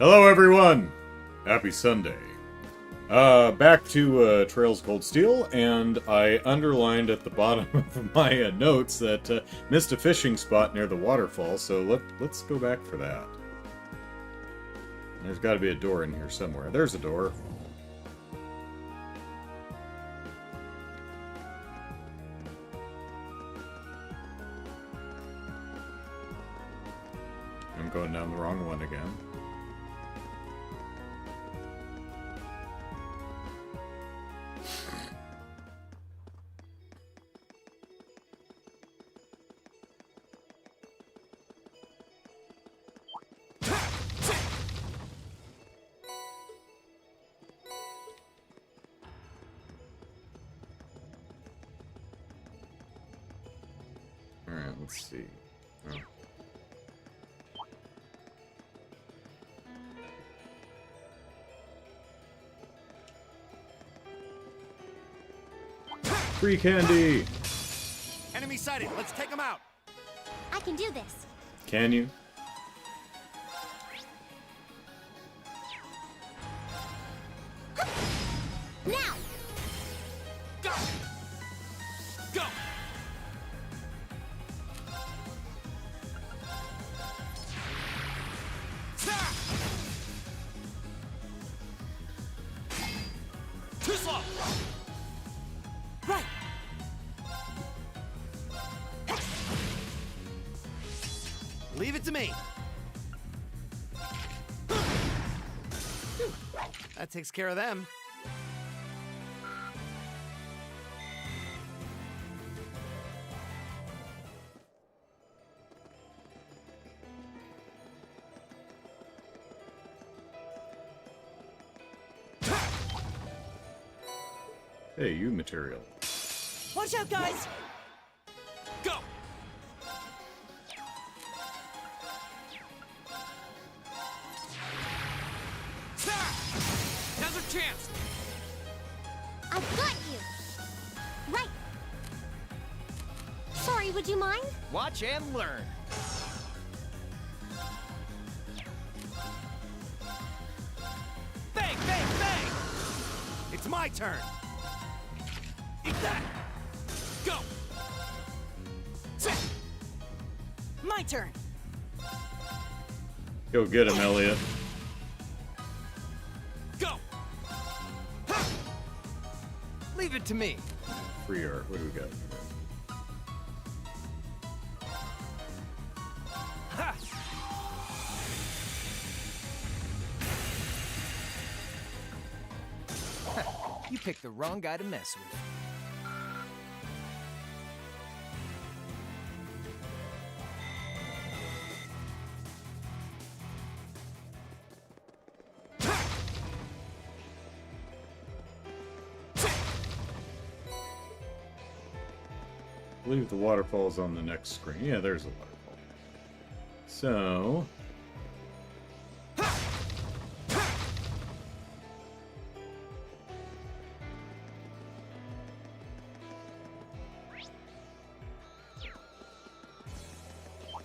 Hello, everyone! Happy Sunday. Back to Trails of Cold Steel, and I underlined at the bottom of my notes that missed a fishing spot near the waterfall, so let's go back for that. There's got to be a door in here somewhere. There's a door. I'm going down the wrong one again. Alright, let's see. Oh. Free candy! Enemy sighted. Let's take them out. I can do this. Can you? Now! Go! Go! Ta! Too slow! Right! Leave it to me. That takes care of them. Hey, you material. Watch out, guys! Go! Now's our chance! I've got you! Right! Sorry, would you mind? Watch and learn. Bang, bang, bang! It's my turn. Eat that! Go! Sit! My turn! Go get him, Elliot. Go! Ha! Leave it to me. Free art. What do we got? Ha! You picked the wrong guy to mess with. I believe the waterfall's on the next screen. Yeah, there's a waterfall. So...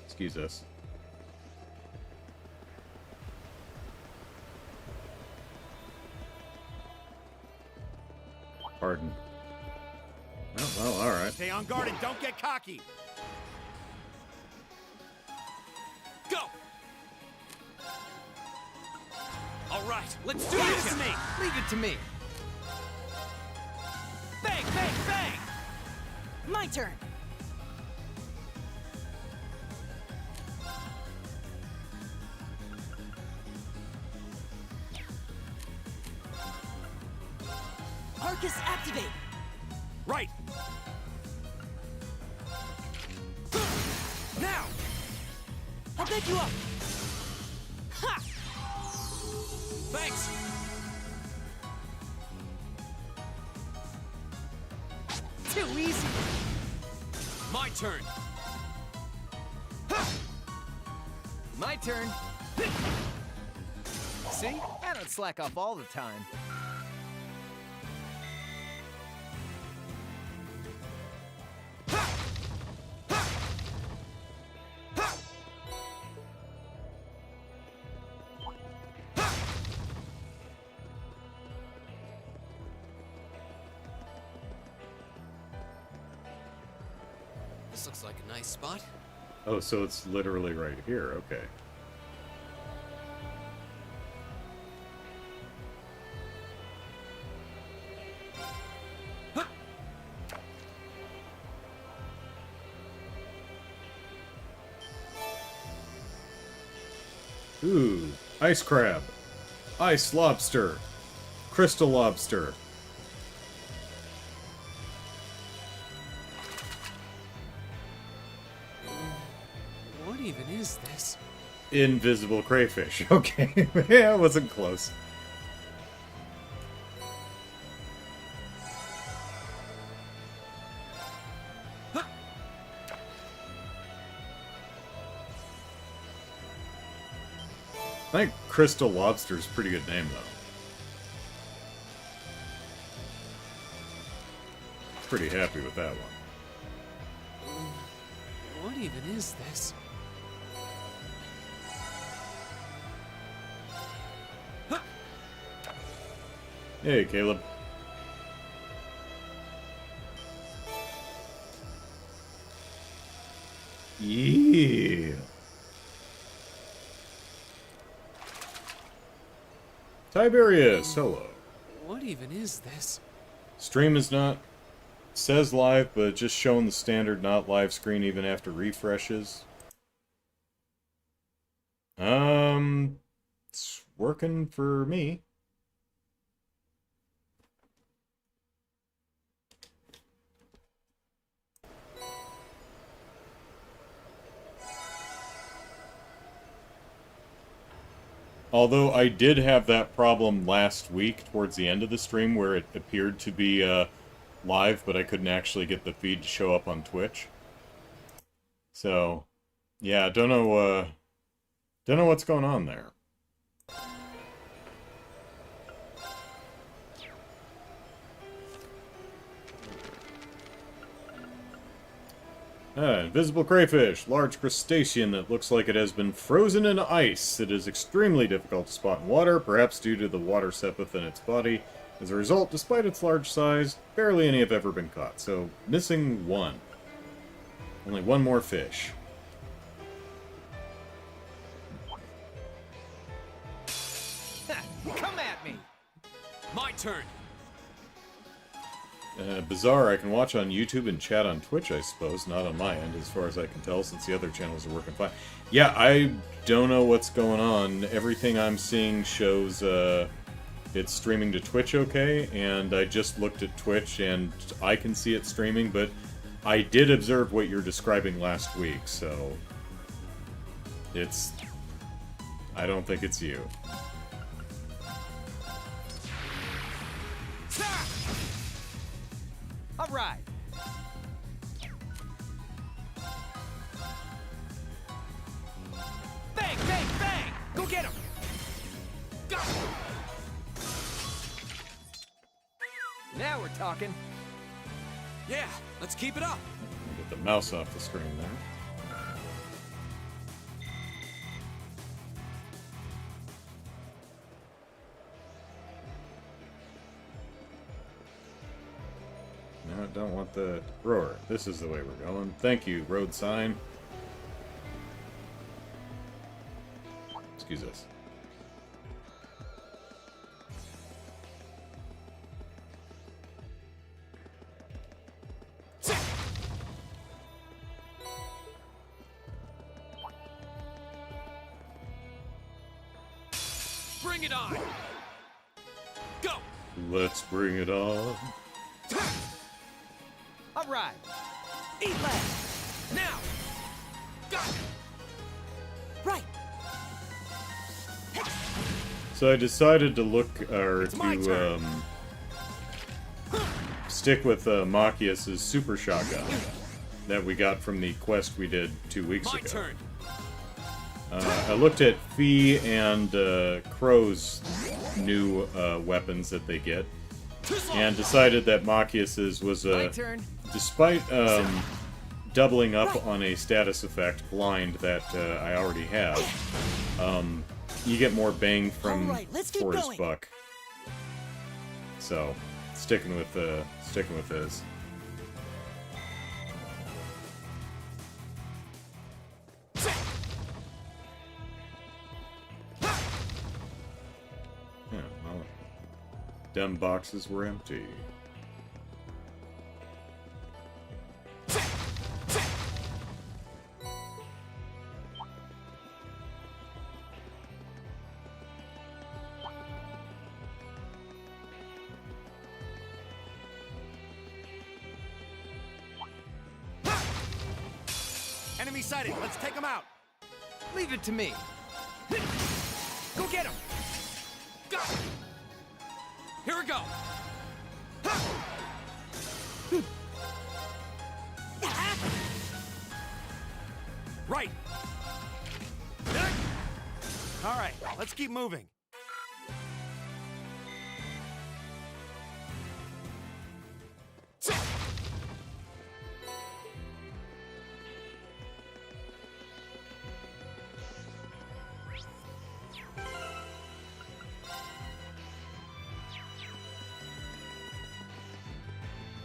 Excuse us. Pardon. Oh, well, alright. Stay on guard and don't get cocky. Go! All right, let's do Leave this. it to me! Leave it to me! Bang, bang, bang! My turn! Arcus activate! Right! Now! I'll pick you up! Ha! Thanks! Too easy! My turn! My turn! See? I don't slack off all the time. This looks like a nice spot. Oh, so it's literally right here. Okay. Ooh, ice crab, ice lobster, crystal lobster. What even is this? Invisible crayfish. Okay, yeah, it wasn't close. I think Crystal Lobster's a pretty good name, though. Pretty happy with that one. What even is this? Hey, Caleb. Yeah. Tiberius, hello. What even is this? Stream is not... says live, but just showing the standard not live screen even after refreshes. It's working for me. Although I did have that problem last week towards the end of the stream where it appeared to be live, but I couldn't actually get the feed to show up on Twitch. So, yeah, don't know what's going on there. Invisible crayfish, large crustacean that looks like it has been frozen in ice. It is extremely difficult to spot in water, perhaps due to the water sepith in its body. As a result, despite its large size, barely any have ever been caught, so missing one. Only one more fish. Come at me! My turn. Bizarre, I can watch on YouTube and chat on Twitch, I suppose. Not on my end, as far as I can tell, since the other channels are working fine. Yeah, I don't know what's going on. Everything I'm seeing shows it's streaming to Twitch okay, and I just looked at Twitch, and I can see it streaming, but I did observe what you're describing last week, so... I don't think it's you. All right. Bang, bang, bang! Go get him! Go! Now we're talking. Yeah, let's keep it up. Get the mouse off the screen there. No, I don't want the roar. This is the way we're going. Thank you, road sign. Excuse us. Bring it on! Go! Let's bring it on. All right. Eat left. Now! Go! Right. So I decided to look, or my to, turn. stick with Machias's super shotgun that we got from the quest we did 2 weeks My ago. turn! I looked at Fee and Crow's new weapons that they get, and decided that Machias's was My turn. despite doubling up on a status effect, blind, that I already have, you get more bang from All right, let's keep for his going. buck. So, sticking with this. Yeah, well, them boxes were empty. Enemy sighted. Let's take them out. Leave it to me. Go get him! Go! Here we go! Right. All right, let's keep moving.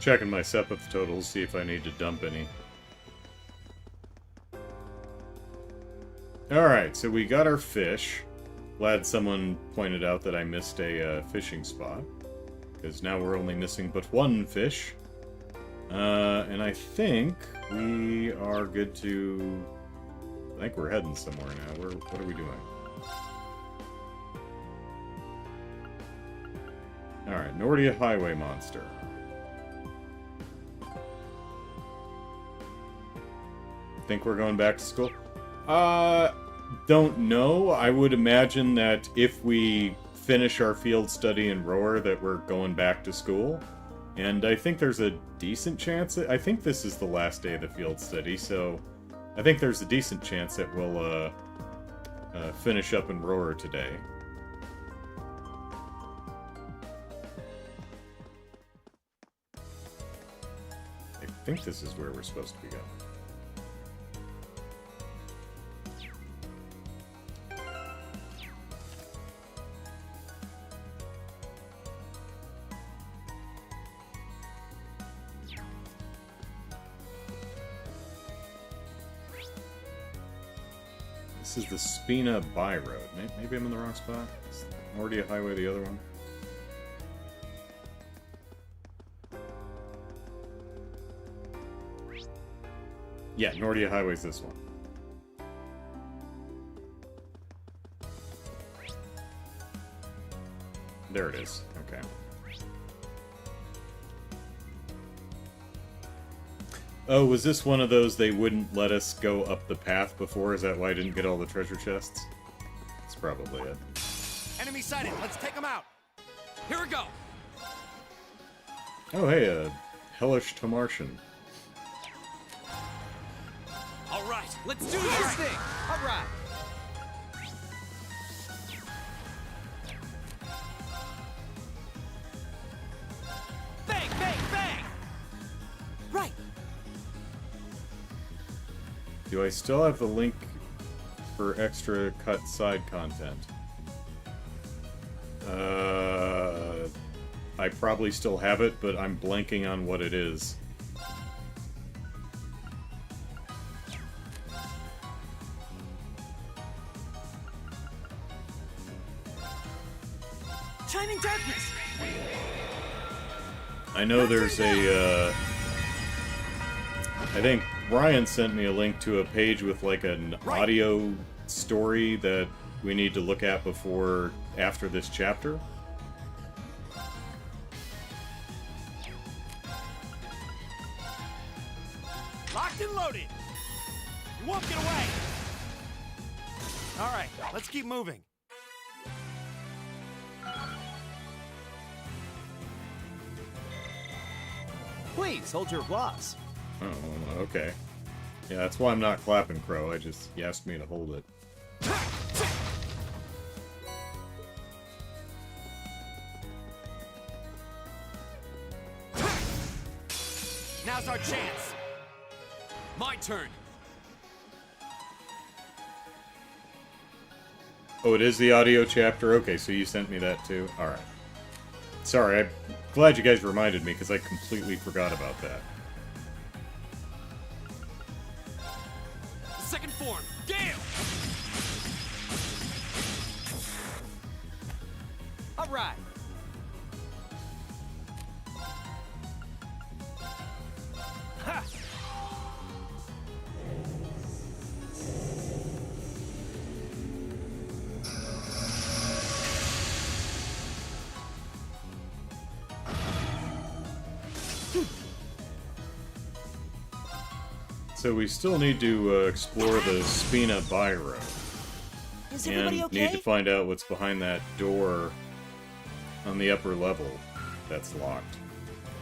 Checking my Sepith totals, see if I need to dump any. Alright, so we got our fish. Glad someone pointed out that I missed a fishing spot. Because now we're only missing but one fish. And I think we are good to... I think we're heading somewhere now. What are we doing? Alright, Nordia Highway Monster. Think we're going back to school? Don't know. I would imagine that if we finish our field study in Roar that we're going back to school. And I think there's a decent chance that... I think this is the last day of the field study, so... I think there's a decent chance that we'll, finish up in Roar today. I think this is where we're supposed to be going. This is the Spina By Road. Maybe I'm in the wrong spot. Is Nordia Highway the other one? Yeah, Nordia Highway's this one. There it is. Okay. Oh, was this one of those they wouldn't let us go up the path before? Is that why I didn't get all the treasure chests? That's probably it. Enemy sighted. Let's take them out. Here we go! Oh, hey, a hellish Tamartian. All right, let's do Do this this thing! thing. All right. Bang, bang, bang! Right. Do I still have the link for extra cut side content? I probably still have it, but I'm blanking on what it is. Shining darkness. I know there's a, I think Ryan sent me a link to a page with like an audio story that we need to look at after this chapter. Locked and loaded. You won't get away. All right, let's keep moving. Please, hold your applause. Oh, okay. Yeah, that's why I'm not clapping, Crow. You asked me to hold it. Now's our chance. My turn. Oh, it is the audio chapter? Okay, so you sent me that too? Alright. Sorry, I'm glad you guys reminded me, because I completely forgot about that. Second form, Gale! All right. Ha! So we still need to explore the Spina Byro. Is And everybody okay? need to find out what's behind that door on the upper level that's locked.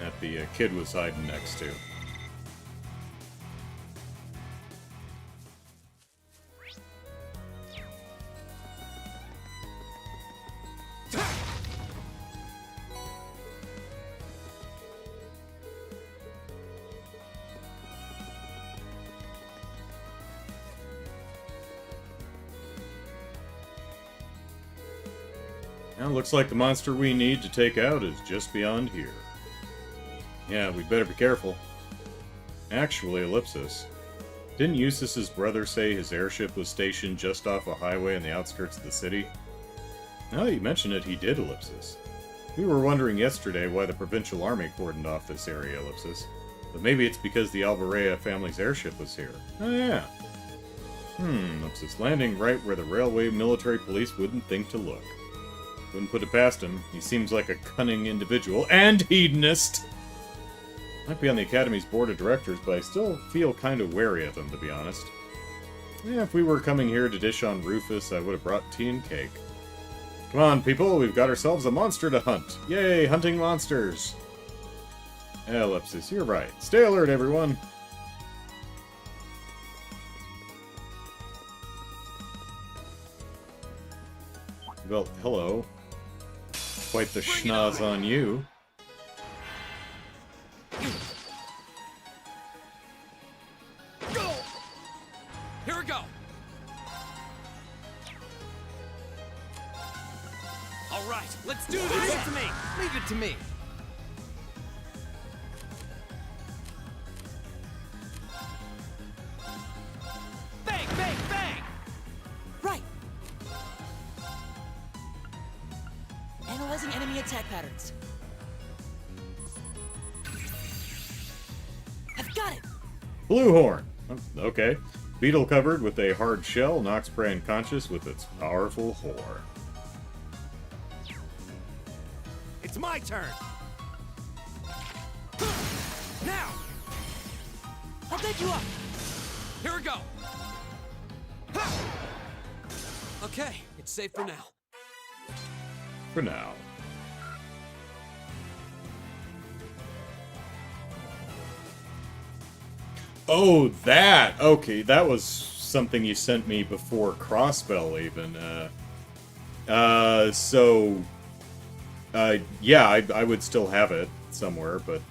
That the kid was hiding next to. Now, looks like the monster we need to take out is just beyond here. Yeah, we better be careful. Actually, Ellipsis. Didn't Eustace's brother say his airship was stationed just off a highway on the outskirts of the city? Now that you mention it, he did, Ellipsis. We were wondering yesterday why the provincial army cordoned off this area, Ellipsis. But maybe it's because the Alvarea family's airship was here. Oh, yeah. Ellipsis. Landing right where the railway military police wouldn't think to look. Wouldn't put it past him. He seems like a cunning individual and hedonist. Might be on the Academy's board of directors, but I still feel kind of wary of him, to be honest. Yeah, if we were coming here to dish on Rufus, I would have brought tea and cake. Come on, people, we've got ourselves a monster to hunt. Yay, hunting monsters! Ellipsis, you're right. Stay alert, everyone! Well, hello. Quite the schnoz on you. Go! Here we go! Alright, let's do this! Leave it to me! Leave it to me! Bang, bang, bang! Right. Analyzing enemy attack patterns. I've got it! Blue horn. Oh, okay. Beetle covered with a hard shell knocks prey unconscious with its powerful horn. It's my turn! Now! I'll take you up! Here we go! Okay, it's safe for now. For now. Oh, that! Okay, that was something you sent me before Crossbell, even. Yeah, I would still have it somewhere, but,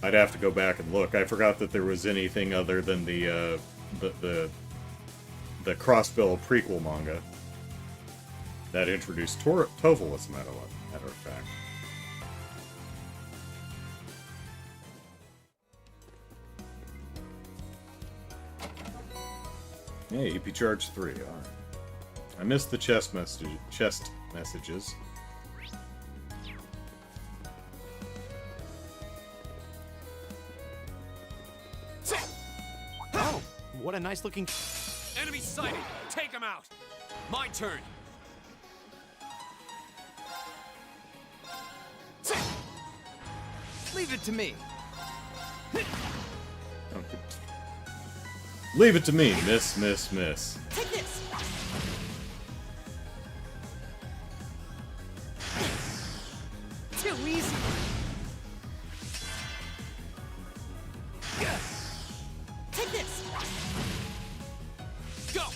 I'd have to go back and look. I forgot that there was anything other than the Crossbell prequel manga that introduced Tovel, as a matter of fact. Hey, EP Charge 3, alright. I missed the chest messages. Oh, what a nice looking... Enemy sighted! Take him out! My turn! Leave it to me! Okay. Leave it to me, miss. Take this! Too easy! Take this! Go!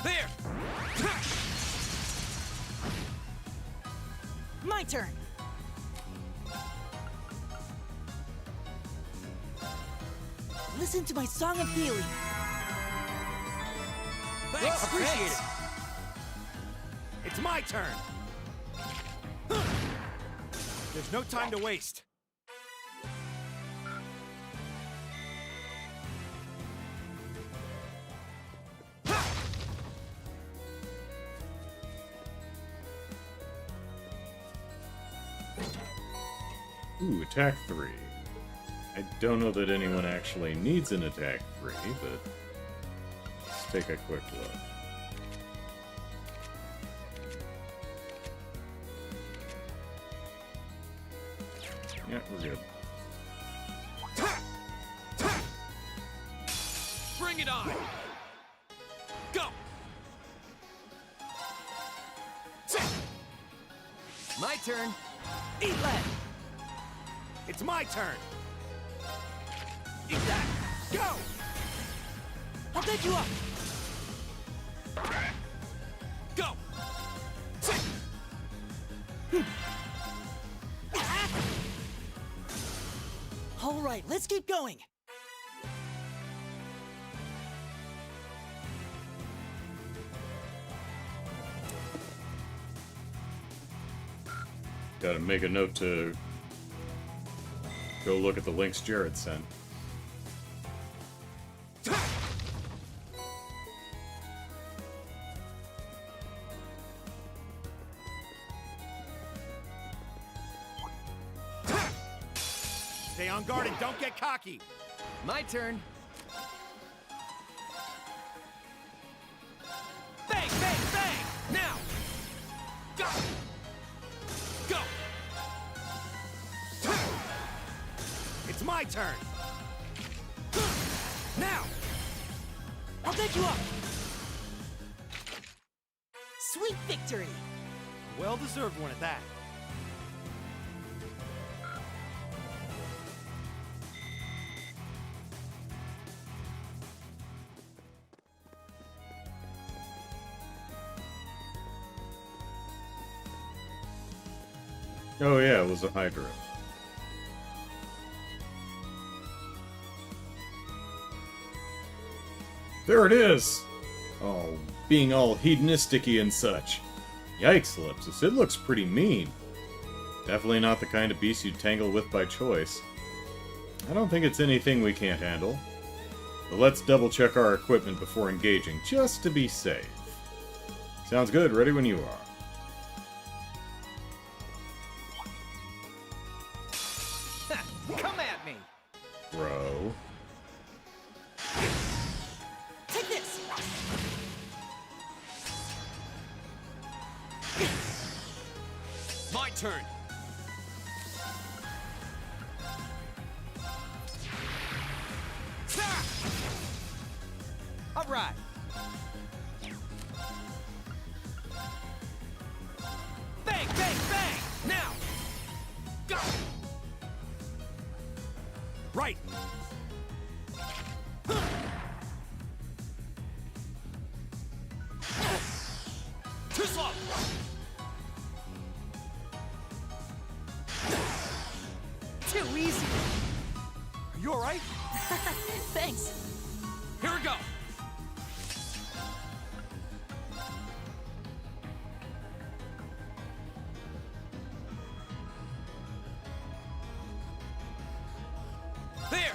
There! My turn! Listen to my song of healing. Thanks, appreciate it! It's my turn! There's no time to waste. Ooh, attack 3. I don't know that anyone actually needs an attack 3, but let's take a quick look. Yeah, we're good. Bring it on! Go! My turn. Eat lead. It's my turn! Eat that. Go! I'll take you up. Go! All right, let's keep going. Gotta make a note to go look at the links Jared sent. Stay on guard and don't get cocky! My turn. Bang, bang, bang! Now! Go! Go! It's my turn! Now! I'll take you up. Sweet victory. Well-deserved one at that. Oh yeah, it was a Hydra. There it is! Oh, being all hedonistic-y and such. Yikes, Ellipsis, it looks pretty mean. Definitely not the kind of beast you'd tangle with by choice. I don't think it's anything we can't handle. But let's double-check our equipment before engaging, just to be safe. Sounds good, ready when you are. Come at me. Bro. Take this. My turn! All right. Bang, bang, bang! Now! Go! Right! Too slow! Too easy. Are you alright? Thanks. Here we go! There!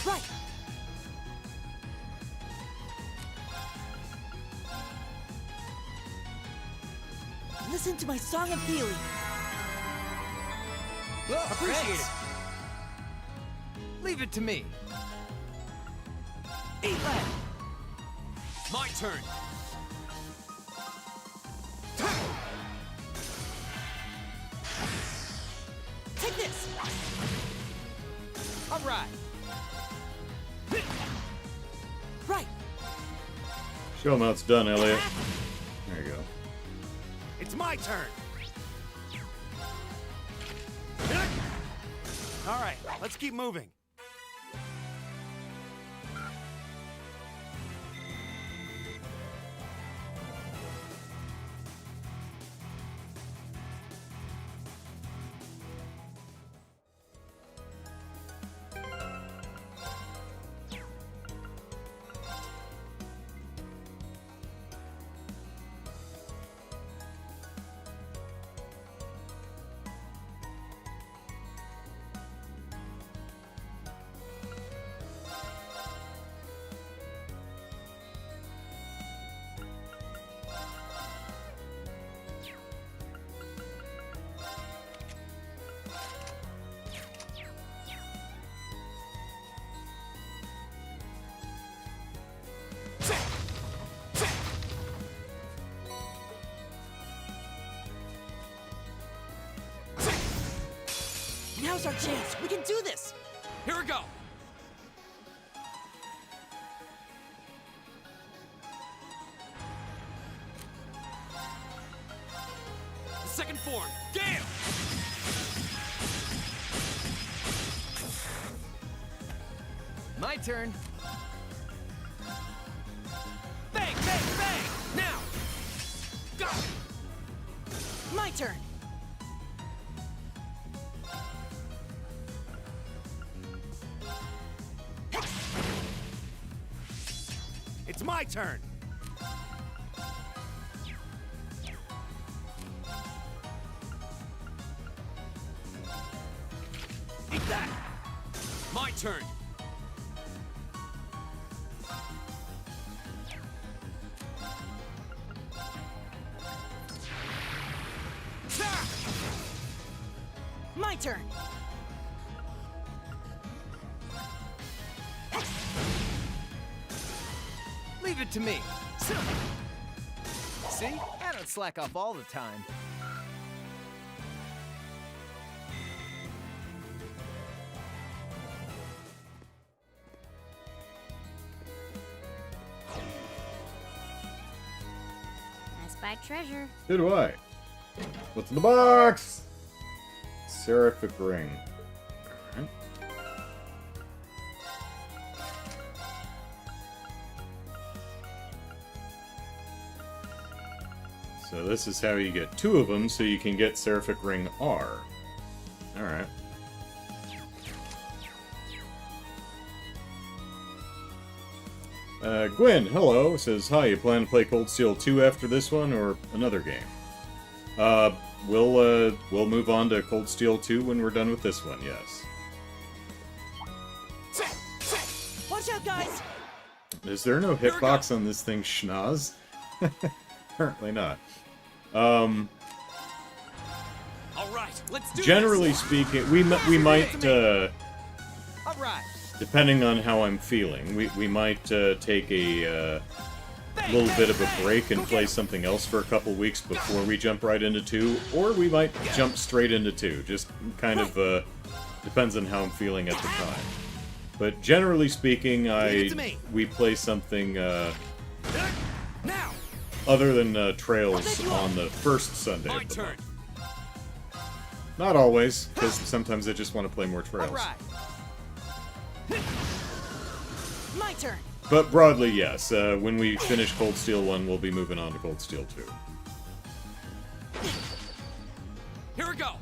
Right. Listen to my song of healing. Appreciate it! Leave it to me. Eat lead. My turn! Take this. All right. Right. Show 'em how it's done, Elliot. There you go. It's my turn! Alright, let's keep moving. Now's our chance. We can do this. Here we go. The second form. Gale! My turn. Bang, bang, bang! Now! Go! My turn. It's my turn! Eat that! My turn! Ta! My turn. Leave it to me. See? I don't slack off all the time. I spy treasure. So do I. What's in the box? Seraphic ring. Alright. So this is how you get 2 of them, so you can get Seraphic Ring R. Alright. Gwen, hello, says, hi, you plan to play Cold Steel 2 after this one, or another game? We'll move on to Cold Steel 2 when we're done with this one, yes. Watch out, guys. Is there no hitbox on this thing, schnoz? Apparently not. All right, let's do Generally this. speaking, we might, All right. depending on how I'm feeling, we might take a little bit of a break and play something else for a couple weeks before we jump right into 2, or we might jump straight into 2. Just kind of depends on how I'm feeling at the time. But generally speaking, we play something Now! other than Trails on the first Sunday My of the turn. month. Not always, because sometimes I just want to play more Trails. All right. My turn. But broadly, yes. When we finish Cold Steel 1, we'll be moving on to Cold Steel 2. Here we go.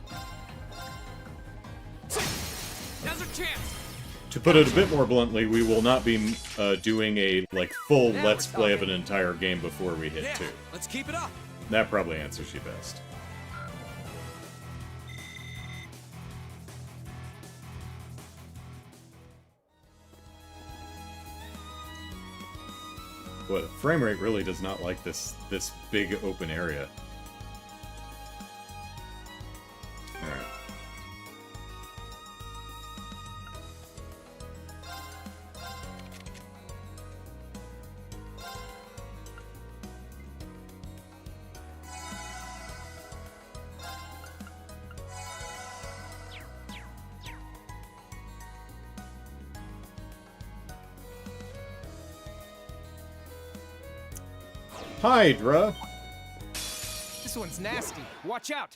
Now's our chance. To put it a bit more bluntly, we will not be doing a full Now Let's we're Play of an talking. entire game before we hit Yeah, 2. let's keep it up. That probably answers you best. Boy, the frame rate really does not like this big open area. Alright. Hydra! This one's nasty. Watch out.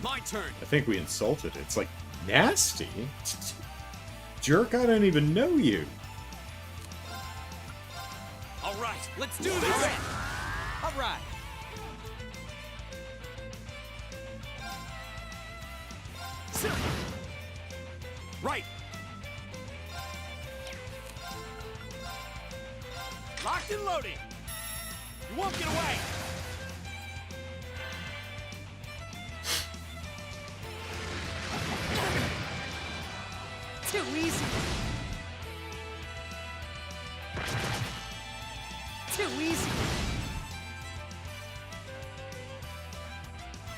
My turn. I think we insulted it. It's like, nasty? Jerk, I don't even know you. All right, let's do this. All right. Right. Locked and loading. You won't get away. Too easy. Too easy.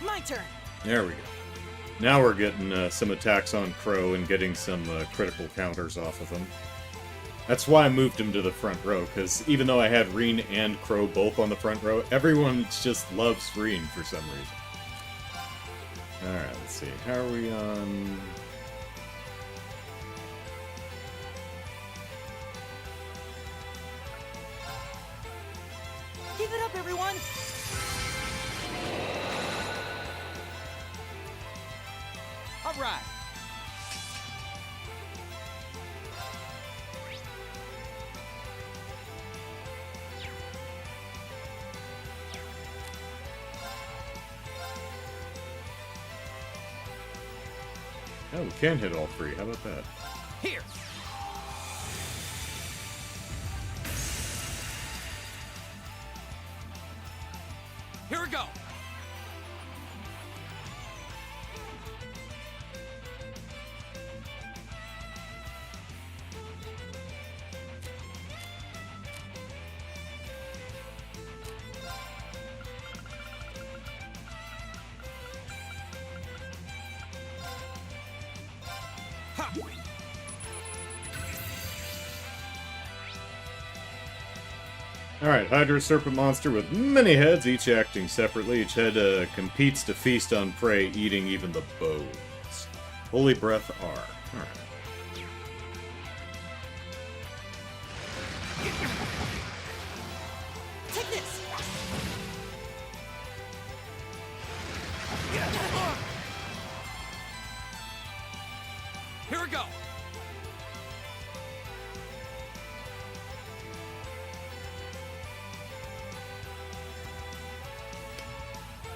My turn. There we go. Now we're getting some attacks on Crow and getting some critical counters off of him. That's why I moved him to the front row, because even though I had Reen and Crow both on the front row, everyone just loves Reen for some reason. Alright, let's see. How are we on... Give it up, everyone! All right. Oh, we can hit all three. How about that? Here. Here we go. Ha! Alright, Hydra Serpent Monster with many heads, each acting separately. Each head competes to feast on prey, eating even the bones. Holy Breath R. Alright. Take this! Here we go.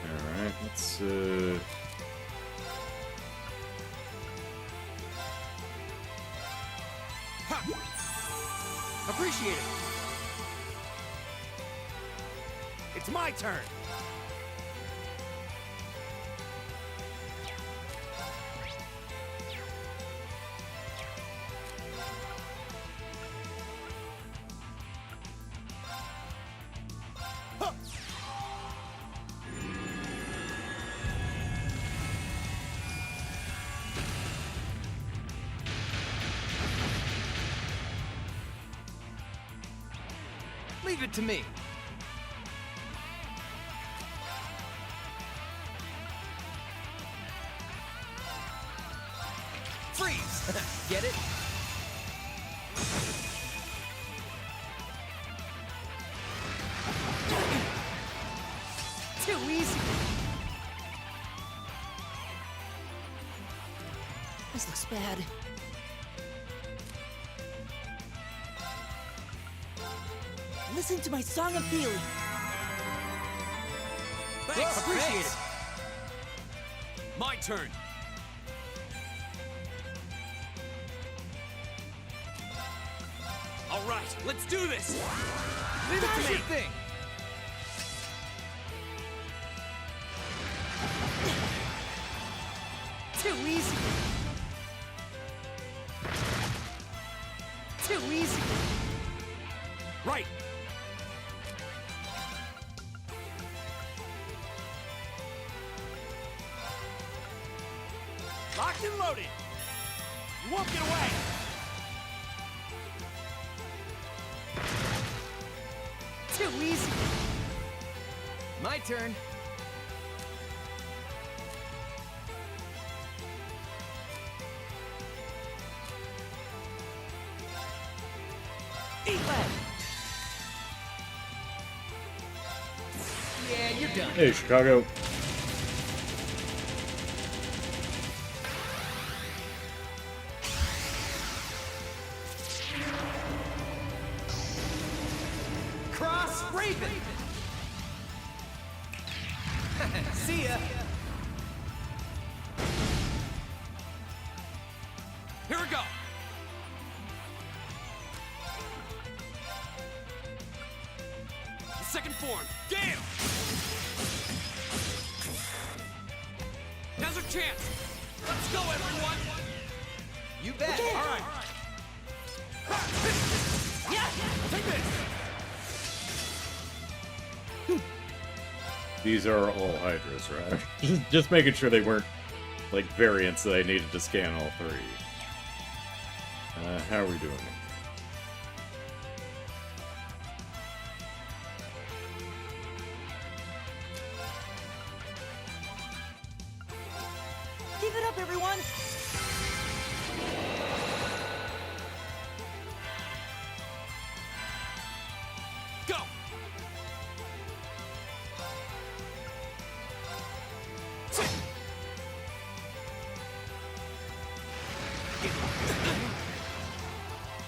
Alright, let's, Ha! Appreciate it. It's my turn. Huh. Leave it to me. Freeze! Get it? Too easy. This looks bad. Listen to my song of healing. Thanks, appreciate it. My turn. All right, let's do this. Leave it to me. Thing. Too easy. Too easy. Right. Locked and loaded. You won't get away. Too easy. My turn. Eat lead. Yeah, you're done. hey, Chicago. Cross Raven. See ya. Here we go. The second form. Gale. Now's our chance. Let's go, everyone. You bet. Okay. All right. Yeah. Take this. These are all Hydras, right? Just making sure they weren't, like, variants that I needed to scan all three. How are we doing? Go!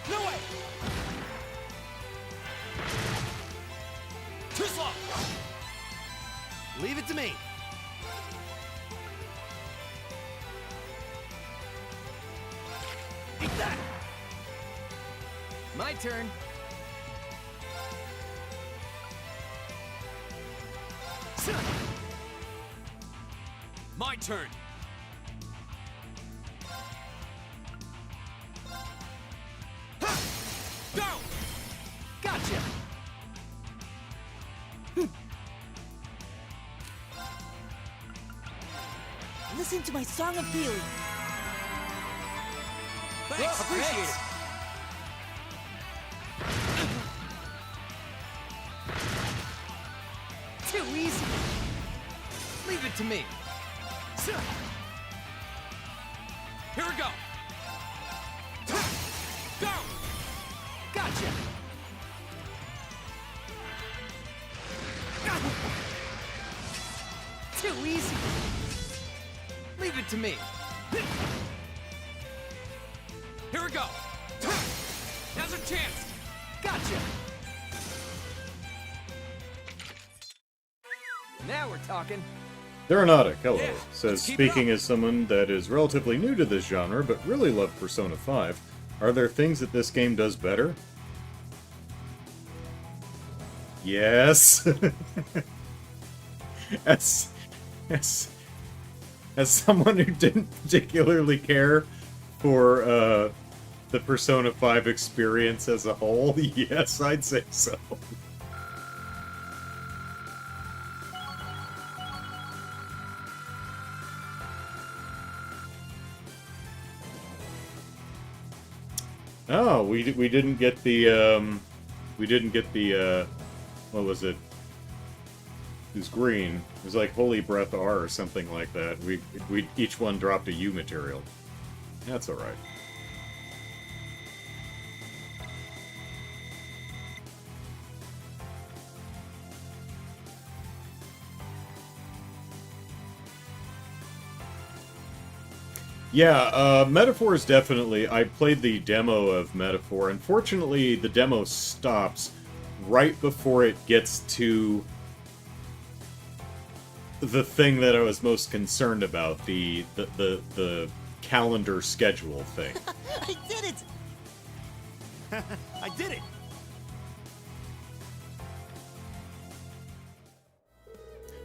No way! Too slow! Leave it to me. Eat that! My turn. My turn. Ha! Go! Gotcha. Listen to my song of healing. Thanks, appreciate it. Too easy. Leave it to me. Here we go. Go! Gotcha. Too easy. Leave it to me. Here we go. Now's a chance. Gotcha. Now we're talking. Theronautic, hello, Yeah, says, let's keep it speaking up. as someone that is relatively new to this genre, but really loved Persona 5, are there things that this game does better? Yes. as, as, as someone who didn't particularly care for the Persona 5 experience as a whole, yes, I'd say so. Oh, we didn't get the what was it? It was green. It was like Holy Breath R or something like that. We each one dropped a U material. That's all right. Yeah, Metaphor is definitely... I played the demo of Metaphor. Unfortunately, the demo stops right before it gets to the thing that I was most concerned about, the calendar schedule thing. I did it! I did it.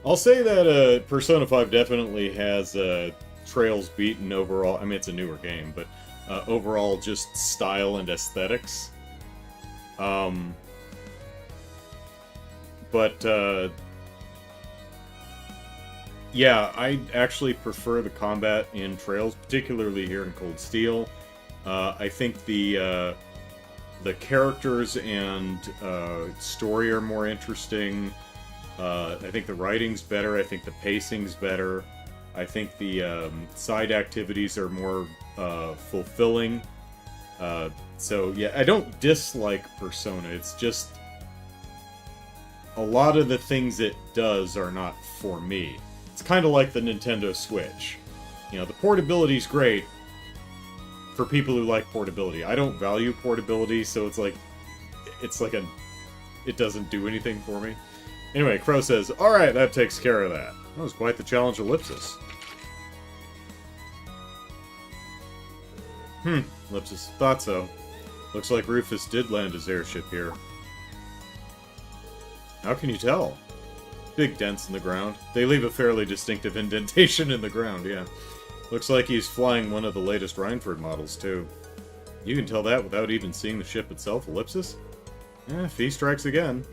I'll say that Persona 5 definitely has trails beaten overall. I mean, it's a newer game, but overall just style and aesthetics. Yeah, I actually prefer the combat in Trails, particularly here in Cold Steel. I think the characters and story are more interesting. I think the writing's better. I think the pacing's better. I think the side activities are more fulfilling. So yeah, I don't dislike Persona. It's just a lot of the things it does are not for me. It's kind of like the Nintendo Switch. You know, the portability's great for people who like portability. I don't value portability, so it's like it doesn't do anything for me. Anyway, Crow says, alright, that takes care of that. That was quite the challenge, Ellipsis. Ellipsis, thought so. Looks like Rufus did land his airship here. How can you tell? Big dents in the ground. They leave a fairly distinctive indentation in the ground, yeah. Looks like he's flying one of the latest Rhineford models, too. You can tell that without even seeing the ship itself, Ellipsis? Fee strikes again.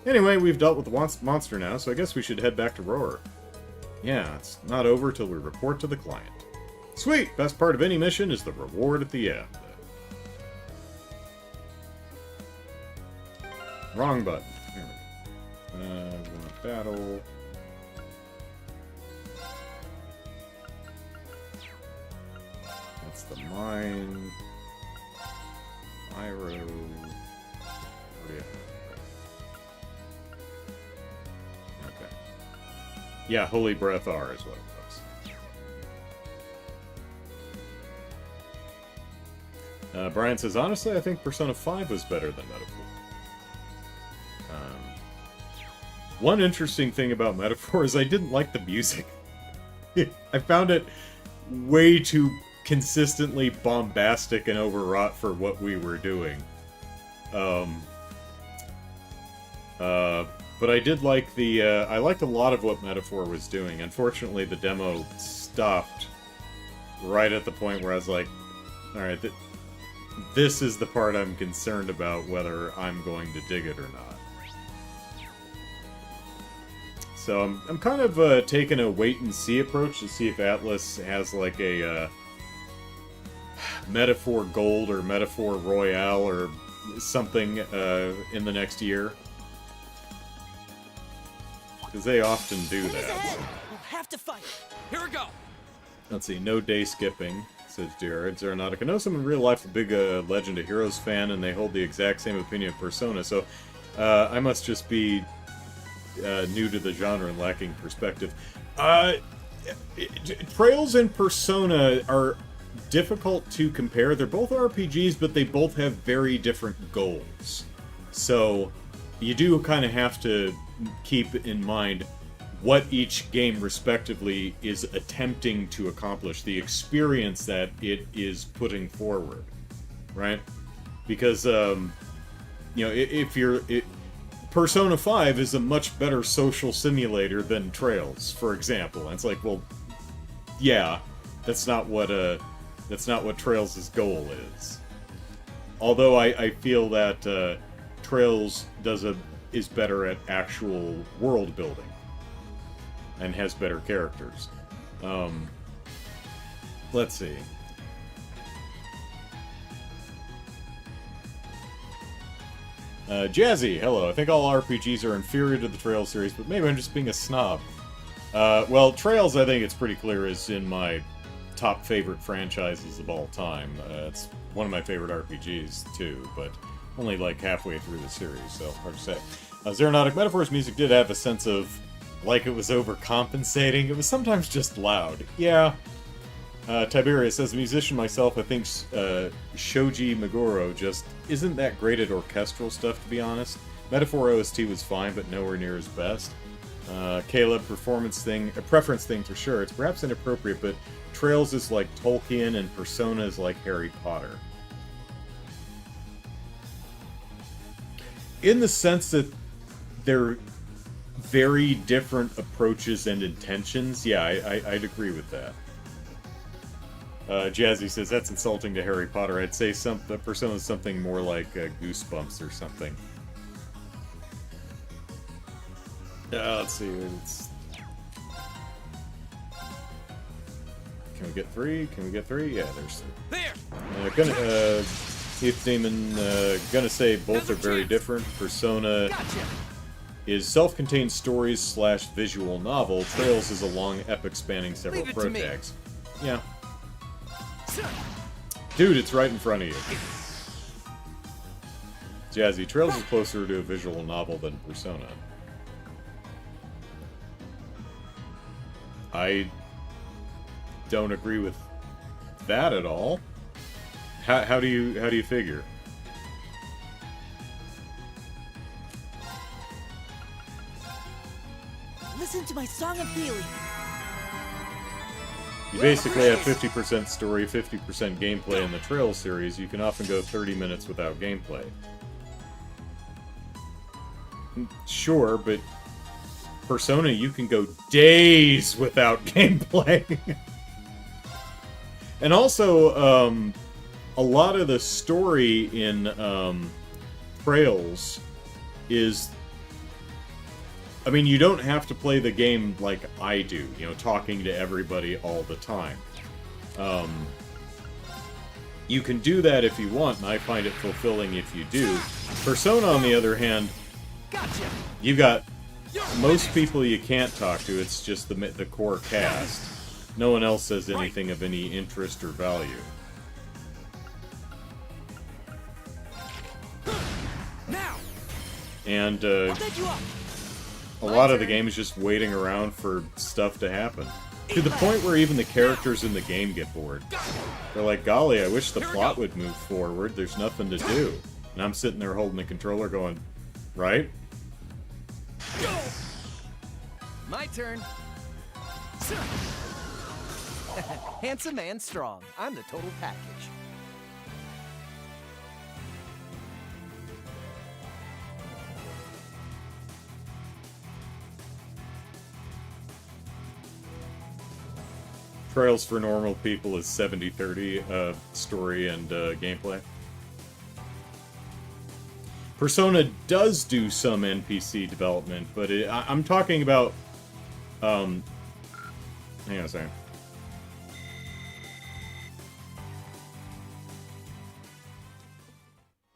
Anyway, we've dealt with the monster now, so I guess we should head back to Roar. Yeah, it's not over till we report to the client. Sweet! Best part of any mission is the reward at the end. Wrong button. There we go. We want battle. That's the mine. Pyro. Where do you have? Yeah, Holy Breath R is what it was. Brian says, honestly, I think Persona 5 was better than Metaphor. One interesting thing about Metaphor is I didn't like the music. I found it way too consistently bombastic and overwrought for what we were doing. But I did like the, I liked a lot of what Metaphor was doing. Unfortunately, the demo stopped right at the point where I was like, alright, this is the part I'm concerned about whether I'm going to dig it or not. So I'm kind of taking a wait-and-see approach to see if Atlas has like a Metaphor Gold or Metaphor Royale or something in the next year. Because they often do that. We'll have to fight. Here we go. Let's see, no day skipping, says Jared. Aeronautic. I know someone in real life a big Legend of Heroes fan, and they hold the exact same opinion of Persona, so I must just be new to the genre and lacking perspective. Trails and Persona are difficult to compare. They're both RPGs, but they both have very different goals. So you do kind of have to keep in mind what each game respectively is attempting to accomplish, the experience that it is putting forward, right? Because, you know, if you're... Persona 5 is a much better social simulator than Trails, for example. And it's like, well, yeah, that's not what Trails' goal is. Although I feel that Trails is better at actual world building and has better characters. Let's see. Jazzy, hello. I think all RPGs are inferior to the Trails series, but maybe I'm just being a snob. Well, Trails, I think it's pretty clear, is in my top favorite franchises of all time. It's one of my favorite RPGs, too, but only like halfway through the series, so hard to say. Aeronautic Metaphor's music did have a sense of, like, it was overcompensating. It was sometimes just loud. Yeah. Tiberius, as a musician myself, I think Shoji Meguro just isn't that great at orchestral stuff, to be honest. Metaphor OST was fine, but nowhere near his best. Caleb, preference thing for sure. It's perhaps inappropriate, but Trails is like Tolkien and Persona is like Harry Potter. In the sense that they're very different approaches and intentions, yeah, I'd agree with that. Jazzy says, that's insulting to Harry Potter. I'd say Persona is something more like Goosebumps or something. Let's see. Can we get 3? Can we get 3? Yeah, there's 3. There. Keith Damon, gonna say both are very different. Persona is self-contained stories / visual novel. Trails is a long epic spanning several protags. Yeah. Dude, it's right in front of you. Jazzy, Trails is closer to a visual novel than Persona. I don't agree with that at all. How do you figure? Listen to my song of healing. You basically have 50% story, 50% gameplay in the Trails series. You can often go 30 minutes without gameplay. Sure, but Persona, you can go days without gameplay. And also, a lot of the story in Trails is... I mean, you don't have to play the game like I do, you know, talking to everybody all the time. You can do that if you want, and I find it fulfilling if you do. Persona, on the other hand, you've got most people you can't talk to, it's just the core cast. No one else says anything of any interest or value. Now. And, a lot of the game is just waiting around for stuff to happen. To the point where even the characters in the game get bored. They're like, golly, I wish the plot would move forward. There's nothing to do. And I'm sitting there holding the controller going, right? My turn. Handsome and strong. I'm the total package. Trails for normal people is 70-30 story and gameplay. Persona does do some NPC development, but I'm talking about... hang on a second.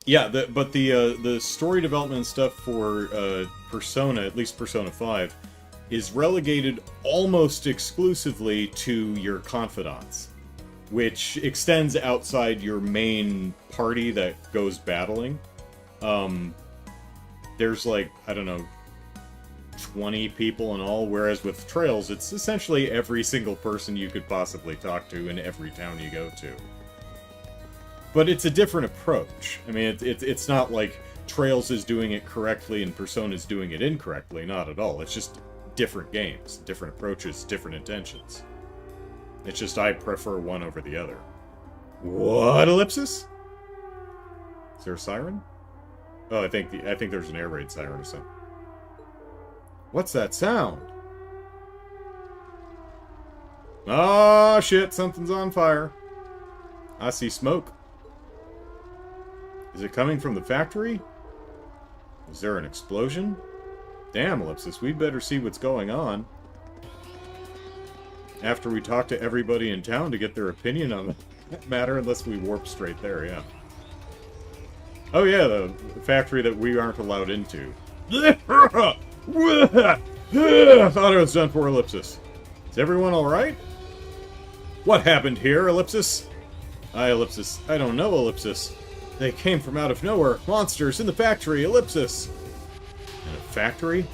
Yeah, but the story development stuff for Persona, at least Persona 5, is relegated almost exclusively to your confidants, which extends outside your main party that goes battling. There's like, I don't know, 20 people in all, whereas with Trails, it's essentially every single person you could possibly talk to in every town you go to. But it's a different approach. I mean, it's not like Trails is doing it correctly and Persona is doing it incorrectly, not at all. It's just different games, different approaches, different intentions. It's just I prefer one over the other. What, ellipsis? Is there a siren? Oh, I think there's an air raid siren or something. What's that sound? Oh shit, something's on fire. I see smoke. Is it coming from the factory? Is there an explosion? Damn, Ellipsis, we'd better see what's going on. After we talk to everybody in town to get their opinion on the matter, unless we warp straight there, yeah. Oh yeah, the factory that we aren't allowed into. I thought it was done for, Ellipsis. Is everyone alright? What happened here, Ellipsis? Ellipsis. I don't know, Ellipsis. They came from out of nowhere. Monsters in the factory, Ellipsis. In a factory?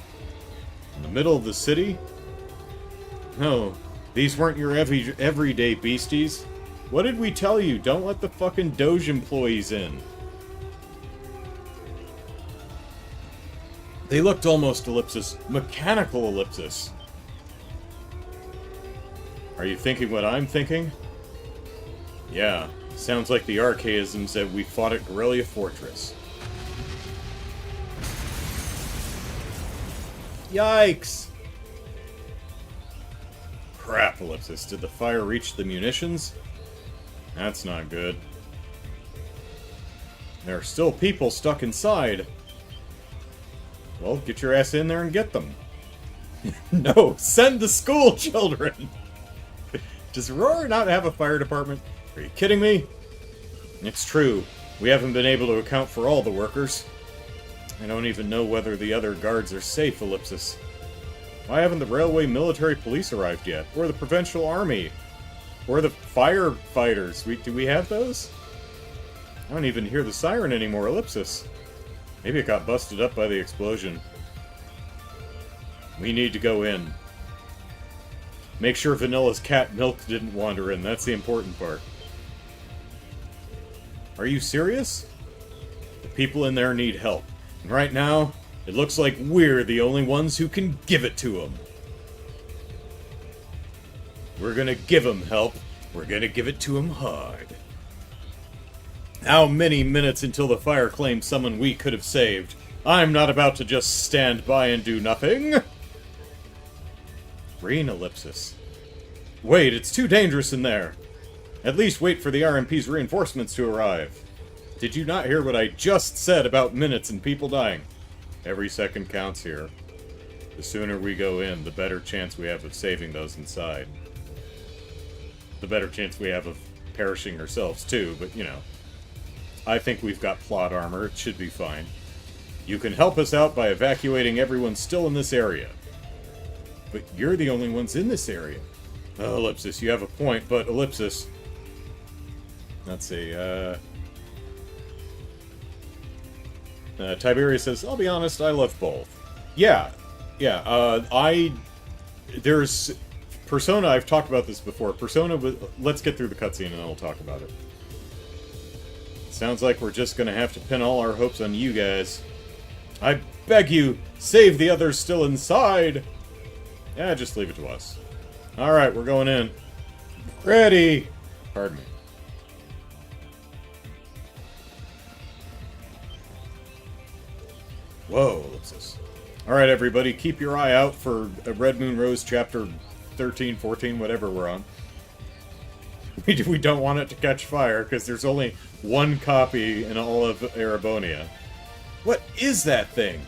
In the middle of the city? No, these weren't your everyday beasties. What did we tell you? Don't let the fucking Doge employees in. They looked almost, Ellipsis, mechanical, Ellipsis. Are you thinking what I'm thinking? Yeah, sounds like the archaisms that we fought at Guerrilla Fortress. Yikes! Crap, Ellipsis. Did the fire reach the munitions? That's not good. There are still people stuck inside. Well, get your ass in there and get them. No, send the school children! Does Aurora not have a fire department? Are you kidding me? It's true. We haven't been able to account for all the workers. I don't even know whether the other guards are safe, Ellipsis. Why haven't the railway military police arrived yet? Or the provincial army? Or the firefighters? Do we have those? I don't even hear the siren anymore, Ellipsis. Maybe it got busted up by the explosion. We need to go in. Make sure Vanilla's cat Milk didn't wander in. That's the important part. Are you serious? The people in there need help. And right now, it looks like we're the only ones who can give it to them. We're gonna give them help. We're gonna give it to them hard. How many minutes until the fire claims someone we could have saved? I'm not about to just stand by and do nothing. Green, Ellipsis. Wait, it's too dangerous in there. At least wait for the RMP's reinforcements to arrive. Did you not hear what I just said about minutes and people dying? Every second counts here. The sooner we go in, the better chance we have of saving those inside. The better chance we have of perishing ourselves too, but you know. I think we've got plot armor. It should be fine. You can help us out by evacuating everyone still in this area. But you're the only ones in this area. Oh, Ellipsis, you have a point, but Ellipsis... Let's see, Tiberius says, I'll be honest, I love both. Yeah, Yeah, there's Persona. I've talked about this before. Persona. Let's get through the cutscene and then we'll talk about it. Sounds like we're just gonna have to pin all our hopes on you guys. I beg you, save the others still inside. Yeah, just leave it to us. All right, we're going in. Ready. Pardon me. Whoa, ellipsis. Alright, everybody, keep your eye out for Red Moon Rose chapter 13, 14, whatever we're on. We don't want it to catch fire, because there's only one copy in all of Erebonia. What is that thing?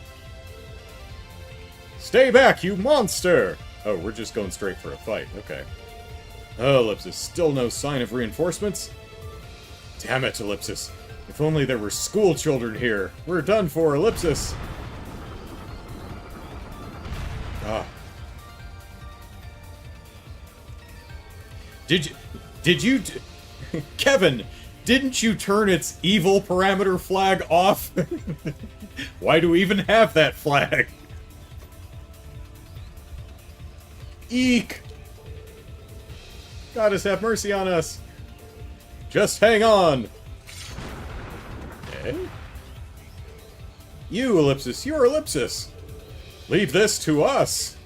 Stay back, you monster! Oh, we're just going straight for a fight, okay. Oh, Ellipsis, still no sign of reinforcements? Damn it, Ellipsis. If only there were school children here. We're done for, Ellipsis. Ah. Did you... Kevin, didn't you turn its evil parameter flag off? Why do we even have that flag? Eek! Goddess, have mercy on us. Just hang on. Okay. You, Ellipsis, you're Ellipsis. Leave this to us.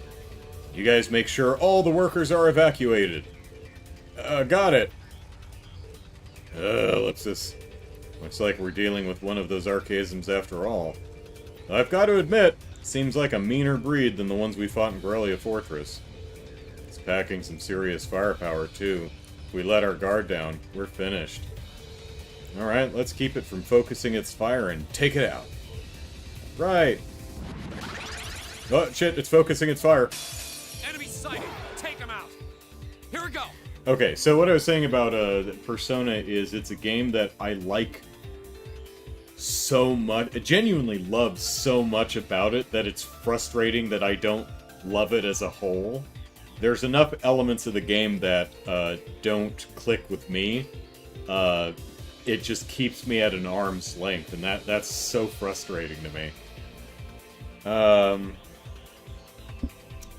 You guys make sure all the workers are evacuated. Got it. Ellipsis. Looks like we're dealing with one of those archaisms after all. I've got to admit, seems like a meaner breed than the ones we fought in Borrelia Fortress. It's packing some serious firepower, too. If we let our guard down, we're finished. Alright, let's keep it from focusing its fire and take it out. Right. Oh, shit, it's focusing its fire. Enemy sighted. Take him out. Here we go. Okay, so what I was saying about Persona is it's a game that I like so much, I genuinely love so much about it that it's frustrating that I don't love it as a whole. There's enough elements of the game that don't click with me. It just keeps me at an arm's length, and that's so frustrating to me.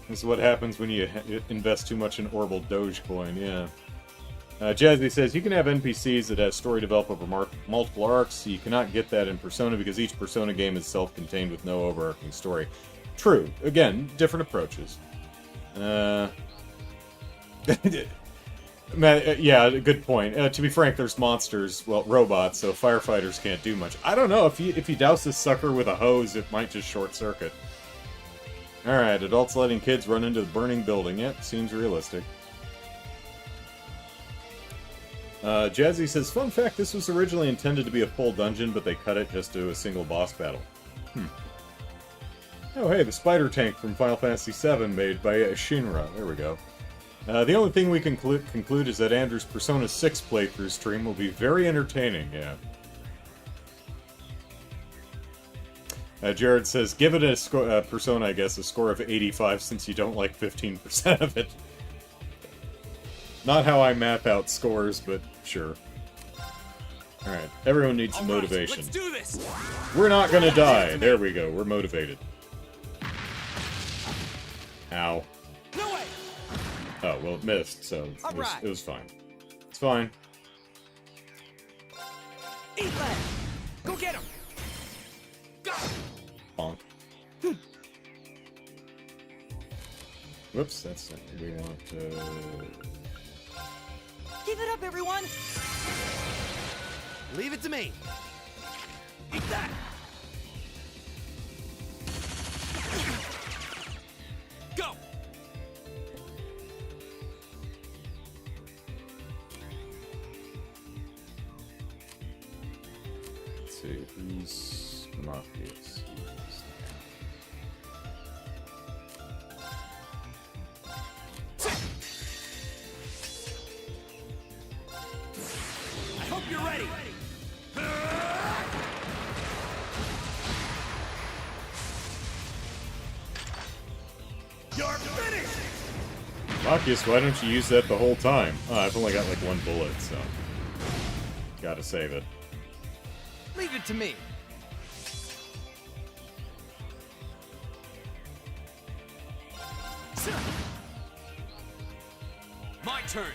This is what happens when you invest too much in Orbital Dogecoin, yeah. Jazzy says, you can have NPCs that have story develop over multiple arcs. You cannot get that in Persona because each Persona game is self-contained with no overarching story. True. Again, different approaches. Yeah, good point. To be frank, there's monsters, well, robots, so firefighters can't do much. I don't know, if you douse this sucker with a hose, it might just short-circuit. Alright, adults letting kids run into the burning building. Yep, seems realistic. Jazzy says, fun fact, this was originally intended to be a full dungeon, but they cut it just to a single boss battle. Oh hey, the spider tank from Final Fantasy VII made by Shinra. There we go. The only thing we can conclude is that Andrew's Persona 6 playthrough stream will be very entertaining, yeah. Jared says, give it a Persona, I guess, a score of 85 since you don't like 15% of it. Not how I map out scores, but sure. Alright, everyone needs some motivation. Let's do this. We're not gonna die. There we go, we're motivated. Ow. No way. Oh, well, it missed, so it was fine. It's fine. Eat lead. Go get him. Go. Bonk. Whoops, that's not what we want to... Give it up, everyone! Leave it to me. Eat that. Go. Let's see, who's Morpheus? I hope you're ready. You're finished. Marcus, why don't you use that the whole time? Oh, I've only got like one bullet, so... Gotta save it. Leave it to me. My turn.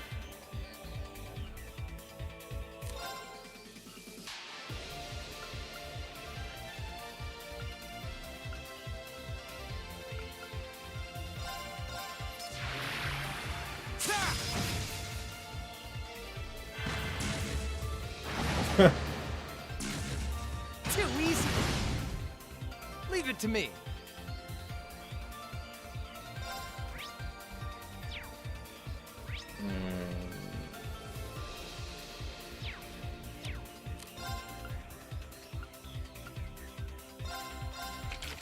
Too easy. Leave it to me.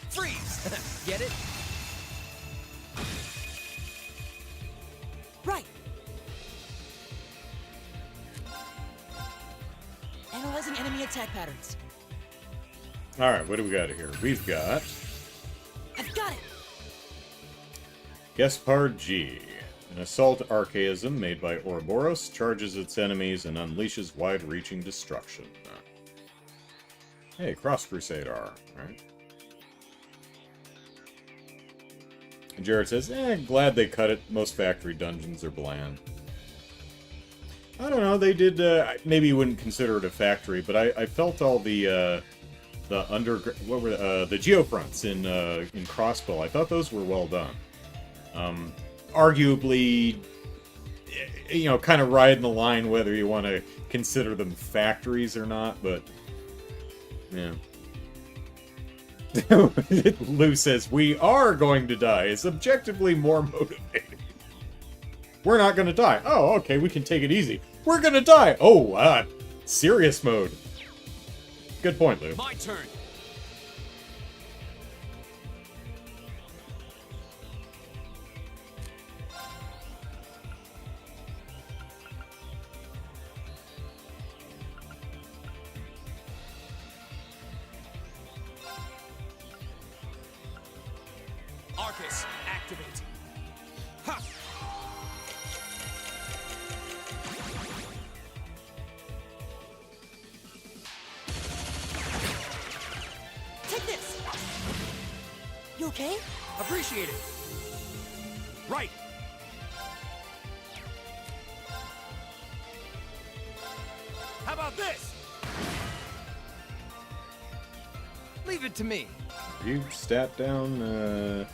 Freeze! Get it? Right. Analyzing enemy attack patterns. Alright, what do we got here? We've got I've got it. Gaspard G. An assault archaism made by Ouroboros charges its enemies and unleashes wide-reaching destruction. Hey, Cross Crusade R, right? And Jared says, glad they cut it. Most factory dungeons are bland. I don't know, they did, maybe you wouldn't consider it a factory, but I felt all the geofronts in Crossbow. I thought those were well done. Arguably, you know, kind of riding the line whether you want to consider them factories or not, but yeah. Lou says, we are going to die. It's objectively more motivating. We're not going to die. Oh, okay, we can take it easy. We're going to die. Oh, serious mode. Good point, Lou. My turn. Arcus, activate. Ha! Take this. You okay? Appreciate it. Right. How about this? Leave it to me. You stat down,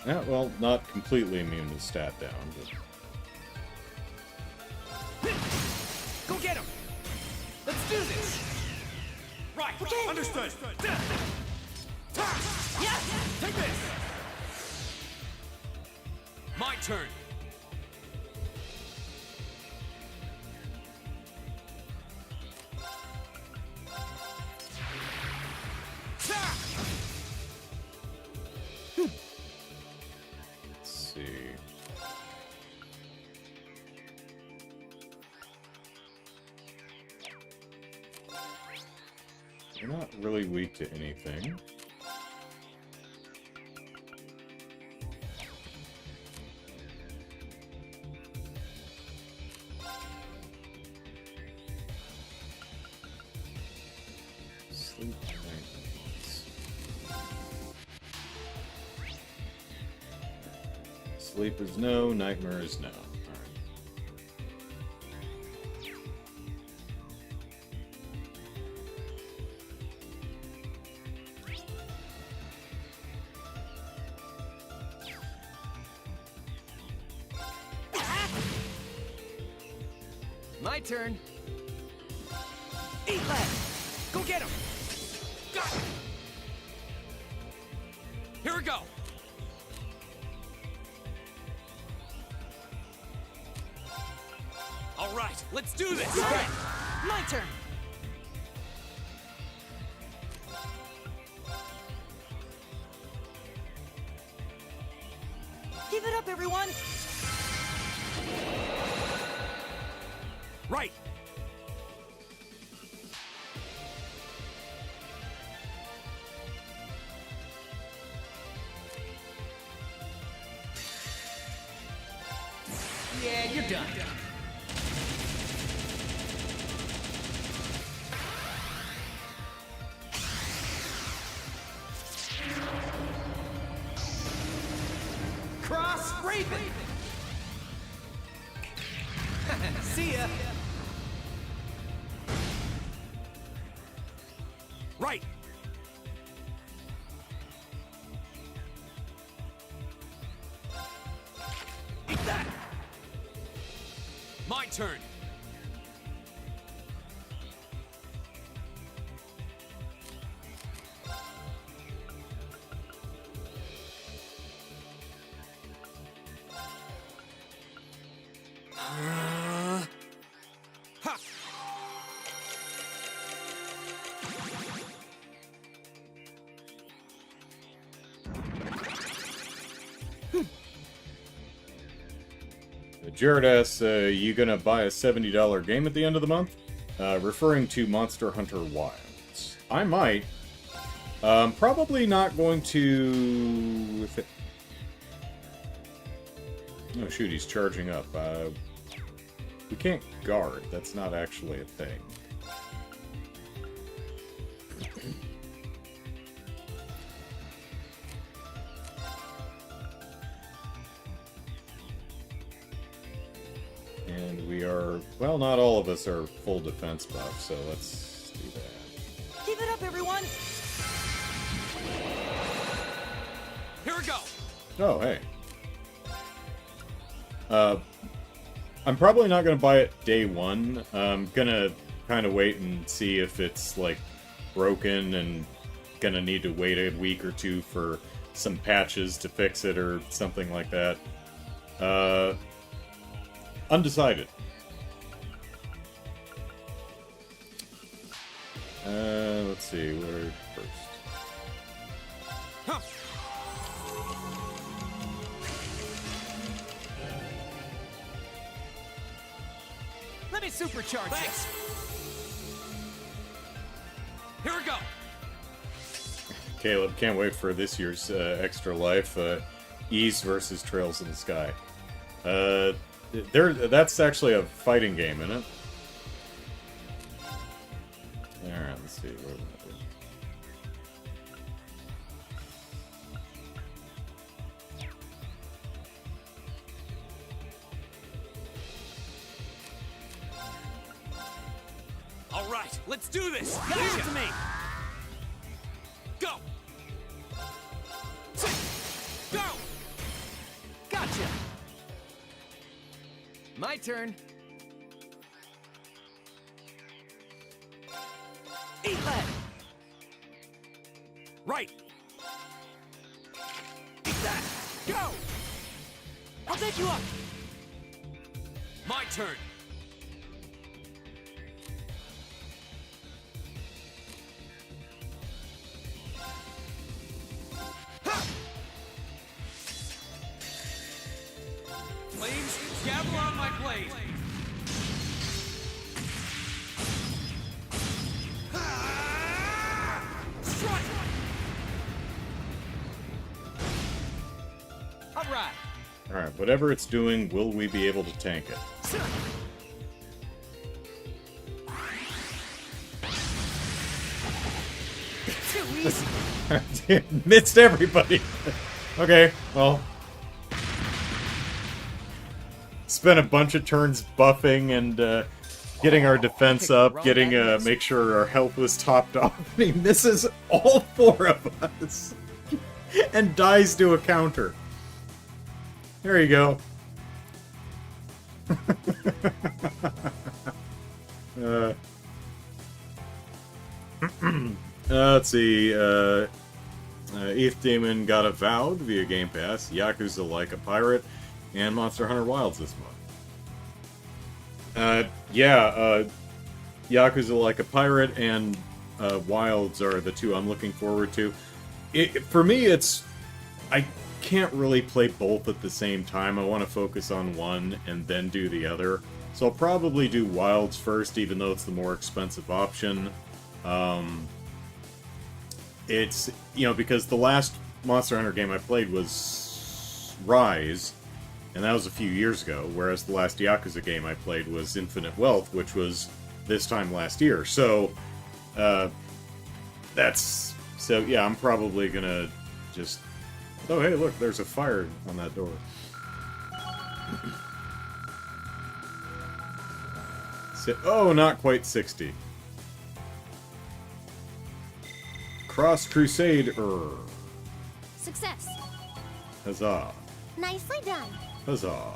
yeah, well, not completely immune to stat down, but... Go get him. Let's do this. Right. Okay. Understood. Yeah. Take this. My turn. Let's see... You're not really weak to anything. Sleep nightmares. Sleep is no, nightmare is no. My turn. Eat lead. Go get him. Got it. Here we go. All right, let's do this. Okay. My turn. Give it up, everyone. Right. Yeah, you're done. Raven! See ya! Right! Eat that! My turn! Ha! Jared asks, you gonna buy a $70 game at the end of the month? Referring to Monster Hunter Wilds. I might. Probably not going to... If it... Oh shoot, he's charging up. We can't guard. That's not actually a thing. And we are... Well, not all of us are full defense buff, so let's do that. Give it up, everyone! Here we go! Oh, hey. I'm probably not going to buy it day one. I'm going to kind of wait and see if it's, like, broken and going to need to wait a week or two for some patches to fix it or something like that. Undecided. Let's see, where first? Huh. Let me supercharge Thanks. Here we go! Caleb, can't wait for this year's Extra Life. Ease versus Trails in the Sky. That's actually a fighting game, isn't it? Alright, let's see. What am I doing? All right, let's do this! Give it to me! Go! Go! Gotcha! My turn. Eat that! Right! Eat that! Go! I'll take you up! My turn! Ha! Flames, gavel on my blade! Ah! Strike! All right. Alright, whatever it's doing, will we be able to tank it? Too easy. Missed everybody! Okay, well... Spent a bunch of turns buffing and getting our defense up, getting make sure our health was topped off. He misses all four of us! And dies to a counter. There you go. Let's see. ETH Demon got Avowed via Game Pass, Yakuza Like a Pirate, and Monster Hunter Wilds this month. Yakuza Like a Pirate and Wilds are the two I'm looking forward to. For me, I can't really play both at the same time. I want to focus on one and then do the other. So I'll probably do Wilds first, even though it's the more expensive option. It's, because the last Monster Hunter game I played was Rise, and that was a few years ago, whereas the last Yakuza game I played was Infinite Wealth, which was this time last year. So, I'm probably gonna just... Oh, hey, look, there's a fire on that door. Oh, not quite 60. Cross Crusade. Success. Huzzah. Nicely done. Huzzah.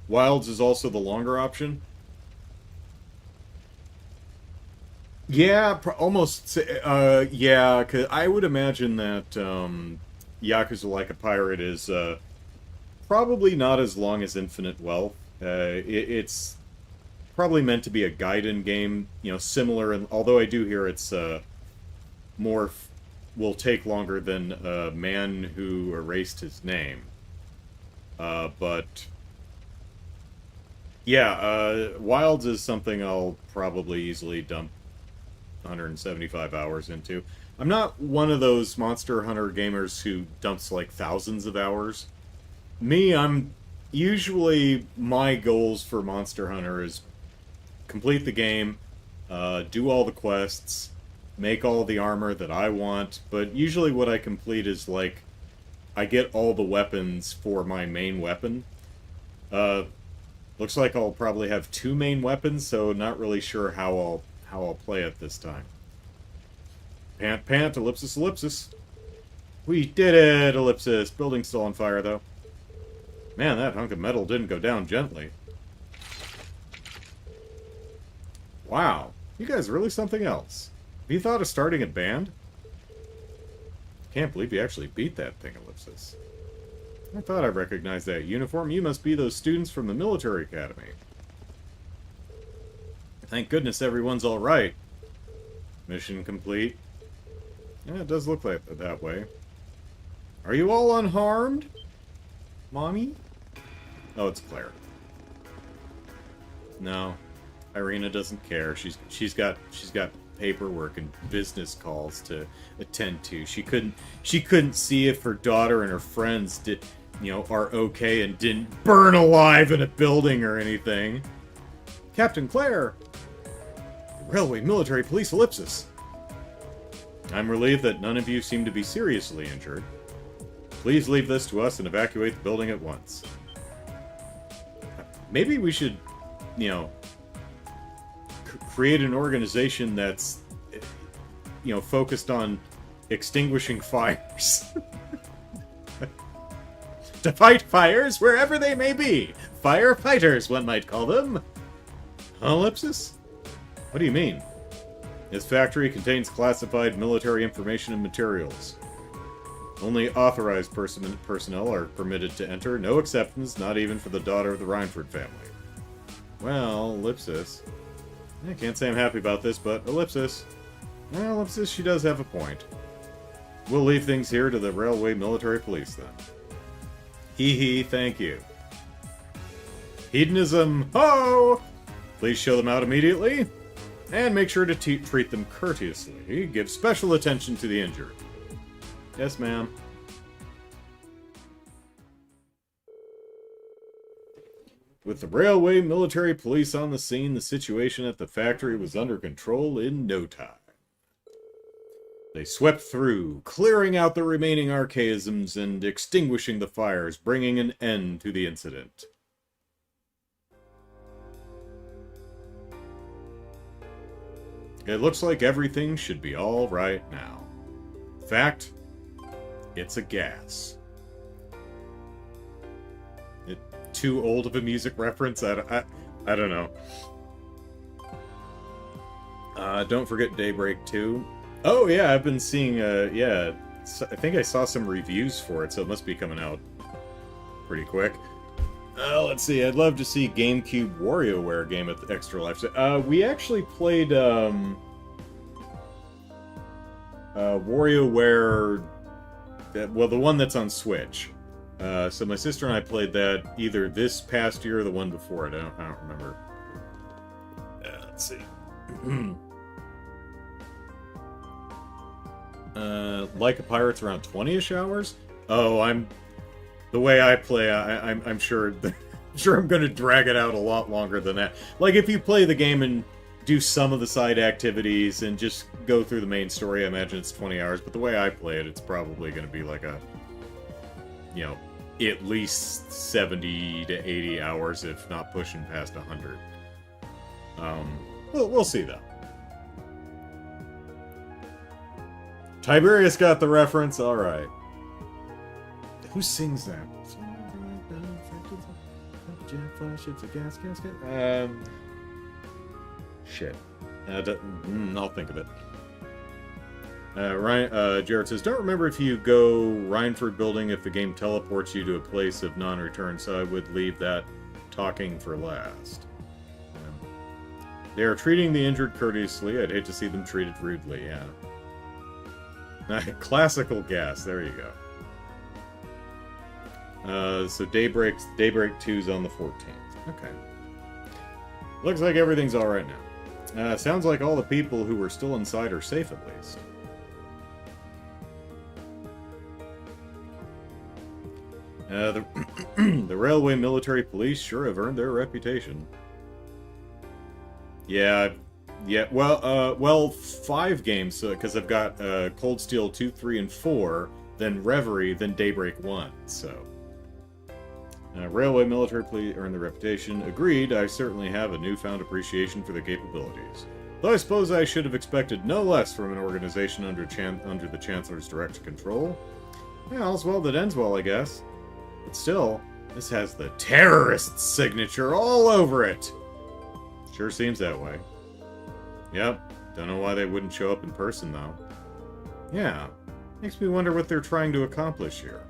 Wilds is also the longer option. Yeah, almost. Yeah, cause I would imagine that Yakuza Like a Pirate is probably not as long as Infinite Wealth. It's probably meant to be a Gaiden game, you know, similar. And although I do hear it's more will take longer than Man Who Erased His Name. But yeah, Wilds is something I'll probably easily dump 175 hours into. I'm not one of those Monster Hunter gamers who dumps like thousands of hours. Me, I'm usually my goals for Monster Hunter is complete the game, do all the quests, make all the armor that I want, but usually what I complete is like I get all the weapons for my main weapon. Looks like I'll probably have 2 main weapons, so not really sure how I'll play it this time. Pant, pant, ellipsis, ellipsis. We did it, ellipsis. Building's still on fire, though. Man, that hunk of metal didn't go down gently. Wow, you guys are really something else. Have you thought of starting a band? Can't believe you actually beat that thing, ellipsis. I thought I recognized that uniform. You must be those students from the military academy. Thank goodness everyone's alright. Mission complete. Yeah, it does look like that way. Are you all unharmed? Mommy? Oh, it's Claire. No. Irina doesn't care. She's got paperwork and business calls to attend to. She couldn't see if her daughter and her friends are okay and didn't burn alive in a building or anything. Captain Claire! Railway Military Police Ellipsis. I'm relieved that none of you seem to be seriously injured. Please leave this to us and evacuate the building at once. Maybe we should, create an organization that's, focused on extinguishing fires. To fight fires wherever they may be. Firefighters, one might call them. Ellipsis? What do you mean? This factory contains classified military information and materials. Only authorized personnel are permitted to enter. No exceptions, not even for the daughter of the Reinford family. Well, ellipsis. I can't say I'm happy about this, but ellipsis. Well, ellipsis, she does have a point. We'll leave things here to the Railway Military Police, then. Hee hee, thank you. Hedonism, ho! Please show them out immediately. And make sure to treat them courteously. Give special attention to the injured. Yes, ma'am. With the Railway Military Police on the scene, the situation at the factory was under control in no time. They swept through, clearing out the remaining archaisms and extinguishing the fires, bringing an end to the incident. It looks like everything should be all right now. In fact, it's a gas. Too old of a music reference? I don't know. Don't forget Daybreak 2. Oh yeah, I've been seeing, I think I saw some reviews for it, so it must be coming out pretty quick. Let's see, I'd love to see GameCube WarioWare game at the Extra Life. We actually played, WarioWare, well, the one that's on Switch. So my sister and I played that either this past year or the one before it. I don't remember. Let's see. Like a Pirate's around 20-ish hours? Oh, the way I play, I'm sure I'm going to drag it out a lot longer than that. Like, if you play the game and do some of the side activities and just go through the main story, I imagine it's 20 hours. But the way I play it, it's probably going to be like a you know, at least 70 to 80 hours, if not pushing past 100. We'll see, though. Tiberius got the reference, alright. Who sings that? Shit. I'll think of it. Jared says, don't remember if you go Rhineford building if the game teleports you to a place of non-return, so I would leave that talking for last. They are treating the injured courteously. I'd hate to see them treated rudely, yeah. Classical gas, there you go. So Daybreak 2's on the 14th. Okay. Looks like everything's alright now. Sounds like all the people who were still inside are safe at least. The Railway Military Police sure have earned their reputation. Yeah, well, 5 games, because I've got Cold Steel 2, 3, and 4, then Reverie, then Daybreak 1, so... Railway Military Police earned the reputation. Agreed, I certainly have a newfound appreciation for their capabilities. Though I suppose I should have expected no less from an organization under the Chancellor's direct control. Yeah, all's well that ends well, I guess. But still, this has the terrorist signature all over it! Sure seems that way. Yep, don't know why they wouldn't show up in person, though. Yeah, makes me wonder what they're trying to accomplish here.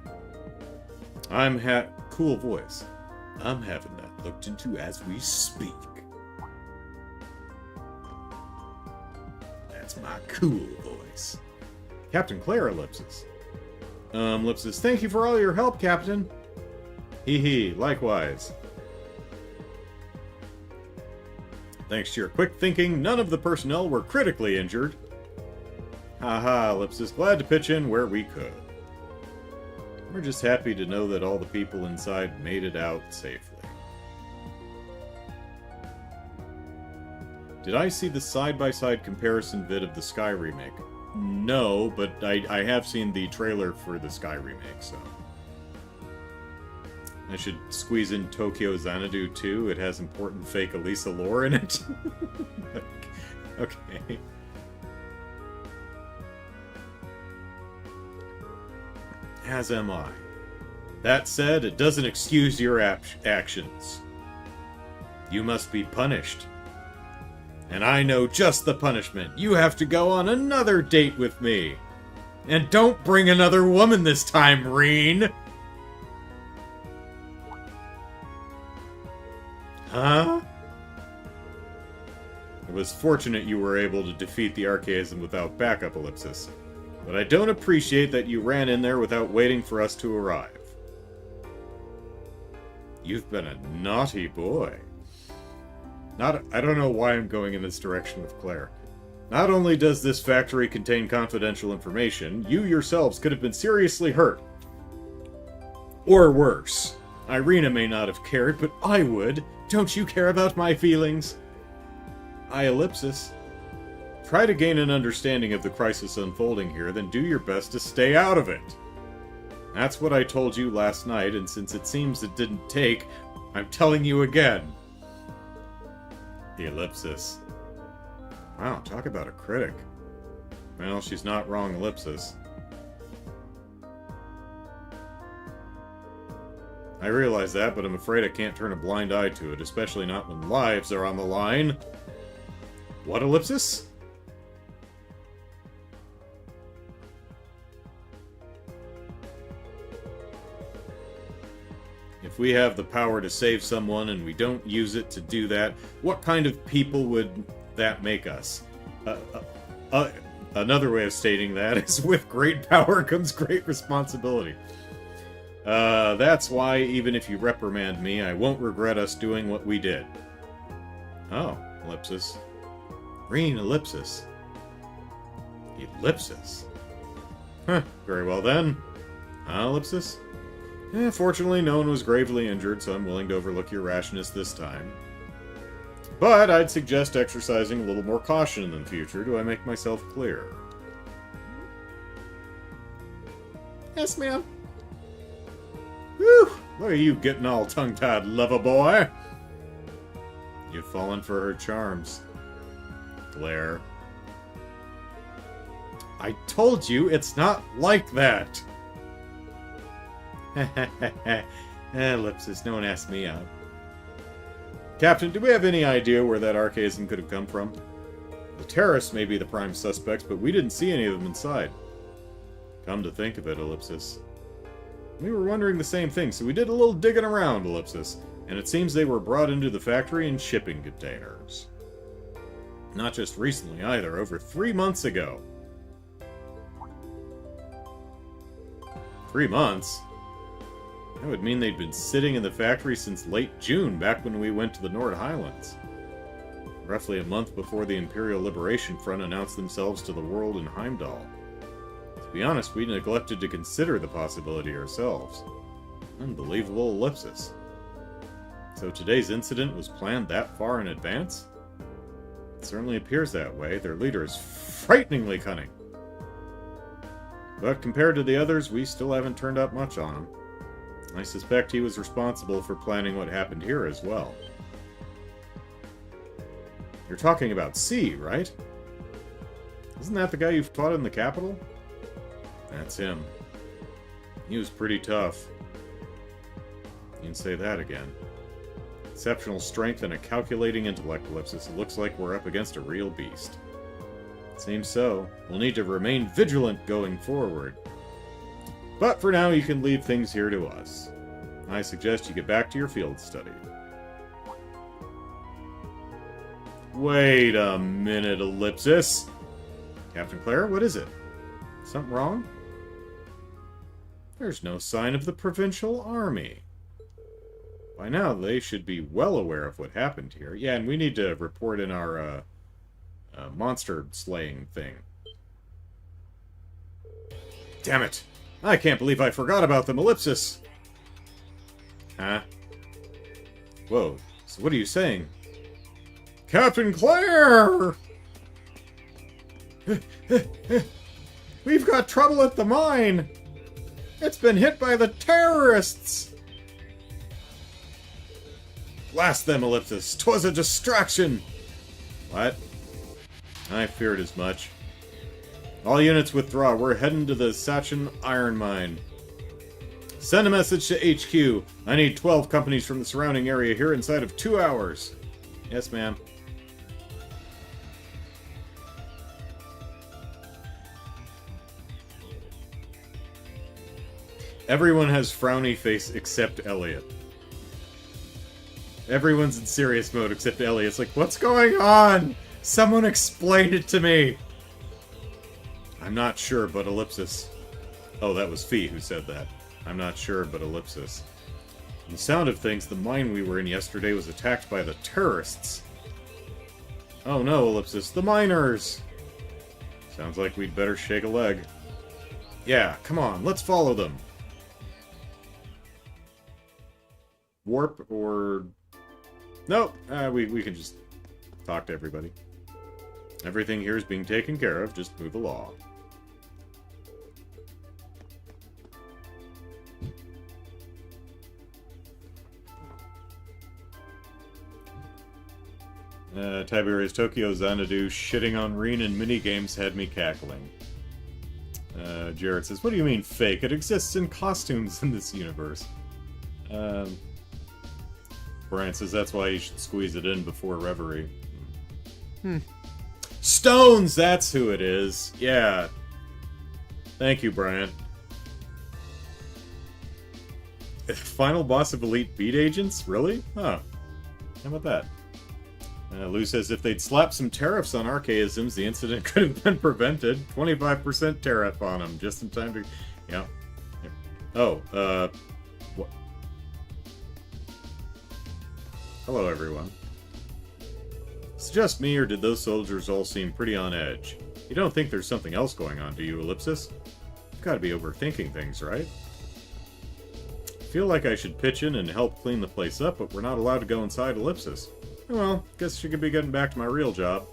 Cool voice. I'm having that looked into as we speak. That's my cool voice. Captain Claire, ellipsis. Ellipsis, thank you for all your help, Captain. Hee hee, likewise. Thanks to your quick thinking, none of the personnel were critically injured. Haha, ellipsis, glad to pitch in where we could. We're just happy to know that all the people inside made it out safely. Did I see the side-by-side comparison vid of the Sky remake? No, but I have seen the trailer for the Sky remake, so... I should squeeze in Tokyo Xanadu too. It has important fake Elisa lore in it. Okay. As am I. That said, it doesn't excuse your actions. You must be punished. And I know just the punishment. You have to go on another date with me. And don't bring another woman this time, Reen! Huh? It was fortunate you were able to defeat the Archaism without backup, ellipsis. But I don't appreciate that you ran in there without waiting for us to arrive. You've been a naughty boy. I don't know why I'm going in this direction with Claire. Not only does this factory contain confidential information, you yourselves could have been seriously hurt. Or worse. Irina may not have cared, but I would. Don't you care about my feelings? Ellipsis. Try to gain an understanding of the crisis unfolding here, then do your best to stay out of it. That's what I told you last night, and since it seems it didn't take, I'm telling you again. The ellipsis. Wow, talk about a critic. Well, she's not wrong, ellipsis. I realize that, but I'm afraid I can't turn a blind eye to it, especially not when lives are on the line. What, ellipsis? If we have the power to save someone and we don't use it to do that, what kind of people would that make us? Another way of stating that is with great power comes great responsibility. That's why, even if you reprimand me, I won't regret us doing what we did. Oh, ellipsis. Green ellipsis. Ellipsis? Huh, very well then. Ellipsis? Fortunately, no one was gravely injured, so I'm willing to overlook your rashness this time. But I'd suggest exercising a little more caution in the future. Do I make myself clear? Yes, ma'am. Whew! Look at you getting all tongue-tied, lover boy! You've fallen for her charms. Claire. I told you it's not like that! Ellipsis, no one asked me out. Captain, do we have any idea where that archaism could have come from? The terrorists may be the prime suspects, but we didn't see any of them inside. Come to think of it, Ellipsis. We were wondering the same thing, so we did a little digging around, Ellipsis, and it seems they were brought into the factory in shipping containers. Not just recently either, over 3 months ago. 3 months? That would mean they'd been sitting in the factory since late June, back when we went to the Nord Highlands. Roughly a month before the Imperial Liberation Front announced themselves to the world in Heimdall. To be honest, we neglected to consider the possibility ourselves. Unbelievable ellipsis. So today's incident was planned that far in advance? It certainly appears that way. Their leader is frighteningly cunning. But compared to the others, we still haven't turned up much on him. I suspect he was responsible for planning what happened here as well. You're talking about C, right? Isn't that the guy you fought in the capital? That's him. He was pretty tough. You can say that again. Exceptional strength and a calculating intellect, Ellipsis. It looks like we're up against a real beast. Seems so. We'll need to remain vigilant going forward. But for now, you can leave things here to us. I suggest you get back to your field study. Wait a minute, Ellipsis. Captain Claire, what is it? Something wrong? There's no sign of the Provincial Army. By now, they should be well aware of what happened here. Yeah, and we need to report in our monster slaying thing. Damn it! I can't believe I forgot about them, Ellipsis! Huh? Whoa, so what are you saying? Captain Claire! We've got trouble at the mine! It's been hit by the terrorists! Blast them, Ellipsis! 'Twas a distraction! What? I feared as much. All units withdraw. We're heading to the Sachin iron mine. Send a message to HQ. I need 12 companies from the surrounding area here inside of 2 hours. Yes, ma'am. Everyone has frowny face except Elliot. Everyone's in serious mode except Elliot. It's like, what's going on? Someone explain it to me. I'm not sure, but ellipsis. Oh, that was Fee who said that. I'm not sure, but ellipsis. From the sound of things, the mine we were in yesterday was attacked by the terrorists. Oh no, ellipsis. The miners! Sounds like we'd better shake a leg. Yeah, come on, let's follow them. Warp or... Nope, we can just talk to everybody. Everything here is being taken care of, just move along. Tiberius Tokyo Xanadu shitting on Reen in minigames had me cackling. Jared says, what do you mean fake? It exists in costumes in this universe. Brian says that's why you should squeeze it in before Reverie. Stones! That's who it is. Yeah. Thank you, Brian. Final boss of Elite Beat Agents? Really? Huh. How about that? Lou says if they'd slapped some tariffs on archaisms, the incident could have been prevented. 25% tariff on them, just in time to... Yeah. Oh, what? Hello, everyone. It's just me, or did those soldiers all seem pretty on edge? You don't think there's something else going on, do you, Ellipsis? You've got to be overthinking things, right? I feel like I should pitch in and help clean the place up, but we're not allowed to go inside Ellipsis. Well, guess she could be getting back to my real job.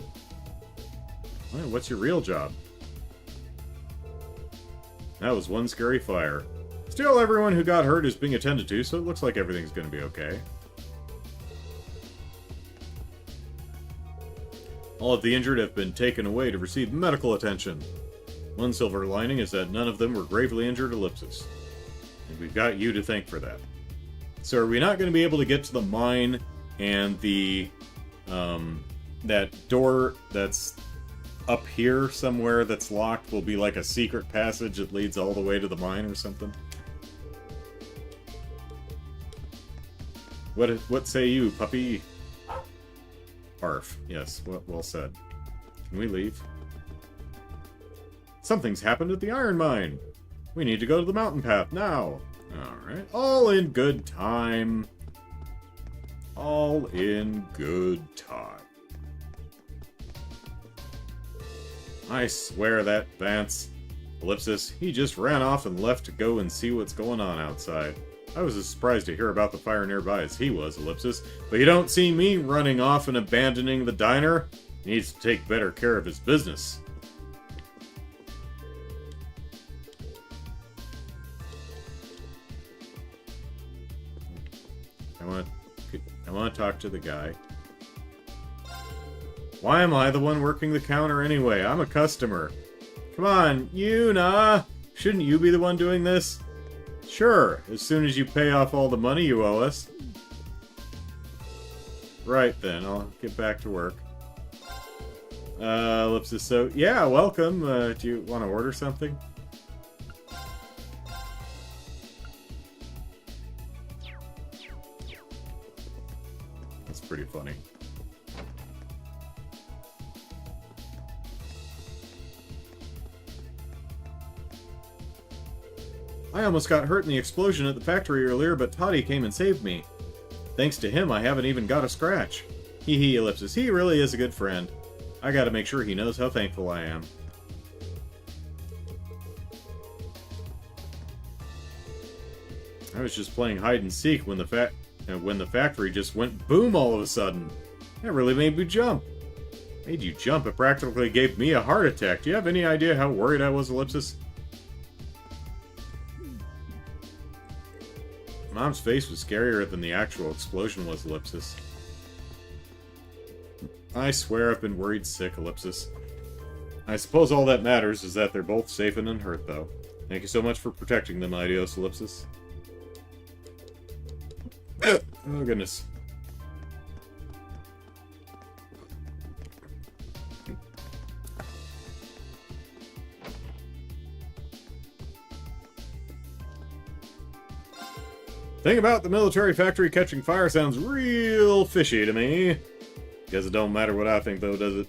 Well, what's your real job? That was one scary fire. Still, everyone who got hurt is being attended to, so it looks like everything's going to be okay. All of the injured have been taken away to receive medical attention. One silver lining is that none of them were gravely injured, Ellipsis. And we've got you to thank for that. So are we not going to be able to get to the mine and the, that door that's up here somewhere that's locked will be like a secret passage that leads all the way to the mine or something? What say you, puppy? Arf. Yes, well said. Can we leave? Something's happened at the iron mine. We need to go to the mountain path now. Alright. All in good time. All in good time. I swear that Vance, Ellipsis, he just ran off and left to go and see what's going on outside. I was as surprised to hear about the fire nearby as he was, Ellipsis, but you don't see me running off and abandoning the diner. He needs to take better care of his business. I want to talk to the guy. Why am I the one working the counter anyway? I'm a customer. Come on, Yuna! Shouldn't you be the one doing this? Sure, as soon as you pay off all the money you owe us. Right then, I'll get back to work. Ellipsis, so, yeah, welcome. Do you want to order something? That's pretty funny. I almost got hurt in the explosion at the factory earlier, but Toddy came and saved me. Thanks to him, I haven't even got a scratch. Hee hee, Ellipsis. He really is a good friend. I gotta make sure he knows how thankful I am. I was just playing hide and seek when the factory just went boom all of a sudden. That really made me jump. Made you jump? It practically gave me a heart attack. Do you have any idea how worried I was, Ellipsis? Mom's face was scarier than the actual explosion was, Ellipsis. I swear I've been worried sick, Ellipsis. I suppose all that matters is that they're both safe and unhurt, though. Thank you so much for protecting them, Idios, Ellipsis. Oh, goodness. Thing about the military factory catching fire sounds real fishy to me. Guess it don't matter what I think, though, does it?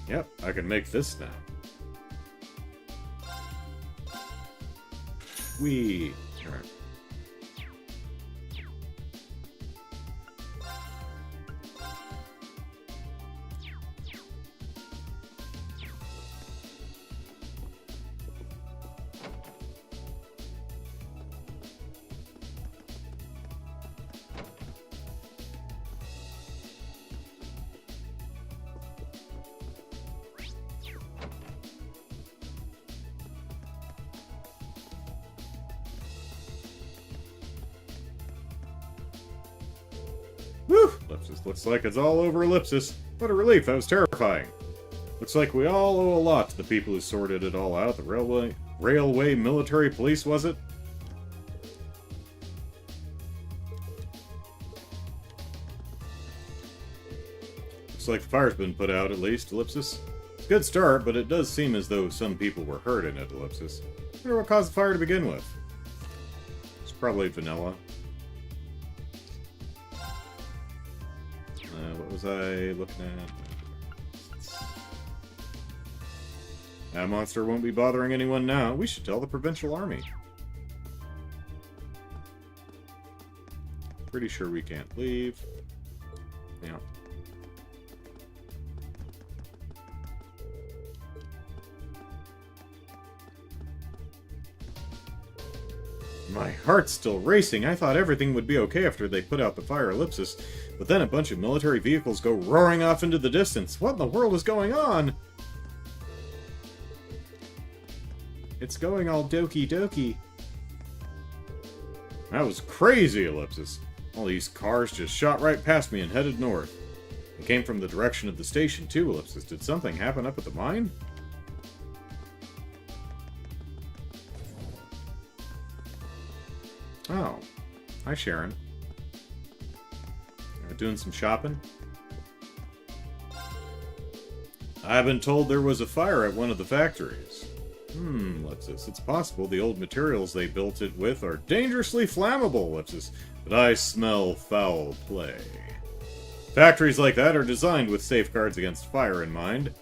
Yep, I can make this now. Whee! Alright. Whew! Ellipsis. Looks like it's all over, Ellipsis. What a relief, that was terrifying. Looks like we all owe a lot to the people who sorted it all out. The railway military police, was it? Looks like the fire's been put out, at least, Ellipsis. It's a good start, but it does seem as though some people were hurt in it, Ellipsis. I wonder what caused the fire to begin with. It's probably vanilla. What was I looking at? That monster won't be bothering anyone now. We should tell the provincial army. Pretty sure we can't leave. Yeah. My heart's still racing. I thought everything would be okay after they put out the fire ellipsis, but then a bunch of military vehicles go roaring off into the distance. What in the world is going on? It's going all doki doki. That was crazy, Ellipsis. All these cars just shot right past me and headed north. They came from the direction of the station, too, Ellipsis. Did something happen up at the mine? Oh. Hi, Sharon. Doing some shopping? I've been told there was a fire at one of the factories. Ellipsis. It's possible the old materials they built it with are dangerously flammable, Ellipsis. But I smell foul play. Factories like that are designed with safeguards against fire in mind.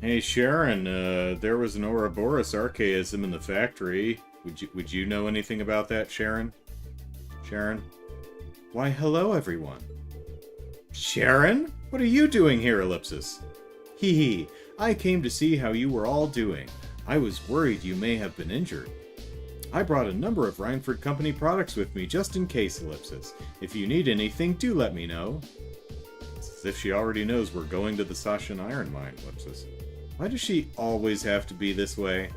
Hey Sharon, there was an Ouroboros archaism in the factory. Would you know anything about that, Sharon? Sharon? Why, hello everyone. Sharon? What are you doing here, Ellipsis? Hee hee, I came to see how you were all doing. I was worried you may have been injured. I brought a number of Rhineford Company products with me just in case, Ellipsis. If you need anything, do let me know. It's as if she already knows we're going to the Sashan Iron Mine, Ellipsis. Why does she always have to be this way?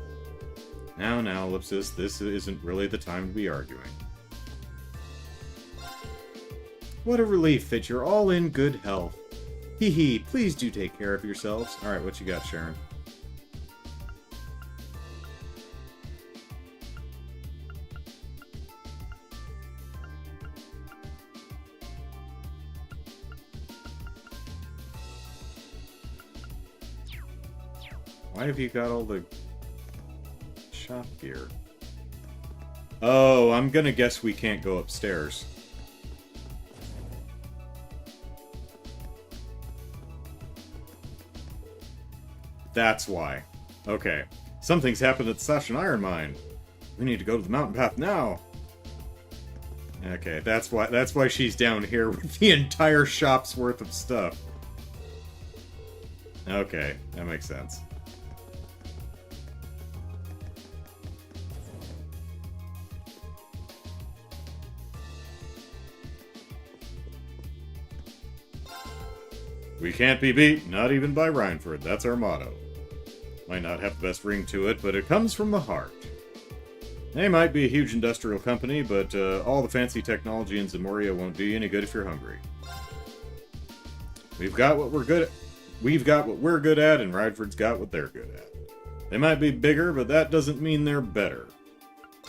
Now, Ellipsis, this isn't really the time to be arguing. What a relief that you're all in good health. Hee hee, please do take care of yourselves. Alright, what you got, Sharon? Why have you got all the shop gear? Oh, I'm gonna guess we can't go upstairs. That's why. Okay. Something's happened at the Sashan Iron Mine. We need to go to the mountain path now. Okay, that's why she's down here with the entire shop's worth of stuff. Okay, that makes sense. We can't be beat, not even by Rhineford. That's our motto. Might not have the best ring to it, but it comes from the heart. They might be a huge industrial company, but all the fancy technology in Zamoria won't do you any good if you're hungry. We've got what we're good at. We've got what we're good at, and Rhineford's got what they're good at. They might be bigger, but that doesn't mean they're better.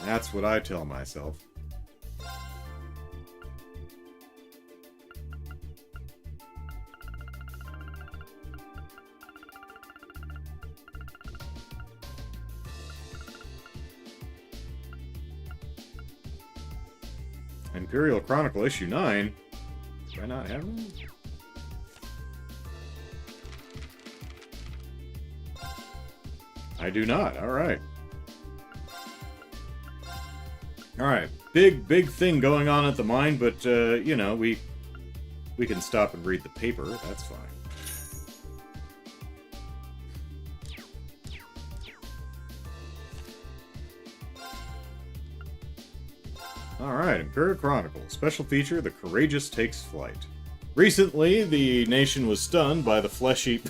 That's what I tell myself. Imperial Chronicle issue 9? Do I not have one? I do not. Alright. Alright. Big thing going on at the mine, but, you know, we can stop and read the paper. That's fine. Alright, Imperial Chronicle. Special feature, The Courageous Takes Flight. Recently, the nation was stunned by the fleshy...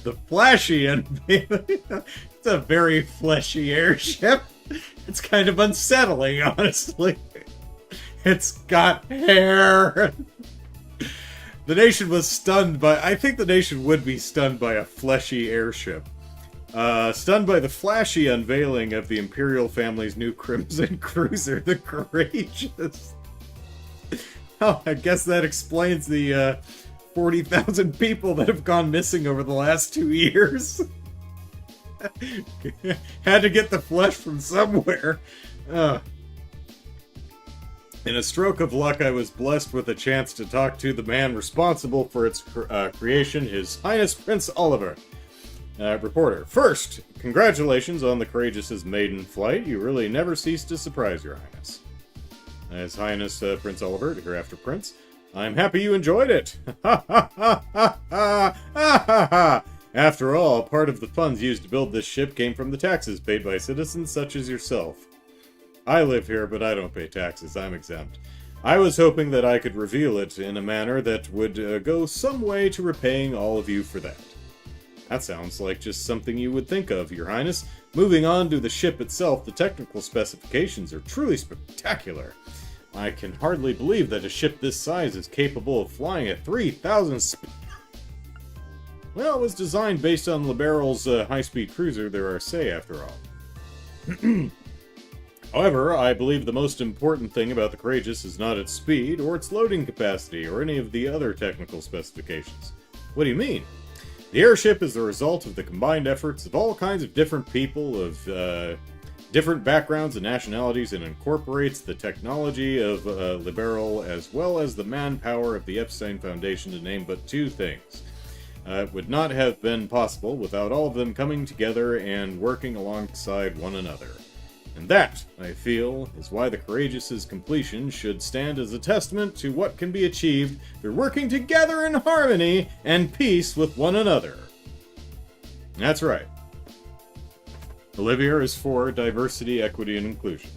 the flashy and... It's a very fleshy airship. It's kind of unsettling, honestly. It's got hair. The nation was stunned by... I think the nation would be stunned by a fleshy airship. Stunned by the flashy unveiling of the Imperial family's new Crimson Cruiser, the Courageous. Oh, I guess that explains the 40,000 people that have gone missing over the last 2 years. Had to get the flesh from somewhere. In a stroke of luck, I was blessed with a chance to talk to the man responsible for its creation, His Highness Prince Oliver. Reporter. First, congratulations on the Courageous's maiden flight. You really never cease to surprise your Highness. His Highness Prince Oliver, hereafter Prince. I'm happy you enjoyed it. Ha ha ha ha ha ha ha. After all, part of the funds used to build this ship came from the taxes paid by citizens such as yourself. I live here, but I don't pay taxes. I'm exempt. I was hoping that I could reveal it in a manner that would go some way to repaying all of you for that. That sounds like just something you would think of, Your Highness. Moving on to the ship itself, the technical specifications are truly spectacular. I can hardly believe that a ship this size is capable of flying at 3,000 speed. Well, it was designed based on Liberal's high-speed cruiser, there are say, after all. However, I believe the most important thing about the Courageous is not its speed, or its loading capacity, or any of the other technical specifications. What do you mean? The airship is the result of the combined efforts of all kinds of different people of different backgrounds and nationalities, and incorporates the technology of Liberal as well as the manpower of the Epstein Foundation, to name but 2 things. It would not have been possible without all of them coming together and working alongside one another. And that, I feel, is why the Courageous's completion should stand as a testament to what can be achieved through working together in harmony and peace with one another. That's right. Olivier is for diversity, equity, and inclusion.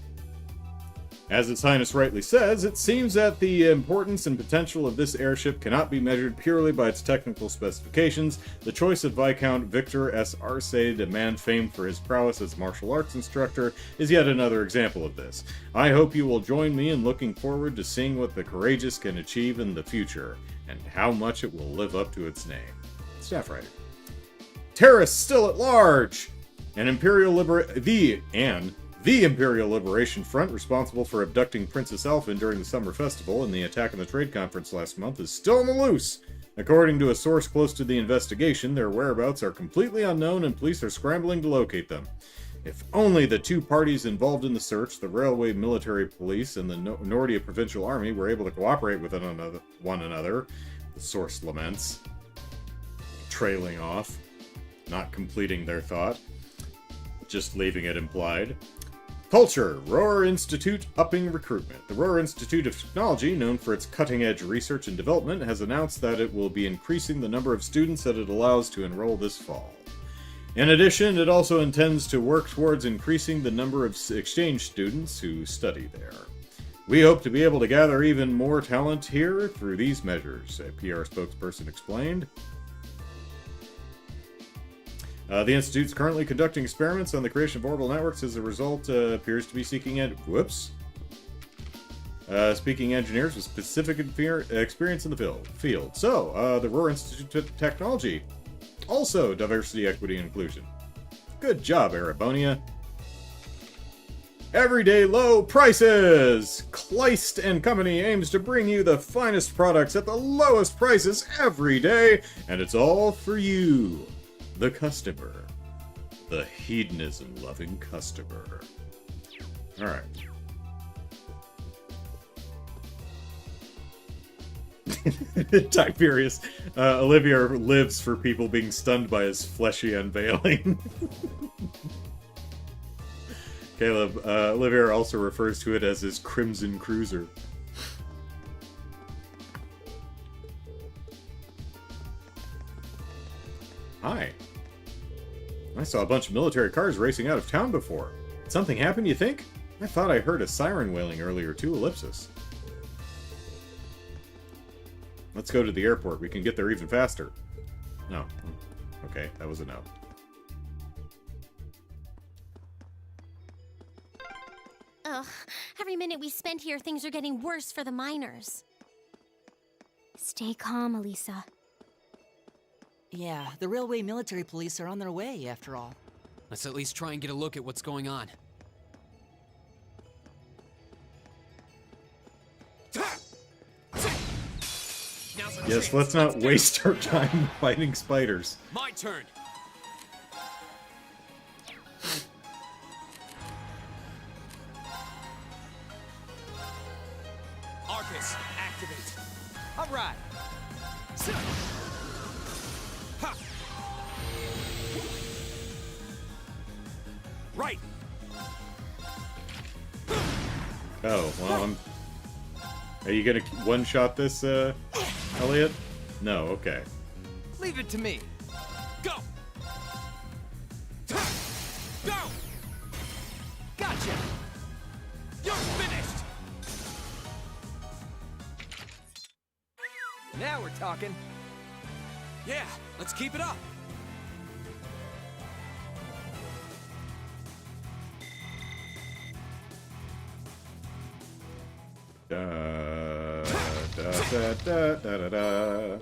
As His Highness rightly says, it seems that the importance and potential of this airship cannot be measured purely by its technical specifications. The choice of Viscount Victor S. Arcade, a man famed for his prowess as a martial arts instructor, is yet another example of this. I hope you will join me in looking forward to seeing what the Courageous can achieve in the future, and how much it will live up to its name. Staff writer. Terrorists still at large! The Imperial Liberation Front, responsible for abducting Princess Elfin during the summer festival and the attack on the trade conference last month, is still on the loose. According to a source close to the investigation, their whereabouts are completely unknown and police are scrambling to locate them. If only the 2 parties involved in the search, the Railway Military Police and the Nordia Provincial Army, were able to cooperate with one another, the source laments. Trailing off. Not completing their thought. Just leaving it implied. Culture. Rohr Institute upping recruitment. The Rohr Institute of Technology, known for its cutting-edge research and development, has announced that it will be increasing the number of students that it allows to enroll this fall. In addition, it also intends to work towards increasing the number of exchange students who study there. We hope to be able to gather even more talent here through these measures, a PR spokesperson explained. The Institute's currently conducting experiments on the creation of orbital networks. As a result, appears to be seeking speaking engineers with specific experience in the field. So, the Rohr Institute of Technology. Also, diversity, equity, and inclusion. Good job, Arabonia. Everyday low prices! Kleist & Company aims to bring you the finest products at the lowest prices every day, and it's all for you. The customer. The hedonism-loving customer. Alright. Tiberius. Olivia lives for people being stunned by his fleshy unveiling. Caleb, Olivia also refers to it as his Crimson Cruiser. Hi. I saw a bunch of military cars racing out of town before. Did something happen, you think? I thought I heard a siren wailing earlier too, Ellipsis. Let's go to the airport. We can get there even faster. No. Okay, that was a no. Ugh, every minute we spend here, things are getting worse for the miners. Stay calm, Elisa. Yeah, the railway military police are on their way, after all. Let's at least try and get a look at what's going on. Yes, let's not waste our time fighting spiders. My turn. Arcus, activate. All right. Ha! Right. Oh, well, Are you gonna one-shot this, Elliot? No, okay. Leave it to me. Go. Go. Gotcha. You're finished. Now we're talking. Yeah, let's keep it up. Da, da, da, da, da, da, da.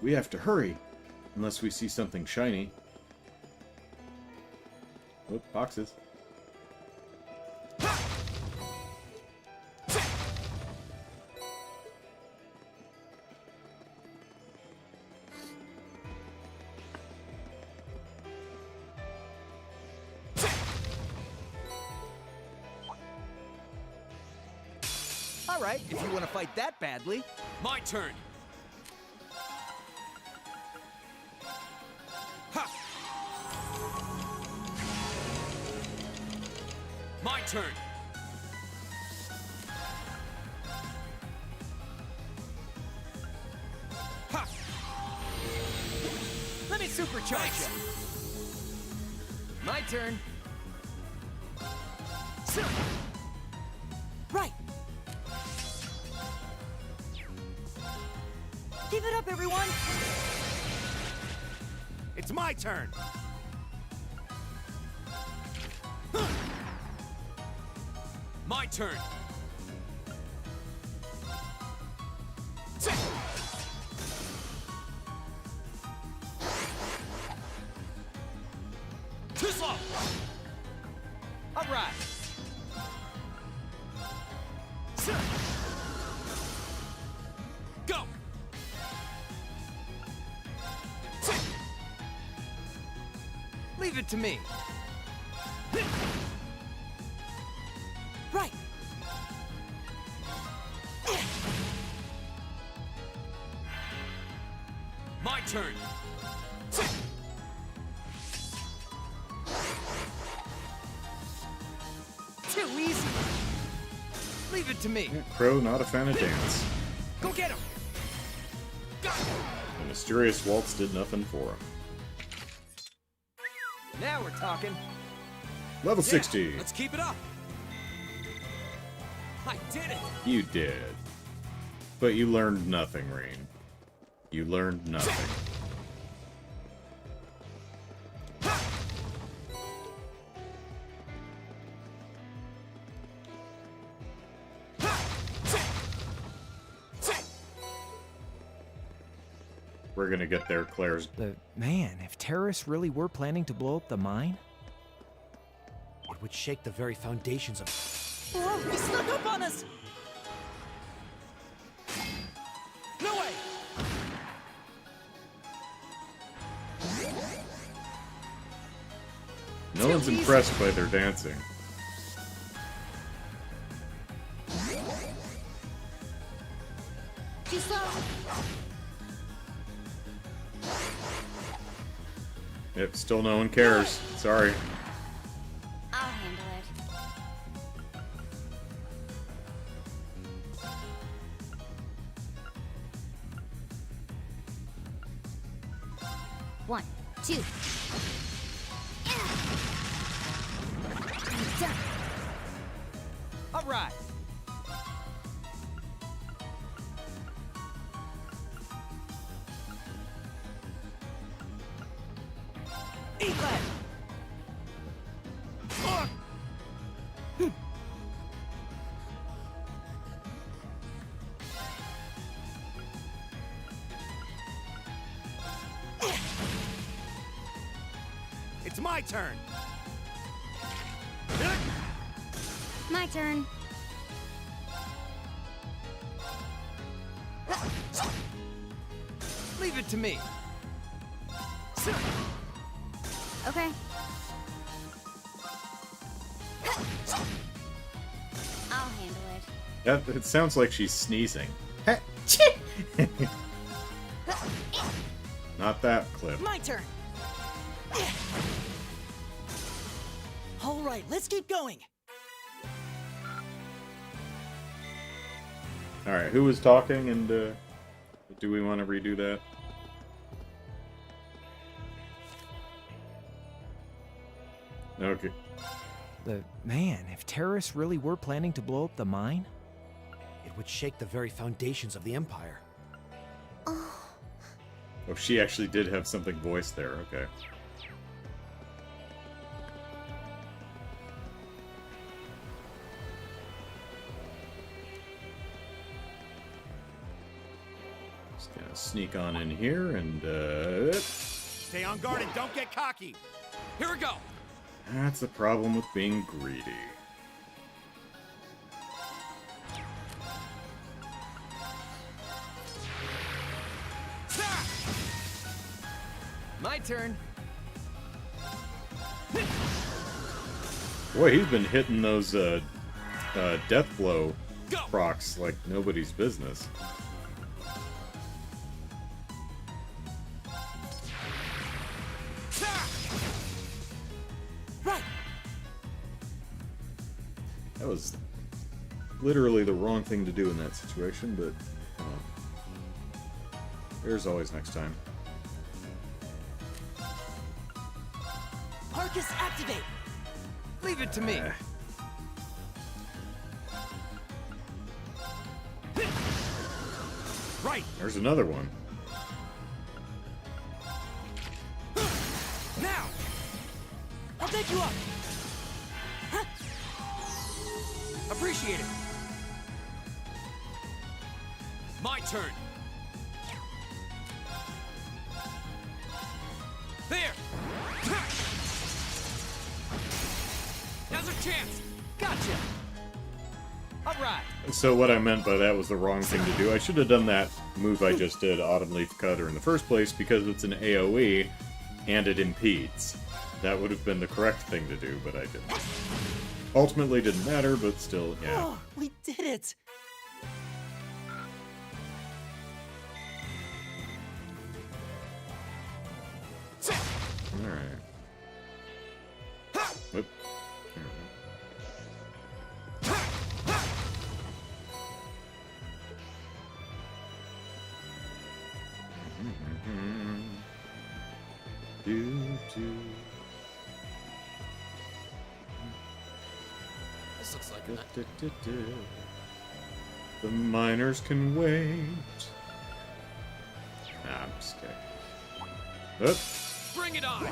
We have to hurry, unless we see something shiny. Oh, boxes. All right, if you want to fight that badly. My turn. Ha! My turn. Ha! Let me supercharge you. My turn. Right! Keep it up, everyone! It's my turn. My turn. Too slow. All right. Go. Leave it to me. Right! My turn. Too easy. Leave it to me. Crow, not a fan of dance. Go get him. The mysterious waltz did nothing for him. Now we're talking. Level Yeah, 60. let's keep it up. I did it. You did. But you learned nothing, Rain. You learned nothing. We're gonna get there, Claire's. But man, if terrorists really were planning to blow up the mine, It would shake the very foundations of. Whoa, he snuck up on us! No way. No one's impressed by their dancing. Too slow. Yep, still no one cares. Sorry. I'll handle it. One, two. I'm done. All right. Eat that. It's my turn. My turn. Leave it to me. Okay. I'll handle it. It sounds like she's sneezing. Not that clip. My turn. All right, let's keep going. Alright, who was talking, and do we want to redo that? Okay. Man, if terrorists really were planning to blow up the mine? It would shake the very foundations of the Empire. Oh, she actually did have something voiced there, okay. Just gonna sneak on in here and, Stay on guard and don't get cocky. Here we go. that's the problem with being greedy. My turn. Boy, he's been hitting those, death blow Go. procs like nobody's business. Right. That was literally the wrong thing to do in that situation, but there's always next time. Arcus, activate. Leave it to me. Right. There's another one. Now. I'll take you up. Appreciate it. My turn. There. Now's our chance. Gotcha. All right. So what I meant by that was the wrong thing to do. I should have done that move I just did, Autumn Leaf Cutter, in the first place, because it's an AoE, and it impedes. That would have been the correct thing to do, but I didn't. Ultimately didn't matter, but still, yeah. Oh, we did it. Alright. Whoop. There we go. Do. This looks like The miners can wait. Nah, I'm just kidding. Oop. Bring it on.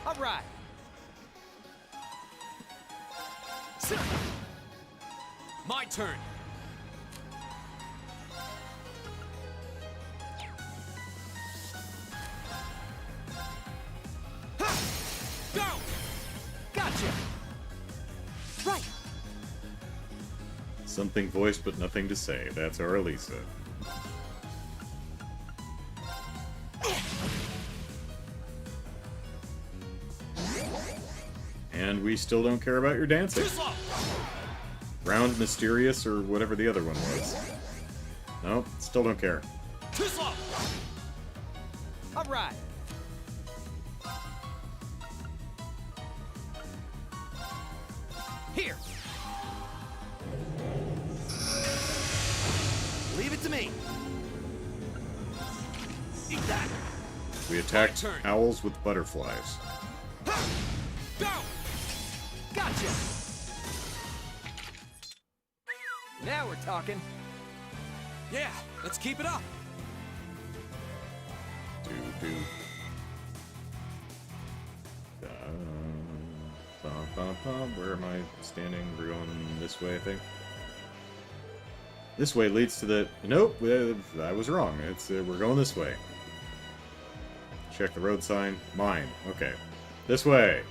All right. My turn. Go. Gotcha. Right. Something voiced but nothing to say. That's our Elisa. And we still don't care about your dancing. Too slow. Round Mysterious or whatever the other one was. Nope, still don't care. Too slow. All right. Here. Leave it to me. Eat that. We attacked My turn. owls with butterflies. Go. Gotcha. Now we're talking. Yeah, let's keep it up. Do. Where am I standing? We're going this way, I think. This way leads to the... Nope, I was wrong. It's we're going this way. Check the road sign. Mine. Okay. This way.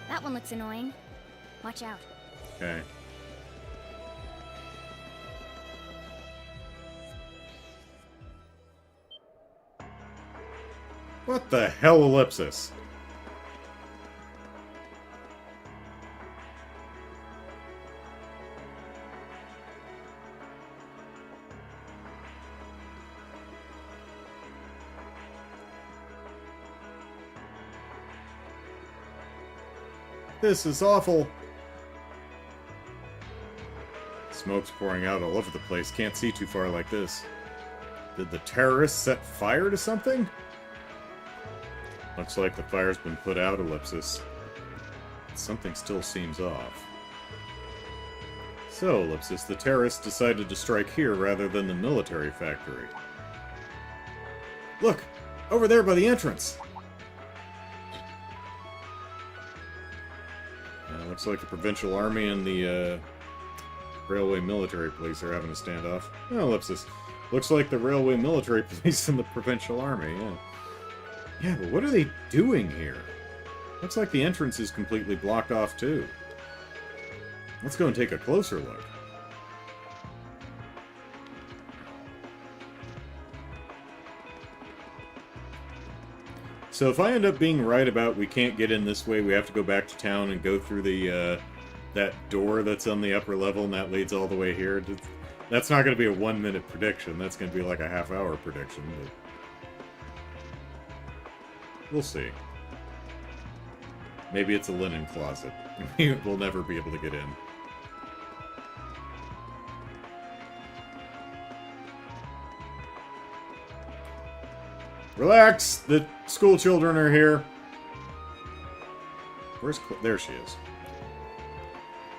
That one looks annoying. Watch out. Okay. What the hell, Ellipsis? This is awful. Smoke's pouring out all over the place. Can't see too far like this. Did the terrorists set fire to something? Looks like the fire's been put out, Ellipsis. Something still seems off. So, Ellipsis, the terrorists decided to strike here rather than the military factory. Look! Over there by the entrance! Looks like the provincial army and the railway military police are having a standoff. Oh, Ellipsis. Looks like the railway military police and the provincial army, yeah. Yeah, but what are they doing here? Looks like the entrance is completely blocked off, too. Let's go and take a closer look. So if I end up being right about we can't get in this way, we have to go back to town and go through the, that door that's on the upper level and that leads all the way here. That's not going to be a 1 minute prediction. That's going to be like a half-hour prediction, but we'll see. Maybe it's a linen closet. We'll never be able to get in. Relax! The school children are here. Where's there she is.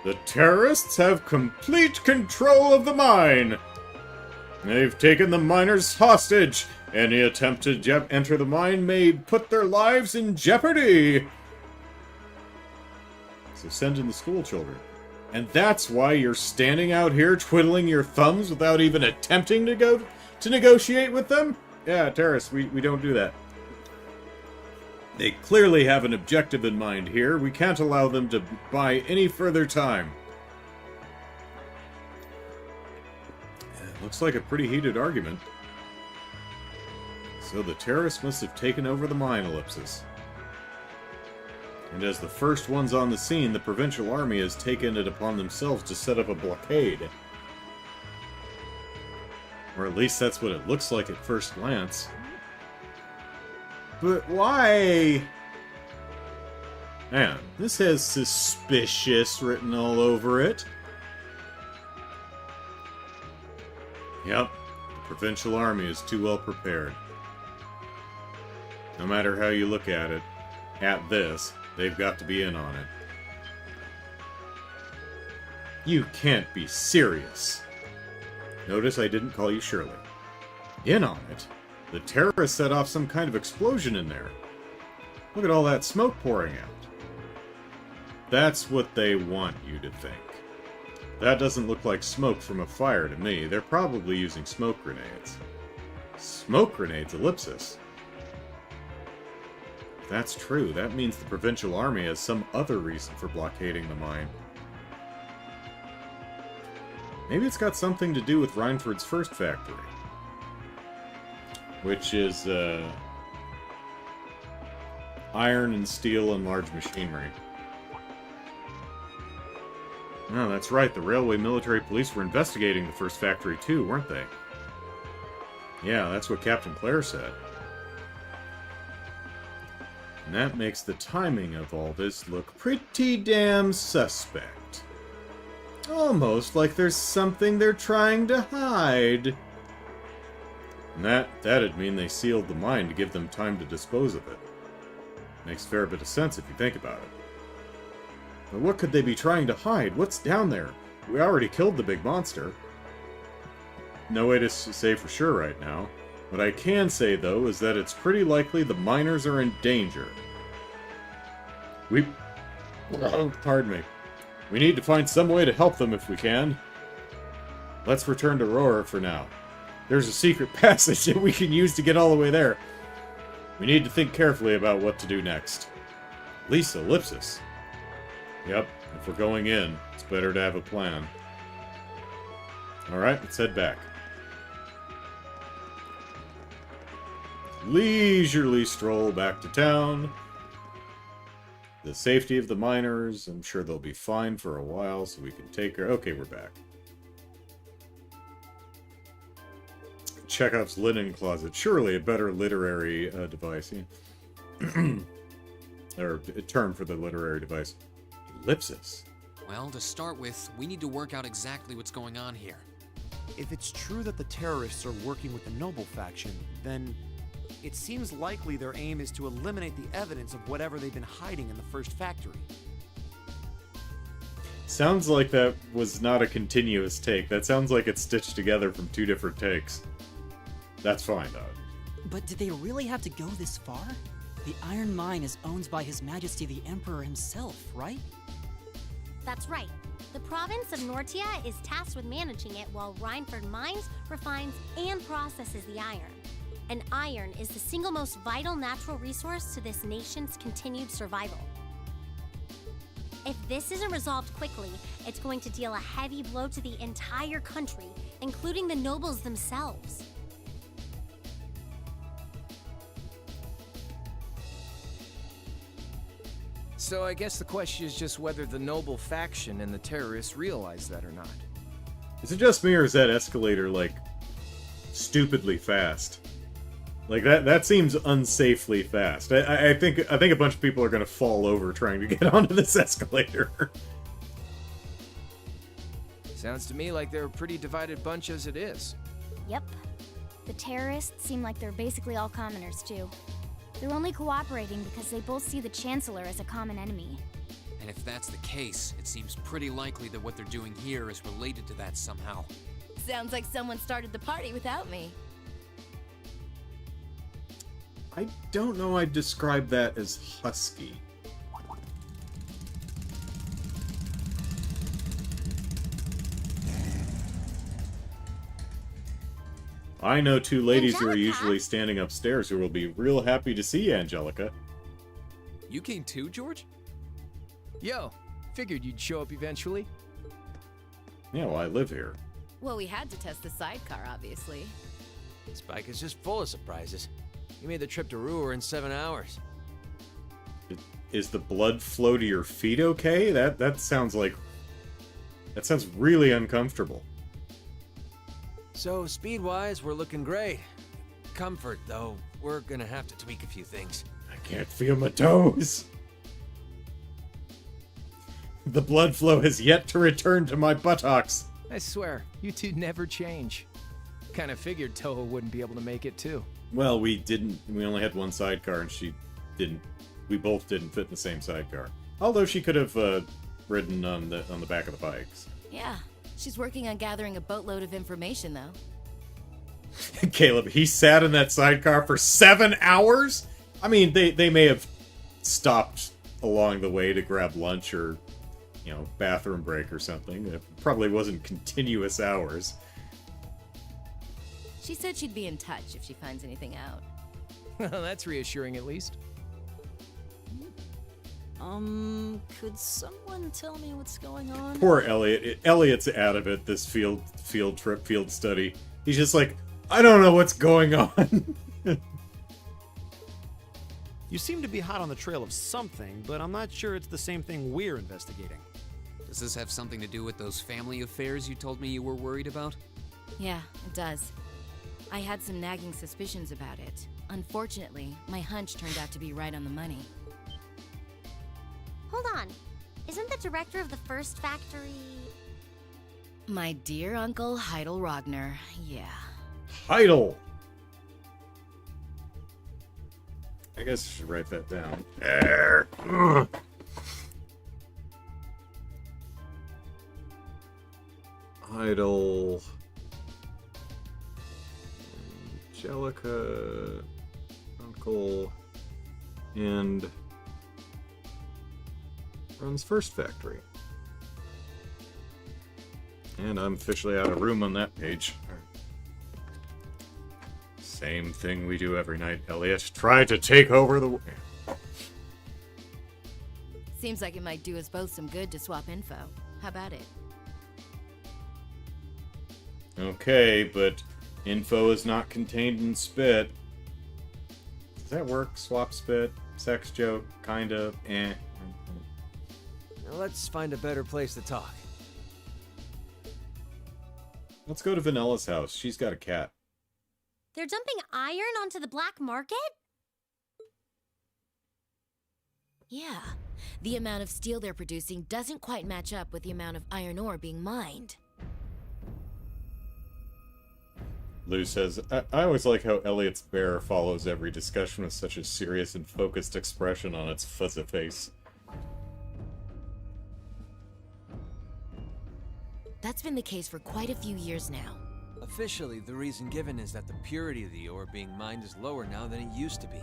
The terrorists have complete control of the mine! They've taken the miners hostage. Any attempt to enter the mine may put their lives in jeopardy! So send in the school children. And that's why you're standing out here twiddling your thumbs without even attempting to go to negotiate with them? Yeah, terrorists, we don't do that. They clearly have an objective in mind here. We can't allow them to buy any further time. Looks like a pretty heated argument. So the terrorists must have taken over the mine, Ellipsis. And as the first ones on the scene, the provincial army has taken it upon themselves to set up a blockade. Or at least that's what it looks like at first glance. But why? Man, this has suspicious written all over it. Yep, the provincial army is too well prepared. No matter how you look at it, at this, they've got to be in on it. You can't be serious. Notice I didn't call you Shirley. In on it? The terrorists set off some kind of explosion in there. Look at all that smoke pouring out. That's what they want you to think. That doesn't look like smoke from a fire to me. They're probably using smoke grenades. Smoke grenades, Ellipsis. If that's true, that means the provincial army has some other reason for blockading the mine. Maybe it's got something to do with Reinford's first factory. Which is, iron and steel and large machinery. No, that's right, the railway military police were investigating the first factory too, weren't they? Yeah, that's what Captain Clare said. And that makes the timing of all this look pretty damn suspect. Almost like there's something they're trying to hide. And that'd mean they sealed the mine to give them time to dispose of it. Makes a fair bit of sense if you think about it. But what could they be trying to hide? What's down there? We already killed the big monster. No way to say for sure right now. What I can say, though, is that it's pretty likely the miners are in danger. Pardon me. We need to find some way to help them if we can. Let's return to Roar for now. There's a secret passage that we can use to get all the way there. We need to think carefully about what to do next. Lisa, ellipsis. Yep, if we're going in, it's better to have a plan. Alright, let's head back. Leisurely stroll back to town. The safety of the miners, I'm sure they'll be fine for a while, so we can take her. Okay, we're back. Chekhov's linen closet. Surely a better literary device. Yeah. Or a term for the literary device. Ellipsis. Well, to start with, we need to work out exactly what's going on here. If it's true that the terrorists are working with the Noble faction, then it seems likely their aim is to eliminate the evidence of whatever they've been hiding in the first factory. Sounds like that was not a continuous take. That sounds like it's stitched together from 2 different takes. That's fine, though. But did they really have to go this far? The Iron Mine is owned by His Majesty the Emperor himself, right? That's right. The province of Nortia is tasked with managing it while Rhineford mines, refines, and processes the iron. And iron is the single most vital natural resource to this nation's continued survival. If this isn't resolved quickly, it's going to deal a heavy blow to the entire country, including the nobles themselves. So I guess the question is just whether the Noble faction and the terrorists realize that or not. Is it just me, or is that escalator, like, stupidly fast? Like, that seems unsafely fast. I think a bunch of people are gonna fall over trying to get onto this escalator. Sounds to me like they're a pretty divided bunch as it is. Yep. The terrorists seem like they're basically all commoners, too. They're only cooperating because they both see the Chancellor as a common enemy. And if that's the case, it seems pretty likely that what they're doing here is related to that somehow. Sounds like someone started the party without me. I don't know I'd describe that as husky. I know 2 ladies who are Angelica? usually standing upstairs who will be real happy to see you, Angelica. You came too, George? Yo, figured you'd show up eventually. Yeah, well, I live here. Well, we had to test the sidecar, obviously. Spike is just full of surprises. You made the trip to Ruhr in 7 hours. Is the blood flow to your feet okay? That sounds like... That sounds really uncomfortable. So, speed-wise, we're looking great. Comfort, though, we're gonna have to tweak a few things. I can't feel my toes. The blood flow has yet to return to my buttocks. I swear, you 2 never change. Kinda figured Toho wouldn't be able to make it too. Well, we didn't. We only had one sidecar, and she didn't. We both didn't fit in the same sidecar. Although she could have ridden on the back of the bikes. Yeah, she's working on gathering a boatload of information, though. Caleb, he sat in that sidecar for 7 hours? I mean, they may have stopped along the way to grab lunch or, you know, bathroom break or something. It probably wasn't continuous hours. She said she'd be in touch if she finds anything out. Well, that's reassuring at least. Could someone tell me what's going on? Poor Elliot. Elliot's out of it, this field trip, field study. He's just like, I don't know what's going on. You seem to be hot on the trail of something, but I'm not sure it's the same thing we're investigating. Does this have something to do with those family affairs you told me you were worried about? Yeah, it does. I had some nagging suspicions about it. Unfortunately, my hunch turned out to be right on the money. Hold on. Isn't the director of the first factory... My dear Uncle Heidel Rogner, yeah. Heidel! I guess I should write that down. There. Ugh. Heidel... Angelica... Uncle... And... runs first factory. And I'm officially out of room on that page. Same thing we do every night, Elliot. Try to take over the... Seems like it might do us both some good to swap info. How about it? Okay, but info is not contained in spit. Does that work? Swap spit? Sex joke? Kind of? Eh. Now let's find a better place to talk. Let's go to Vanilla's house. She's got a cat. They're dumping iron onto the black market? Yeah. The amount of steel they're producing doesn't quite match up with the amount of iron ore being mined. Lou says, I always like how Elliot's bear follows every discussion with such a serious and focused expression on its fuzzy face. That's been the case for quite a few years now. Officially, the reason given is that the purity of the ore being mined is lower now than it used to be.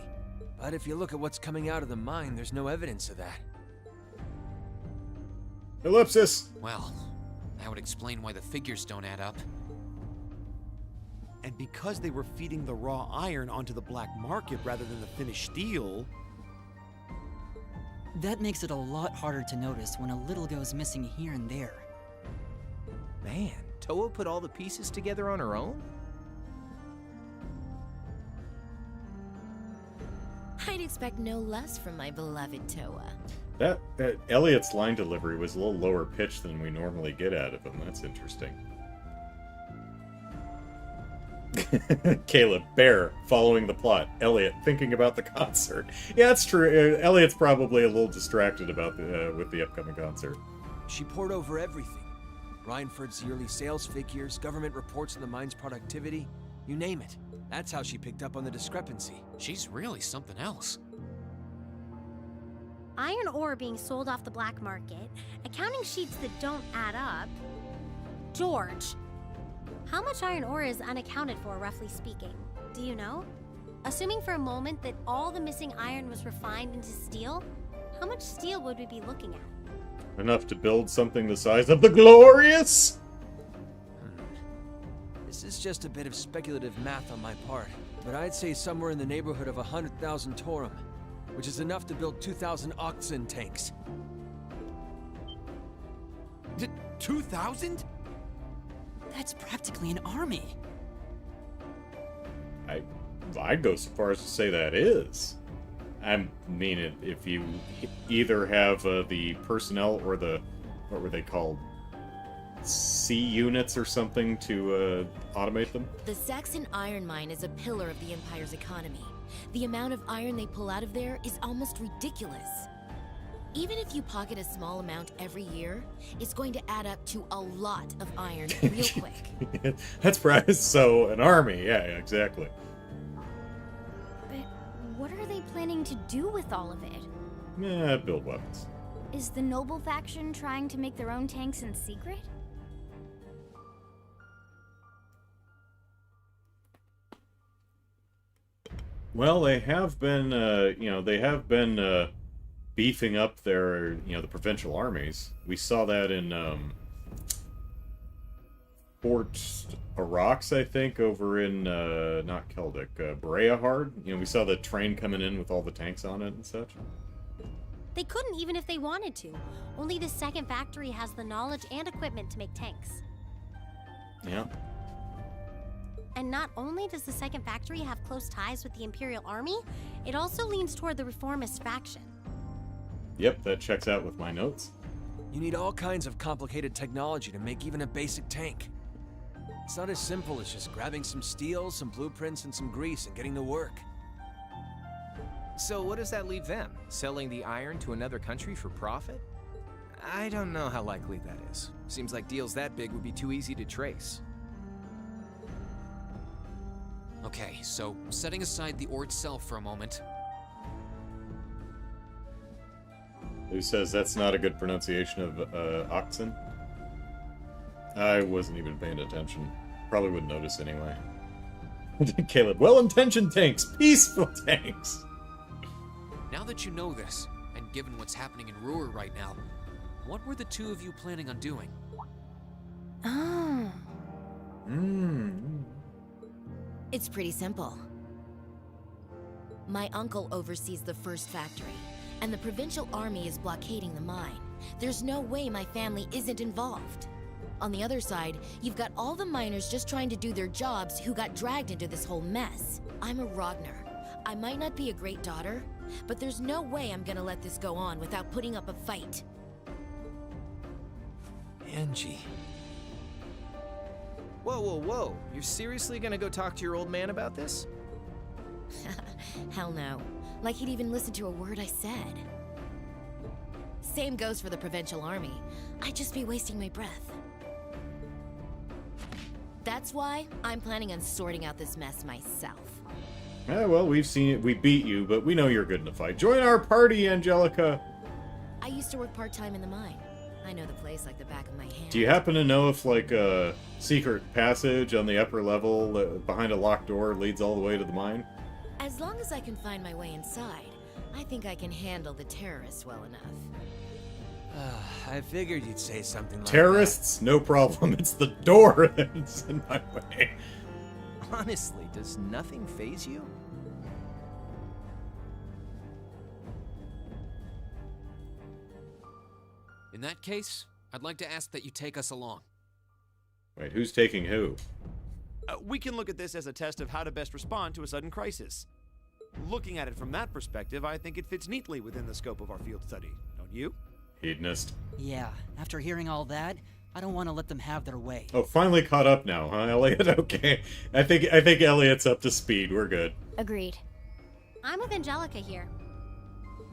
But if you look at what's coming out of the mine, there's no evidence of that. Ellipsis! Well, that would explain why the figures don't add up. And because they were feeding the raw iron onto the black market rather than the finished steel... That makes it a lot harder to notice when a little goes missing here and there. Man, Toa put all the pieces together on her own? I'd expect no less from my beloved Toa. That Elliot's line delivery was a little lower pitched than we normally get out of him. That's interesting. Caleb, bear, following the plot. Elliot, thinking about the concert. Yeah, that's true. Elliot's probably a little distracted about with the upcoming concert. She poured over everything. Rhineford's yearly sales figures, government reports on the mine's productivity, you name it. That's how she picked up on the discrepancy. She's really something else. Iron ore being sold off the black market, accounting sheets that don't add up. George, how much iron ore is unaccounted for, roughly speaking? Do you know? Assuming for a moment that all the missing iron was refined into steel, how much steel would we be looking at? Enough to build something the size of the Glorious? This is just a bit of speculative math on my part, but I'd say somewhere in the neighborhood of 100,000 Torum, which is enough to build 2,000 Oxen tanks. 2,000? That's practically an army. I'd go so far as to say that is. I mean, if you either have the personnel or the, what were they called? C units or something to automate them? The Saxon iron mine is a pillar of the Empire's economy. The amount of iron they pull out of there is almost ridiculous. Even if you pocket a small amount every year, it's going to add up to a lot of iron real quick. That's right. So, an army. Yeah, exactly. But what are they planning to do with all of it? Yeah, build weapons. Is the noble faction trying to make their own tanks in secret? Well, they have been, beefing up their, the provincial armies. We saw that in, Fort Arax, I think, over in, not Keldic, Breahard. We saw the train coming in with all the tanks on it and such. They couldn't even if they wanted to. Only the second factory has the knowledge and equipment to make tanks. Yeah. And not only does the second factory have close ties with the Imperial Army, it also leans toward the reformist faction. Yep, that checks out with my notes. You need all kinds of complicated technology to make even a basic tank. It's not as simple as just grabbing some steel, some blueprints, and some grease and getting to work. So what does that leave them? Selling the iron to another country for profit? I don't know how likely that is. Seems like deals that big would be too easy to trace. Okay, so setting aside the ore itself for a moment. Who says that's not a good pronunciation of oxen? I wasn't even paying attention. Probably wouldn't notice anyway. Caleb, well-intentioned tanks, peaceful tanks. Now that you know this, and given what's happening in Ruhr right now, what were the two of you planning on doing? It's pretty simple. My uncle oversees the first factory, and the provincial army is blockading the mine. There's no way my family isn't involved. On the other side, you've got all the miners just trying to do their jobs who got dragged into this whole mess. I'm a Ragnar. I might not be a great daughter, but there's no way I'm gonna let this go on without putting up a fight. Angie. Whoa, whoa, whoa. You're seriously gonna go talk to your old man about this? Hell no. Like he'd even listen to a word I said. Same goes for the provincial army. I'd just be wasting my breath. That's why I'm planning on sorting out this mess myself. Well, we've seen it. We beat you, but we know you're good in a fight. Join our party, Angelica! I used to work part-time in the mine. I know the place like the back of my hand. Do you happen to know if, like, a secret passage on the upper level behind a locked door leads all the way to the mine? As long as I can find my way inside, I think I can handle the terrorists well enough. I figured you'd say something like Terrorists? No problem. It's the door that's in my way. Honestly, does nothing faze you? In that case, I'd like to ask that you take us along. Wait, who's taking who? We can look at this as a test of how to best respond to a sudden crisis. Looking at it from that perspective, I think it fits neatly within the scope of our field study, don't you? Hedonist. Yeah, after hearing all that, I don't want to let them have their way. Oh, finally caught up now, huh, Elliot? Okay. I think Elliot's up to speed. We're good. Agreed. I'm with Angelica here.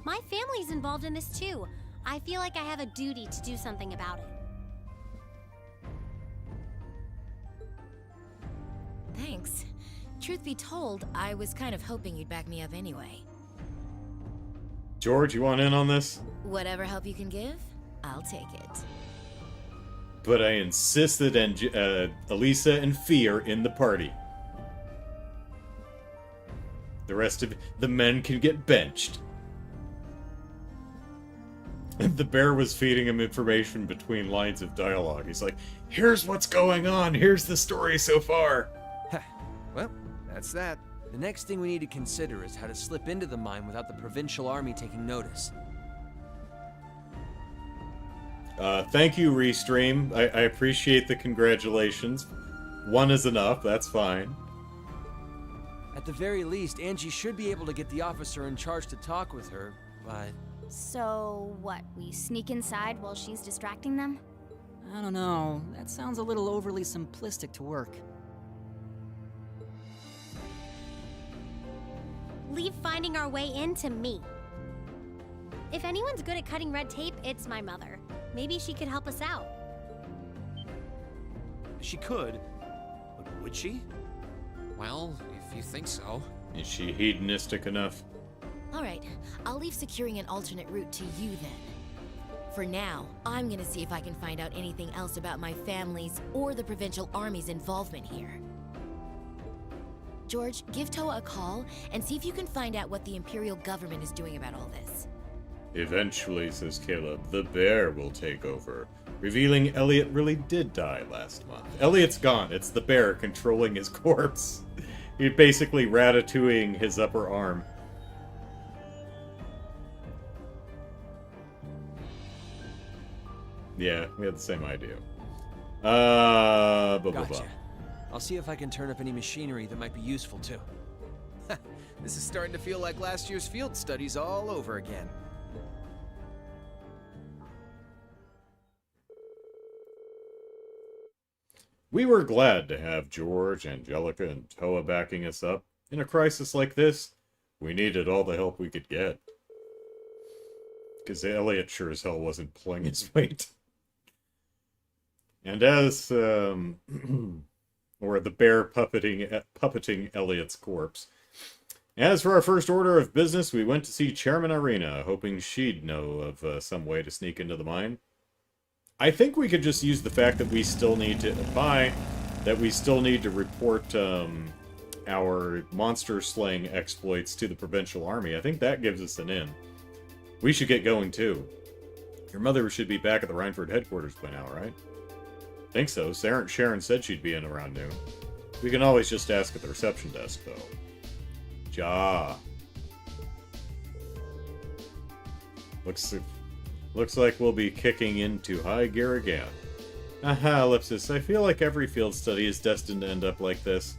My family's involved in this too. I feel like I have a duty to do something about it. Thanks. Truth be told, I was kind of hoping you'd back me up anyway. George, you want in on this? Whatever help you can give, I'll take it. But I insist that Elisa and Fee are in the party. The rest of the men can get benched. The bear was feeding him information between lines of dialogue. He's like, here's what's going on. Here's the story so far. Well, that's that. The next thing we need to consider is how to slip into the mine without the provincial army taking notice. Thank you, Restream. I appreciate the congratulations. One is enough, that's fine. At the very least, Angie should be able to get the officer in charge to talk with her, but... So, what, we sneak inside while she's distracting them? I don't know. That sounds a little overly simplistic to work. Leave finding our way in to me. If anyone's good at cutting red tape, it's my mother. Maybe she could help us out. She could, but would she? Well, if you think so. Is she hedonistic enough? Alright, I'll leave securing an alternate route to you then. For now, I'm gonna see if I can find out anything else about my family's or the provincial army's involvement here. George, give Toa a call and see if you can find out what the Imperial government is doing about all this. Eventually, says Caleb, the bear will take over, revealing Elliot really did die last month. Elliot's gone. It's the bear controlling his corpse. He's basically ratatouilleing his upper arm. Yeah, we had the same idea. Blah, blah, Gotcha. blah. I'll see if I can turn up any machinery that might be useful too. This is starting to feel like last year's field studies all over again. We were glad to have George, Angelica, and Toa backing us up. In a crisis like this, we needed all the help we could get. Because Elliot sure as hell wasn't pulling his weight. And as, or the bear puppeting Elliot's corpse. As for our first order of business, we went to see Chairman Irina, hoping she'd know of some way to sneak into the mine. I think we could just use the fact that we still need to report our monster slaying exploits to the provincial army. I think that gives us an in. We should get going too. Your mother should be back at the Rhineford headquarters by now, right? Think so. Sharon said she'd be in around noon. We can always just ask at the reception desk, though. Ja. Looks like we'll be kicking into high gear again. Aha, Ellipsis, I feel like every field study is destined to end up like this.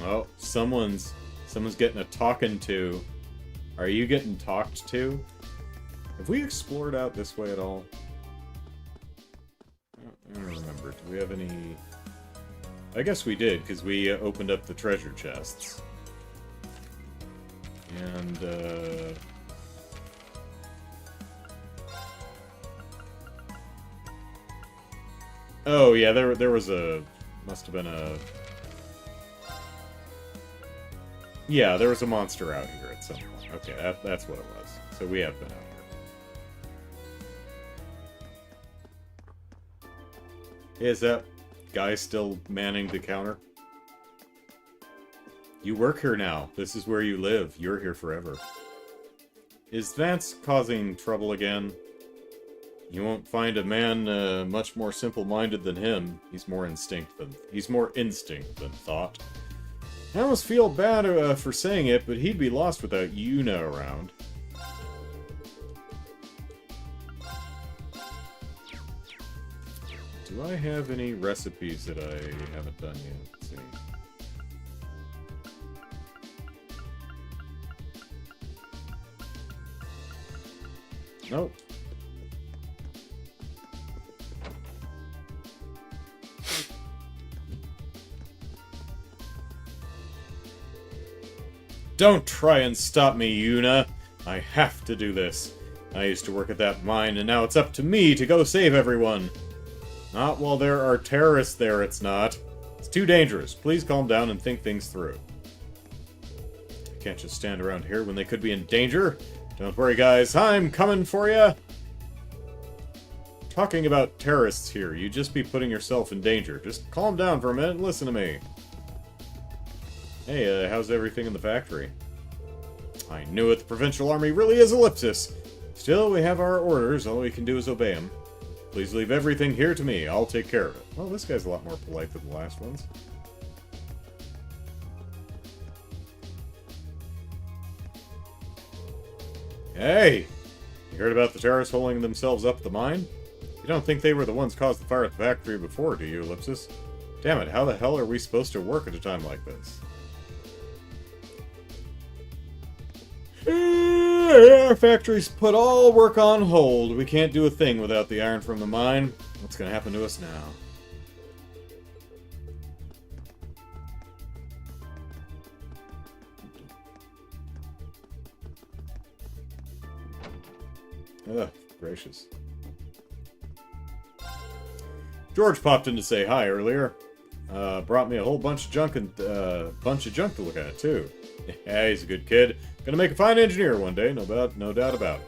Oh, someone's getting a talking to. Are you getting talked to? Have we explored out this way at all? I don't remember. Do we have any... I guess we did, because we opened up the treasure chests. And, oh, yeah, there was a... Must have been a... Yeah, there was a monster out here at some point. Okay, that's what it was. So we have been out here. Is that guy still manning the counter? You work here now. This is where you live. You're here forever. Is Vance causing trouble again? You won't find a man much more simple-minded than him. He's more instinct than thought. I almost feel bad for saying it, but he'd be lost without Yuna around. Do I have any recipes that I haven't done yet? Let's see. Nope. Don't try and stop me, Yuna. I have to do this. I used to work at that mine, and now it's up to me to go save everyone. Not while there are terrorists there, it's not. It's too dangerous. Please calm down and think things through. I can't just stand around here when they could be in danger. Don't worry, guys. I'm coming for ya. Talking about terrorists here, you'd just be putting yourself in danger. Just calm down for a minute and listen to me. Hey, how's everything in the factory? I knew it. The Provincial Army really is Ellipsis. Still, we have our orders. All we can do is obey them. Please leave everything here to me. I'll take care of it. Well, this guy's a lot more polite than the last ones. Hey! You heard about the terrorists holding themselves up at the mine? You don't think they were the ones caused the fire at the factory before, do you, Ellipsis? Damn it, how the hell are we supposed to work at a time like this? Our factory's put all work on hold. We can't do a thing without the iron from the mine. What's gonna happen to us now? Ugh, gracious. George popped in to say hi earlier. Brought me a whole bunch of junk and junk to look at too. Yeah, he's a good kid. Gonna make a fine engineer one day, no doubt about it.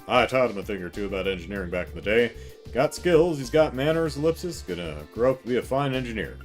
I taught him a thing or two about engineering back in the day. Got skills, he's got manners, Ellipsis. Gonna grow up to be a fine engineer.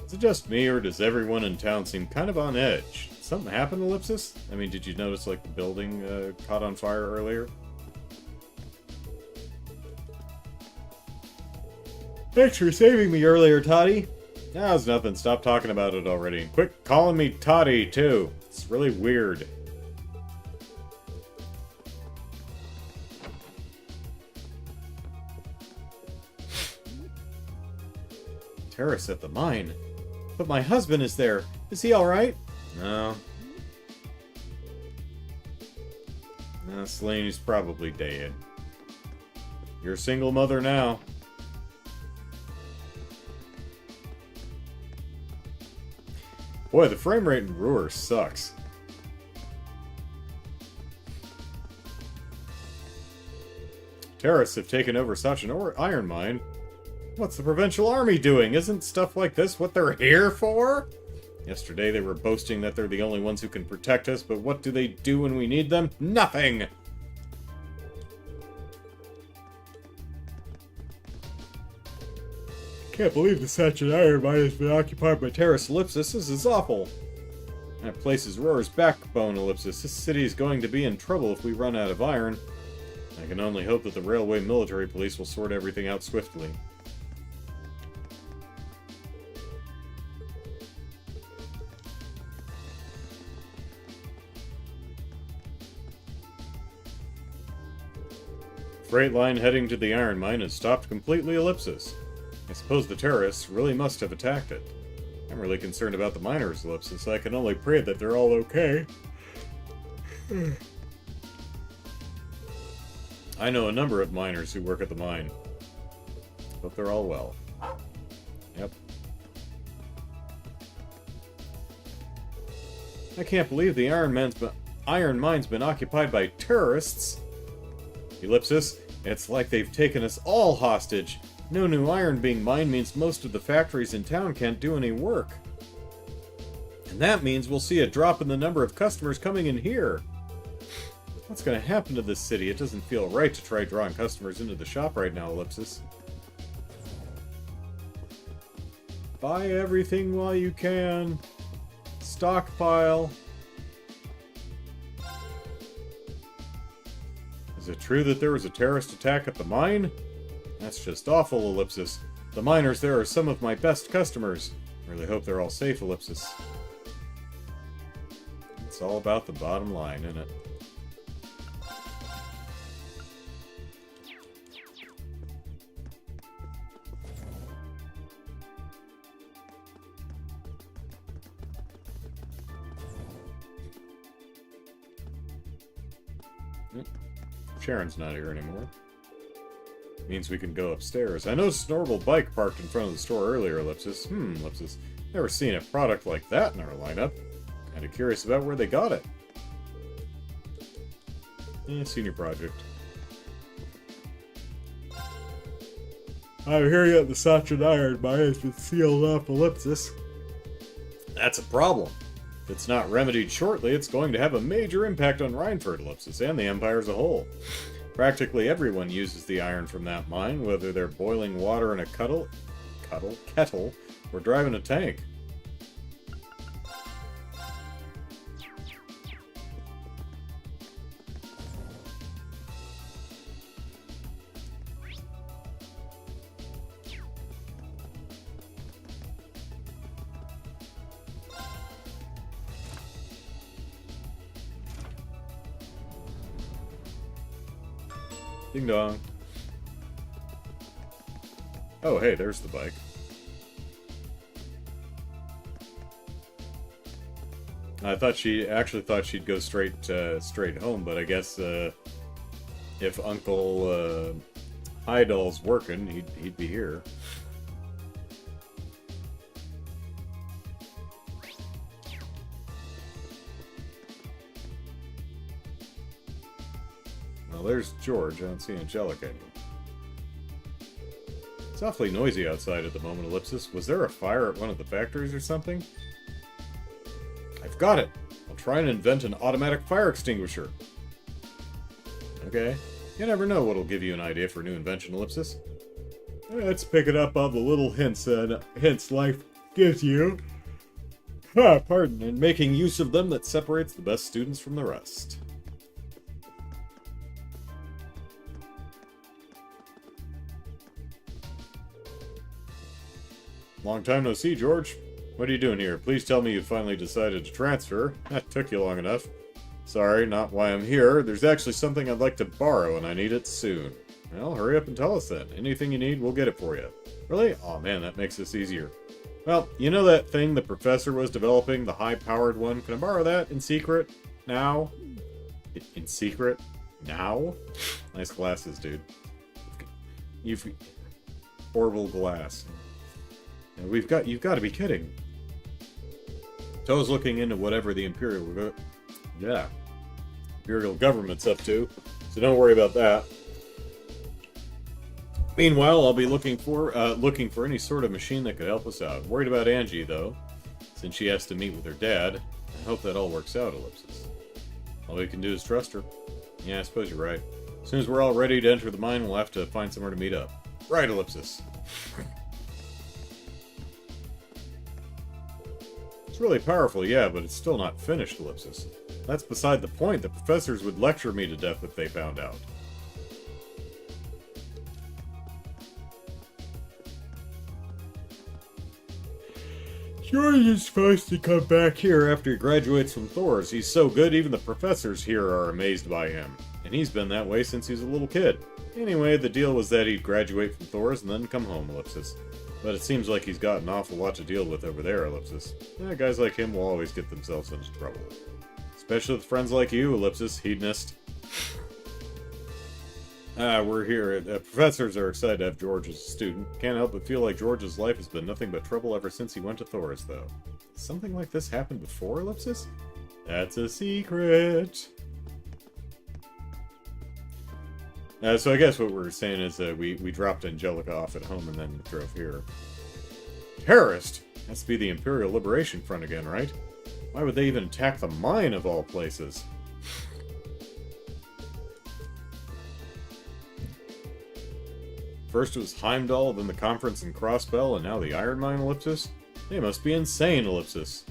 Is it just me, or does everyone in town seem kind of on edge? Something happened, Ellipsis? I mean, did you notice, like, the building caught on fire earlier? Thanks for saving me earlier, Toddy. Nah, it's nothing. Stop talking about it already. And quit calling me Toddy, too. It's really weird. Terrorists at the mine? But my husband is there. Is he alright? No. No, Selene's probably dead. You're a single mother now. Boy, the frame rate in Ruhr sucks. Terrorists have taken over such an iron mine. What's the Provincial Army doing? Isn't stuff like this what they're here for? Yesterday they were boasting that they're the only ones who can protect us, but what do they do when we need them? Nothing! Can't believe the Satchin iron mine has been occupied by terrorist ellipsis. This is awful. That place is Roar's backbone, ellipsis. This city is going to be in trouble if we run out of iron. I can only hope that the railway military police will sort everything out swiftly. Freight line heading to the iron mine has stopped completely, ellipsis. I suppose the terrorists really must have attacked it. I'm really concerned about the miners, ellipsis. I can only pray that they're all okay. I know a number of miners who work at the mine. Hope they're all well. Yep. I can't believe the iron mine's been occupied by terrorists. Ellipsis, it's like they've taken us all hostage. No new iron being mined means most of the factories in town can't do any work. And that means we'll see a drop in the number of customers coming in here. What's going to happen to this city? It doesn't feel right to try drawing customers into the shop right now, ellipsis. Buy everything while you can. Stockpile. Is it true that there was a terrorist attack at the mine? That's just awful, ellipsis. The miners there are some of my best customers. Really hope they're all safe, ellipsis. It's all about the bottom line, isn't it? Sharon's not here anymore. Means we can go upstairs. I noticed an orbital bike parked in front of the store earlier, ellipsis. Ellipsis. Never seen a product like that in our lineup. Kinda curious about where they got it. Senior project. I'm hearing that the Satchin iron mine has been sealed up, ellipsis. That's a problem. If it's not remedied shortly, it's going to have a major impact on Rhineford, ellipsis, and the Empire as a whole. Practically everyone uses the iron from that mine, whether they're boiling water in a kettle, or driving a tank. Ding dong. Oh, hey, there's the bike. I thought she thought she'd go straight home, but I guess if Uncle Heidal's working, he'd be here. Well, there's George. I don't see Angelica anymore. It's awfully noisy outside at the moment, ellipsis. Was there a fire at one of the factories or something? I've got it! I'll try and invent an automatic fire extinguisher. Okay. You never know what'll give you an idea for a new invention, ellipsis. Let's pick it up on the little hints life gives you. Pardon, and making use of them that separates the best students from the rest. Long time no see, George. What are you doing here? Please tell me you finally decided to transfer. That took you long enough. Sorry, not why I'm here. There's actually something I'd like to borrow, and I need it soon. Well, hurry up and tell us then. Anything you need, we'll get it for you. Really? Aw, man, that makes this easier. Well, you know that thing the professor was developing, the high-powered one? Can I borrow that in secret? Now? In secret? Now? Nice glasses, dude. You've... Orbital glass. You've got to be kidding. Toe's looking into whatever the Imperial government's up to, so don't worry about that. Meanwhile, I'll be looking for any sort of machine that could help us out. Worried about Angie, though, since she has to meet with her dad. I hope that all works out, Ellipsis. All we can do is trust her. Yeah, I suppose you're right. As soon as we're all ready to enter the mine, we'll have to find somewhere to meet up. Right, Ellipsis. It's really powerful, yeah, but it's still not finished, Ellipsis. That's beside the point. The professors would lecture me to death if they found out. George is supposed to come back here after he graduates from Thor's. He's so good, even the professors here are amazed by him. And he's been that way since he was a little kid. Anyway, the deal was that he'd graduate from Thor's and then come home, Ellipsis. But it seems like he's got an awful lot to deal with over there, Ellipsis. Yeah, guys like him will always get themselves into trouble. Especially with friends like you, Ellipsis, hedonist. We're here. Professors are excited to have George as a student. Can't help but feel like George's life has been nothing but trouble ever since he went to Thor's, though. Something like this happened before, Ellipsis? That's a secret! So I guess what we're saying is that we dropped Angelica off at home and then drove here. Terrorist! Has to be the Imperial Liberation Front again, right? Why would they even attack the mine of all places? First it was Heimdall, then the conference in Crossbell, and now the Iron Mine, Ellipsis? They must be insane, Ellipsis.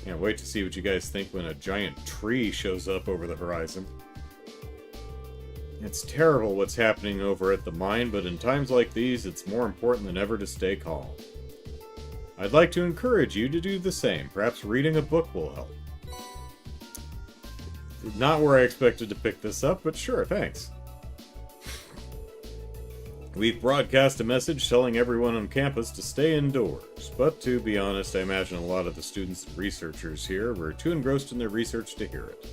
Can't wait to see what you guys think when a giant tree shows up over the horizon. It's terrible what's happening over at the mine, but in times like these, it's more important than ever to stay calm. I'd like to encourage you to do the same. Perhaps reading a book will help. Not where I expected to pick this up, but sure, thanks. We've broadcast a message telling everyone on campus to stay indoors, but to be honest, I imagine a lot of the students and researchers here were too engrossed in their research to hear it.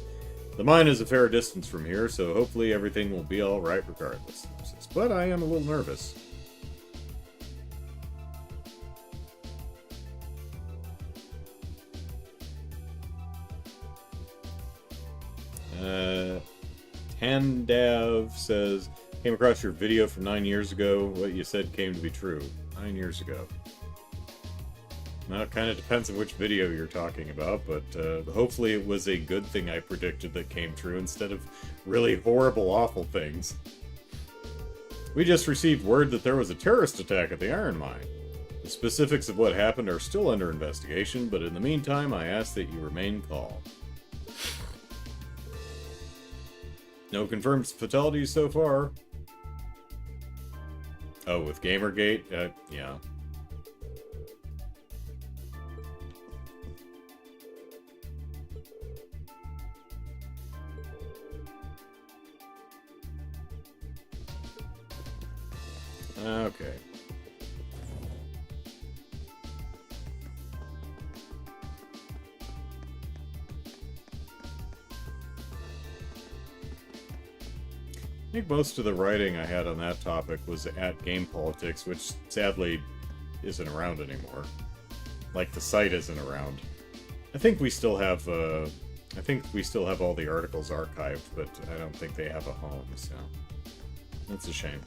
The mine is a fair distance from here, so hopefully everything will be alright regardless. But I am a little nervous. Tandav says, came across your video from 9 years ago. What you said came to be true. 9 years ago. Now, it kind of depends on which video you're talking about, but hopefully it was a good thing I predicted that came true instead of really horrible, awful things. We just received word that there was a terrorist attack at the iron mine. The specifics of what happened are still under investigation, but in the meantime, I ask that you remain calm. No confirmed fatalities so far. Oh, with Gamergate? Yeah. Okay. I think most of the writing I had on that topic was at Game Politics, which sadly isn't around anymore. Like, the site isn't around. I think we still have all the articles archived, but I don't think they have a home, so that's a shame.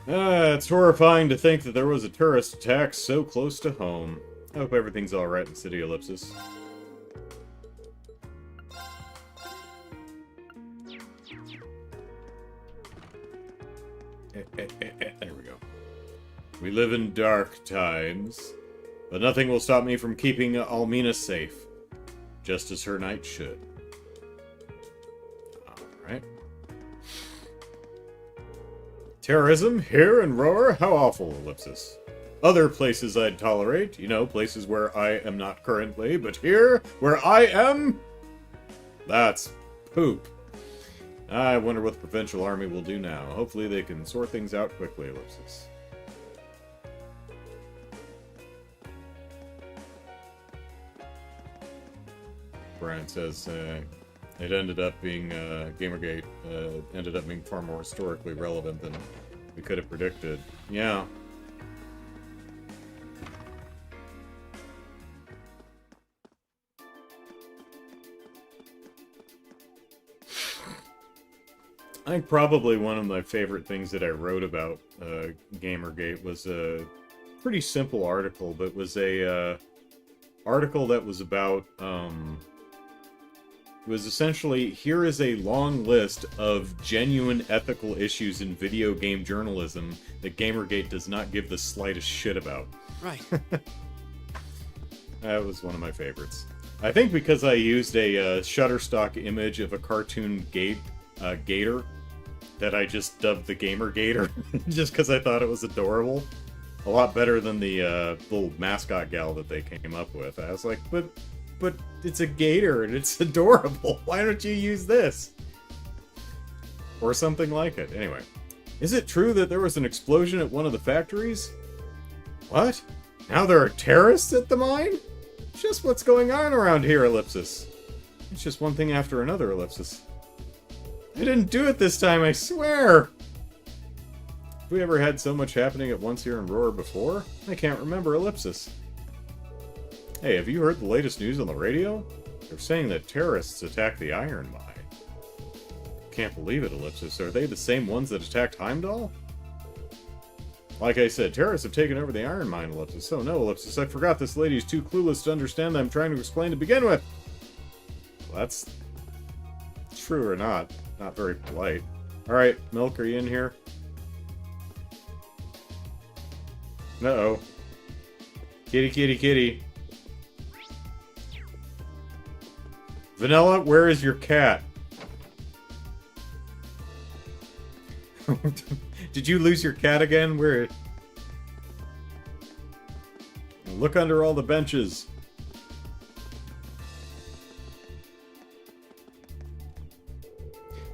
It's horrifying to think that there was a terrorist attack so close to home. I hope everything's alright in City Ellipsis. There we go. We live in dark times, but nothing will stop me from keeping Almina safe, just as her knight should. Alright. Terrorism here in Roar? How awful, Ellipsis. Other places I'd tolerate, you know, places where I am not currently, but here, where I am? That's poop. I wonder what the Provincial Army will do now. Hopefully they can sort things out quickly, Ellipsis. Brian says it ended up being, Gamergate ended up being far more historically relevant than we could have predicted. Yeah. I think probably one of my favorite things that I wrote about Gamergate was a pretty simple article, but was a article that was about it was essentially, here is a long list of genuine ethical issues in video game journalism that Gamergate does not give the slightest shit about. Right. That was one of my favorites. I think because I used a Shutterstock image of a cartoon gator that I just dubbed the Gamer Gator, just because I thought it was adorable. A lot better than the little mascot gal that they came up with. I was like, but it's a gator and it's adorable. Why don't you use this? Or something like it. Anyway. Is it true that there was an explosion at one of the factories? What? Now there are terrorists at the mine? Just what's going on around here, Ellipsis. It's just one thing after another, Ellipsis. I didn't do it this time, I swear! Have we ever had so much happening at once here in Roar before? I can't remember, Ellipsis. Hey, have you heard the latest news on the radio? They're saying that terrorists attacked the Iron Mine. Can't believe it, Ellipsis. Are they the same ones that attacked Heimdall? Like I said, terrorists have taken over the Iron Mine, Ellipsis. Oh no, Ellipsis, I forgot this lady is too clueless to understand that I'm trying to explain to begin with. Well, that's true or not. Not very polite. Alright, Milk, are you in here? Uh-oh. Kitty, kitty, kitty. Vanilla, where is your cat? Did you lose your cat again? Where? Look under all the benches.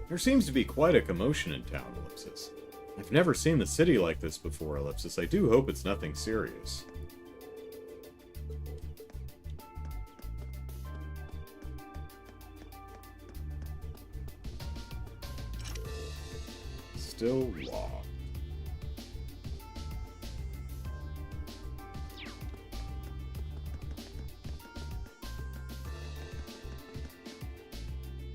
There seems to be quite a commotion in town, Ellipsis. I've never seen the city like this before, Ellipsis. I do hope it's nothing serious. Still locked.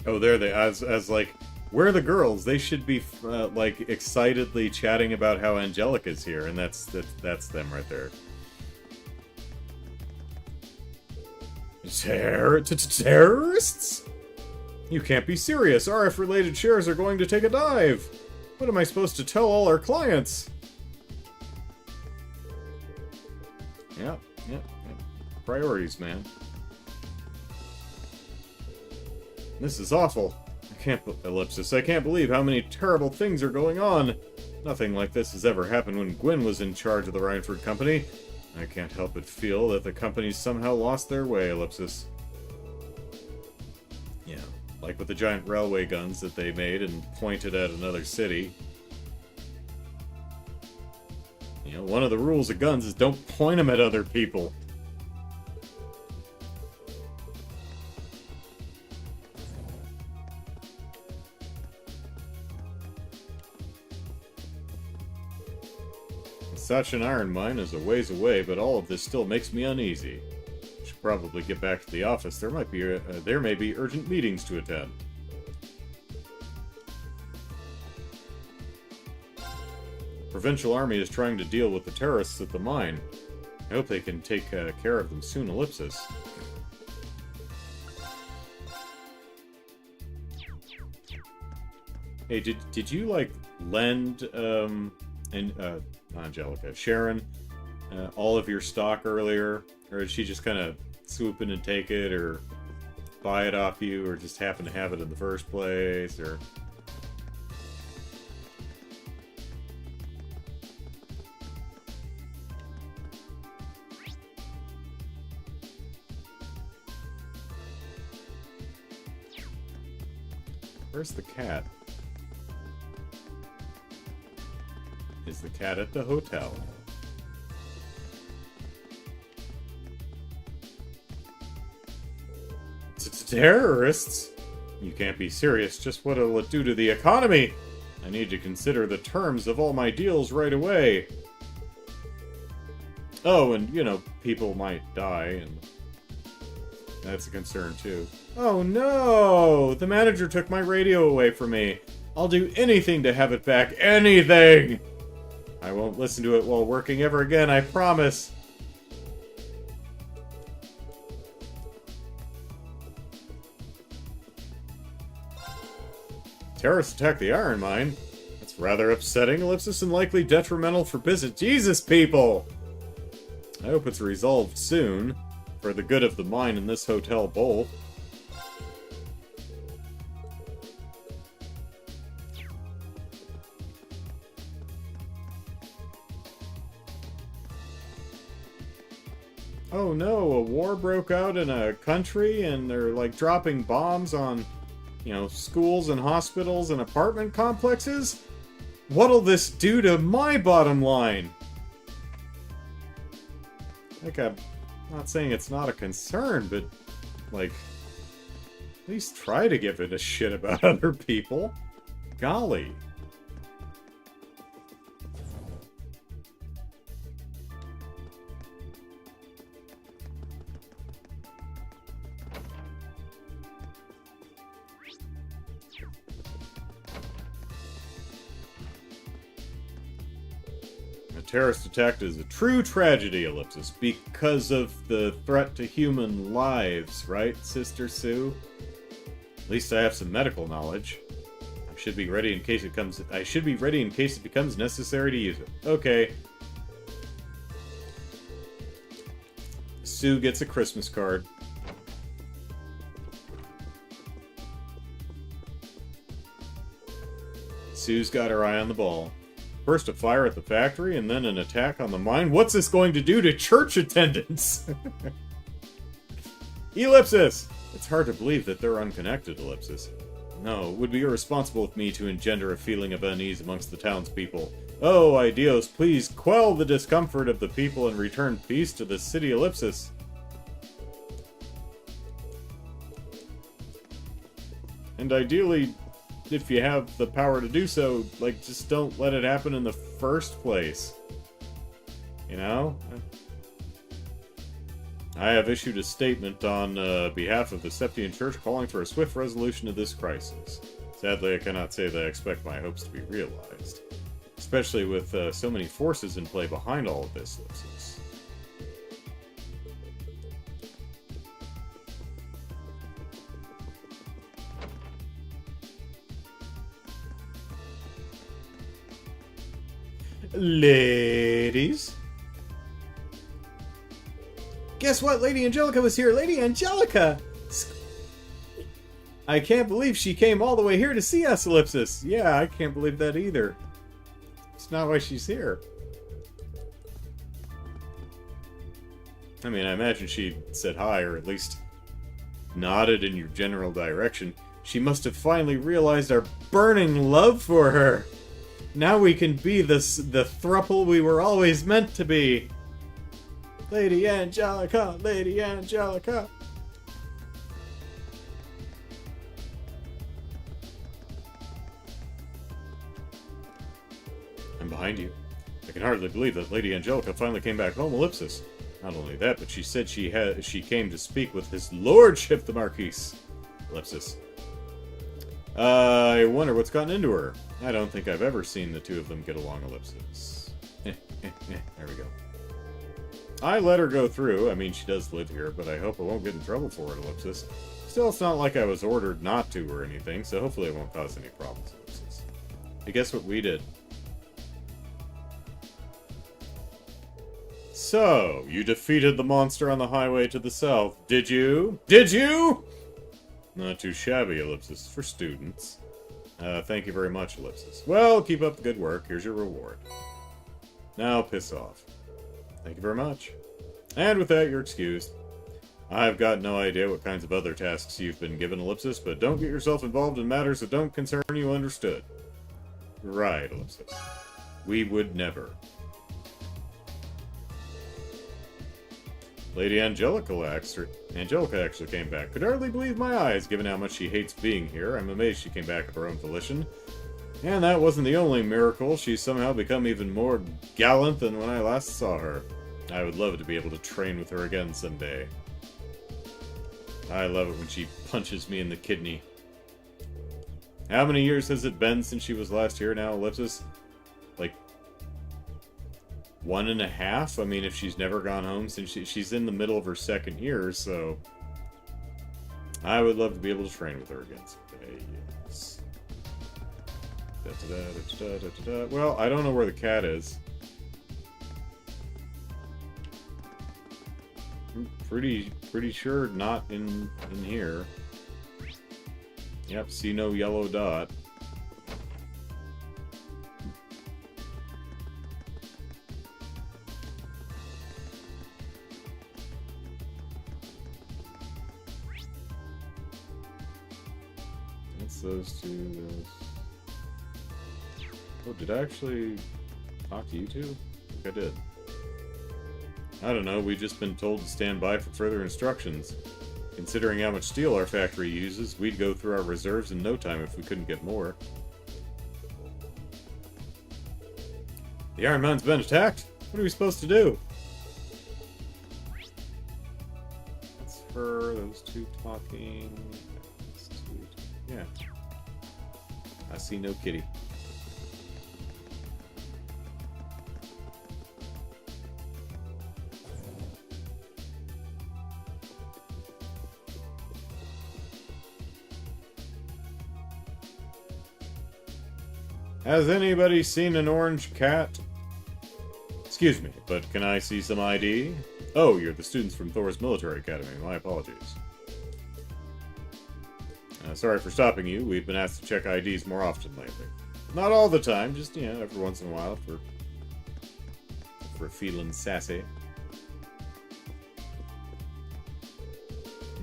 Oh, there they as like, where are the girls? They should be like excitedly chatting about how Angelica's here, and that's them right there. Terrorists? You can't be serious. RF-related shares are going to take a dive. What am I supposed to tell all our clients? Yep. Priorities, man. This is awful. Ellipsis, I can't believe how many terrible things are going on. Nothing like this has ever happened when Gwyn was in charge of the Rhineford Company. I can't help but feel that the company's somehow lost their way, Ellipsis. Yeah, like with the giant railway guns that they made and pointed at another city. You know, one of the rules of guns is don't point them at other people. Such an iron mine is a ways away, but all of this still makes me uneasy. Should probably get back to the office. There may be urgent meetings to attend. The Provincial Army is trying to deal with the terrorists at the mine. I hope they can take care of them soon, Ellipsis. Hey, did you like lend Angelica, Sharon, all of your stock earlier? Or did she just kind of swoop in and take it, or buy it off you, or just happen to have it in the first place, or... Where's the cat? is the cat at the hotel. Terrorists? You can't be serious. Just what will it do to the economy? I need to consider the terms of all my deals right away. Oh, and, you know, people might die, and that's a concern, too. Oh, no! The manager took my radio away from me. I'll do anything to have it back. Anything! I won't listen to it while working ever again, I promise. Terrorists attack the iron mine? That's rather upsetting, Ellipsis, and likely detrimental for business. Jesus, people! I hope it's resolved soon, for the good of the mine and this hotel both. Oh no, a war broke out in a country and they're like dropping bombs on, you know, schools and hospitals and apartment complexes? What'll this do to my bottom line? Like, I'm not saying it's not a concern, but, like, at least try to give it a shit about other people. Golly. Terrorist attack is a true tragedy, Ellipsis, because of the threat to human lives, right, Sister Sue? At least I have some medical knowledge. I should be ready in case it comes. I should be ready in case it becomes necessary to use it. Okay. Sue gets a Christmas card. Sue's got her eye on the ball. First a fire at the factory, and then an attack on the mine. What's this going to do to church attendance? Ellipsis! It's hard to believe that they're unconnected, Ellipsis. No, it would be irresponsible of me to engender a feeling of unease amongst the townspeople. Oh, Idios, please quell the discomfort of the people and return peace to the city, Ellipsis. And ideally, if you have the power to do so, like, just don't let it happen in the first place. You know? I have issued a statement on behalf of the Septian Church calling for a swift resolution of this crisis. Sadly, I cannot say that I expect my hopes to be realized. Especially with so many forces in play behind all of this, Ellipsis. Ladies? Guess what? Lady Angelica was here. Lady Angelica! I can't believe she came all the way here to see us, Ellipsis. Yeah, I can't believe that either. It's not why she's here. I mean, I imagine she said hi, or at least nodded in your general direction. She must have finally realized our burning love for her. Now we can be the throuple we were always meant to be. Lady Angelica, Lady Angelica. I'm behind you. I can hardly believe that Lady Angelica finally came back home, Ellipsis. Not only that, but she said she came to speak with his lordship, the Marquis. Ellipsis. I wonder what's gotten into her. I don't think I've ever seen the two of them get along, Ellipsis. There we go. I let her go through. I mean, she does live here, but I hope I won't get in trouble for it, Ellipsis. Still, it's not like I was ordered not to or anything, so hopefully it won't cause any problems, Ellipsis. Hey, guess what we did? So, you defeated the monster on the highway to the south, did you? Did you? Not too shabby, Ellipsis, for students. Thank you very much, Ellipsis. Well, keep up the good work. Here's your reward. Now, piss off. Thank you very much. And with that, you're excused. I've got no idea what kinds of other tasks you've been given, Ellipsis, but don't get yourself involved in matters that don't concern you, understood? Right, Ellipsis. We would never. Lady Angelica actually came back. Could hardly believe my eyes, given how much she hates being here. I'm amazed she came back of her own volition. And that wasn't the only miracle. She's somehow become even more gallant than when I last saw her. I would love to be able to train with her again someday. I love it when she punches me in the kidney. How many years has it been since she was last here now, Ellipsis? Like 1.5? I mean, if she's never gone home since she's in the middle of her 2nd year, so I would love to be able to train with her again someday. Yes. Well, I don't know where the cat is. I'm pretty sure not in here. Yep, see no yellow dot. That's those two. Oh, did I actually talk to you two? I think I did. I don't know, we've just been told to stand by for further instructions. Considering how much steel our factory uses, we'd go through our reserves in no time if we couldn't get more. The Iron Mine's been attacked? What are we supposed to do? That's for those two talking. Yeah. I see no kitty. Has anybody seen an orange cat? Excuse me, but can I see some ID? Oh, you're the students from Thor's Military Academy. My apologies. Sorry for stopping you. We've been asked to check IDs more often lately. Not all the time, just, you know, every once in a while for feeling sassy.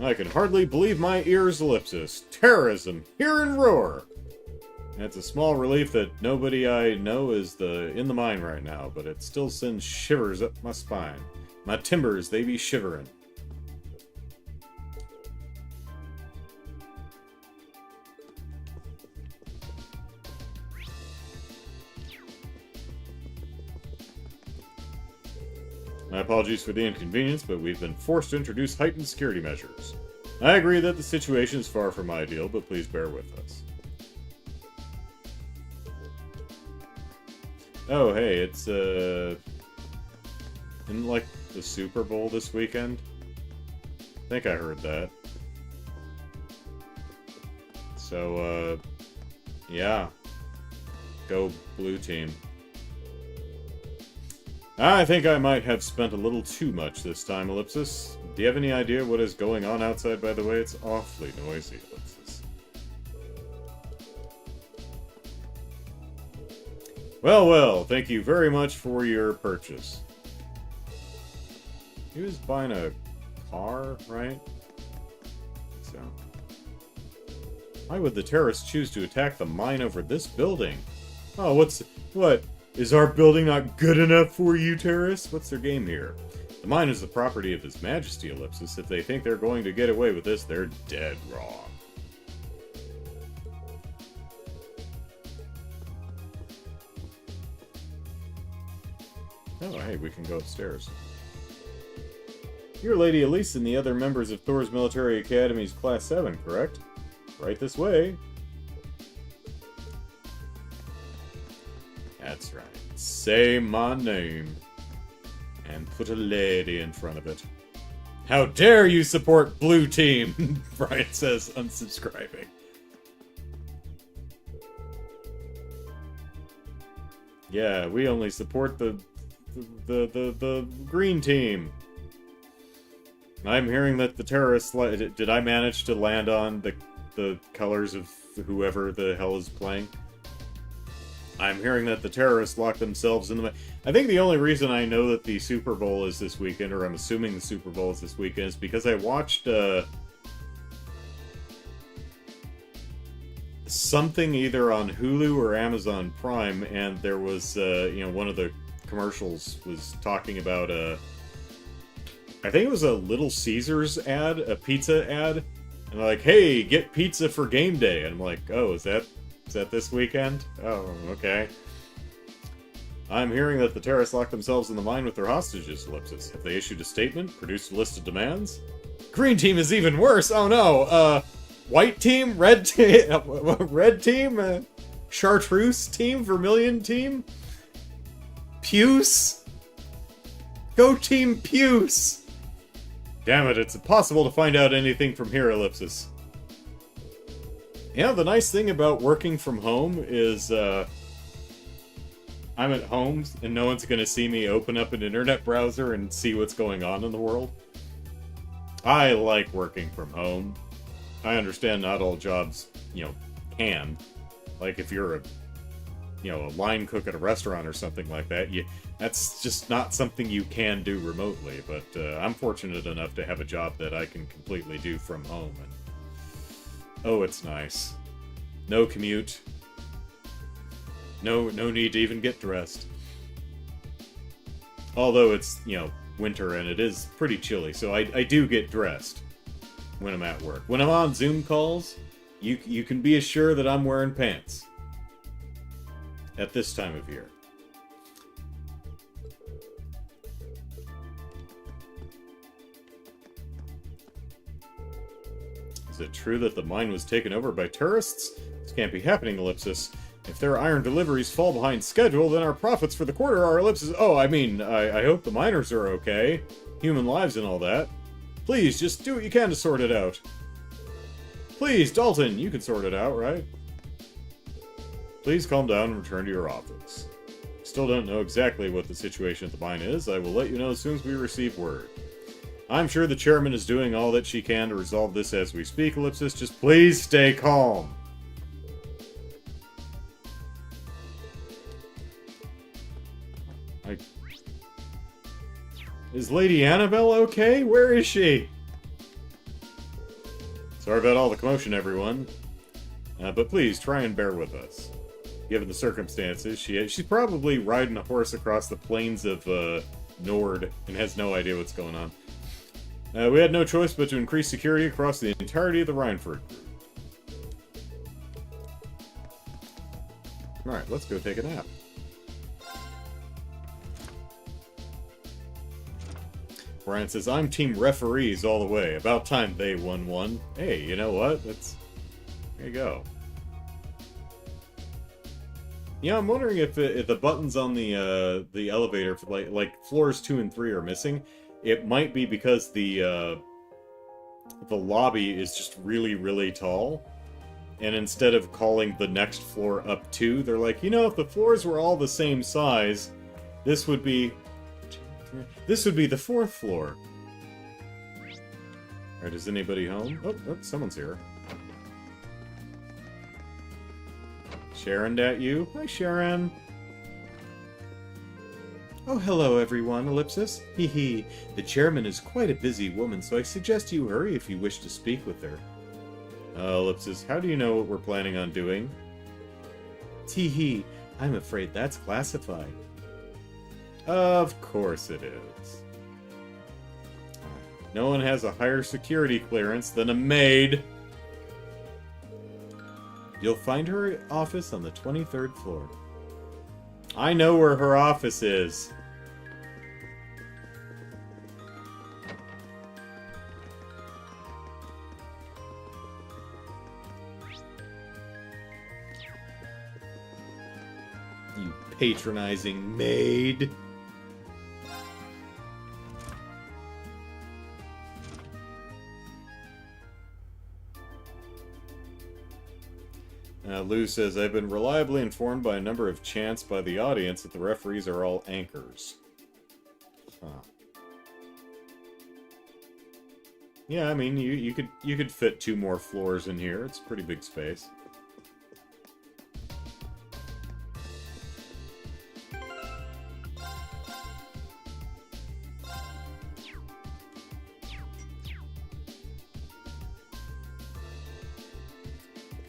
I can hardly believe my ears, Ellipsis. Terrorism, here in Roar! It's a small relief that nobody I know is in the mine right now, but it still sends shivers up my spine. My timbers, they be shivering. My apologies for the inconvenience, but we've been forced to introduce heightened security measures. I agree that the situation is far from ideal, but please bear with us. Oh, hey, it's, in, like, the Super Bowl this weekend? I think I heard that. So, yeah. Go Blue Team. I think I might have spent a little too much this time, Ellipsis. Do you have any idea what is going on outside, by the way? It's awfully noisy, Ellipsis. Well, well, thank you very much for your purchase. He was buying a car, right? So. Why would the terrorists choose to attack the mine over this building? Oh, what? Is our building not good enough for you, terrorists? What's their game here? The mine is the property of His Majesty, Ellipsis. If they think they're going to get away with this, they're dead wrong. Oh, hey, we can go upstairs. You're Lady Elise and the other members of Thor's Military Academy's Class 7, correct? Right this way. That's right. Say my name. And put a lady in front of it. How dare you support Blue Team? Brian says, unsubscribing. Yeah, we only support the Green Team. I'm hearing that the terrorists... Did I manage to land on the colors of whoever the hell is playing? I'm hearing that the terrorists locked themselves in the... I think the only reason I know that the Super Bowl is this weekend, or I'm assuming the Super Bowl is this weekend, is because I watched, something either on Hulu or Amazon Prime, and there was, one of the commercials was talking about I think it was a Little Caesars ad, a pizza ad, and they're like, "Hey, get pizza for game day," and I'm like, "Oh, is that this weekend? Oh, okay." I'm hearing that the terrorists locked themselves in the mine with their hostages, Ellipsis. Have they issued a statement? Produced a list of demands? Green team is even worse! Oh no! White team? Red team? Red team? Chartreuse team? Vermilion team? Puce? Go team Puce! Damn it, it's impossible to find out anything from here, Ellipsis. Yeah, the nice thing about working from home is, I'm at home, and no one's gonna see me open up an internet browser and see what's going on in the world. I like working from home. I understand not all jobs, can. Like, if you're a line cook at a restaurant or something like that, that's just not something you can do remotely, but I'm fortunate enough to have a job that I can completely do from home, and oh, it's nice. No commute. No need to even get dressed. Although it's, winter and it is pretty chilly, so I do get dressed when I'm at work. When I'm on Zoom calls, you can be assured that I'm wearing pants. At this time of year. Is it true that the mine was taken over by terrorists? This can't be happening, Ellipsis. If their iron deliveries fall behind schedule, then our profits for the quarter are Ellipsis. Oh, I mean, I hope the miners are okay. Human lives and all that. Please, just do what you can to sort it out. Please, Dalton, you can sort it out, right? Please calm down and return to your office. Still don't know exactly what the situation at the mine is. I will let you know as soon as we receive word. I'm sure the chairman is doing all that she can to resolve this as we speak, Ellipsis. Just please stay calm. Is Lady Annabelle okay? Where is she? Sorry about all the commotion, everyone. But please, try and bear with us. Given the circumstances, she's probably riding a horse across the plains of Nord and has no idea what's going on. We had no choice but to increase security across the entirety of the Rhineford group. Alright, let's go take a nap. Brian says, I'm team referees all the way. About time they won one. Hey, you know what? There you go. Yeah, I'm wondering if the buttons on the elevator for like floors 2 and 3 are missing. It might be because the lobby is just really, really tall. And instead of calling the next floor up 2, they're like, if the floors were all the same size, this would be the 4th floor. Alright, is anybody home? Oh, someone's here. Sharon, that you? Hi, Sharon. Oh, hello, everyone, Ellipsis. Hee hee. The chairman is quite a busy woman, so I suggest you hurry if you wish to speak with her. Ellipsis, how do you know what we're planning on doing? Tee hee. I'm afraid that's classified. Of course it is. No one has a higher security clearance than a maid. You'll find her office on the 23rd floor. I know where her office is. You patronizing maid. Lou says, I've been reliably informed by a number of chants by the audience that the referees are all anchors. Huh. Yeah, I mean, you could fit 2 more floors in here. It's a pretty big space.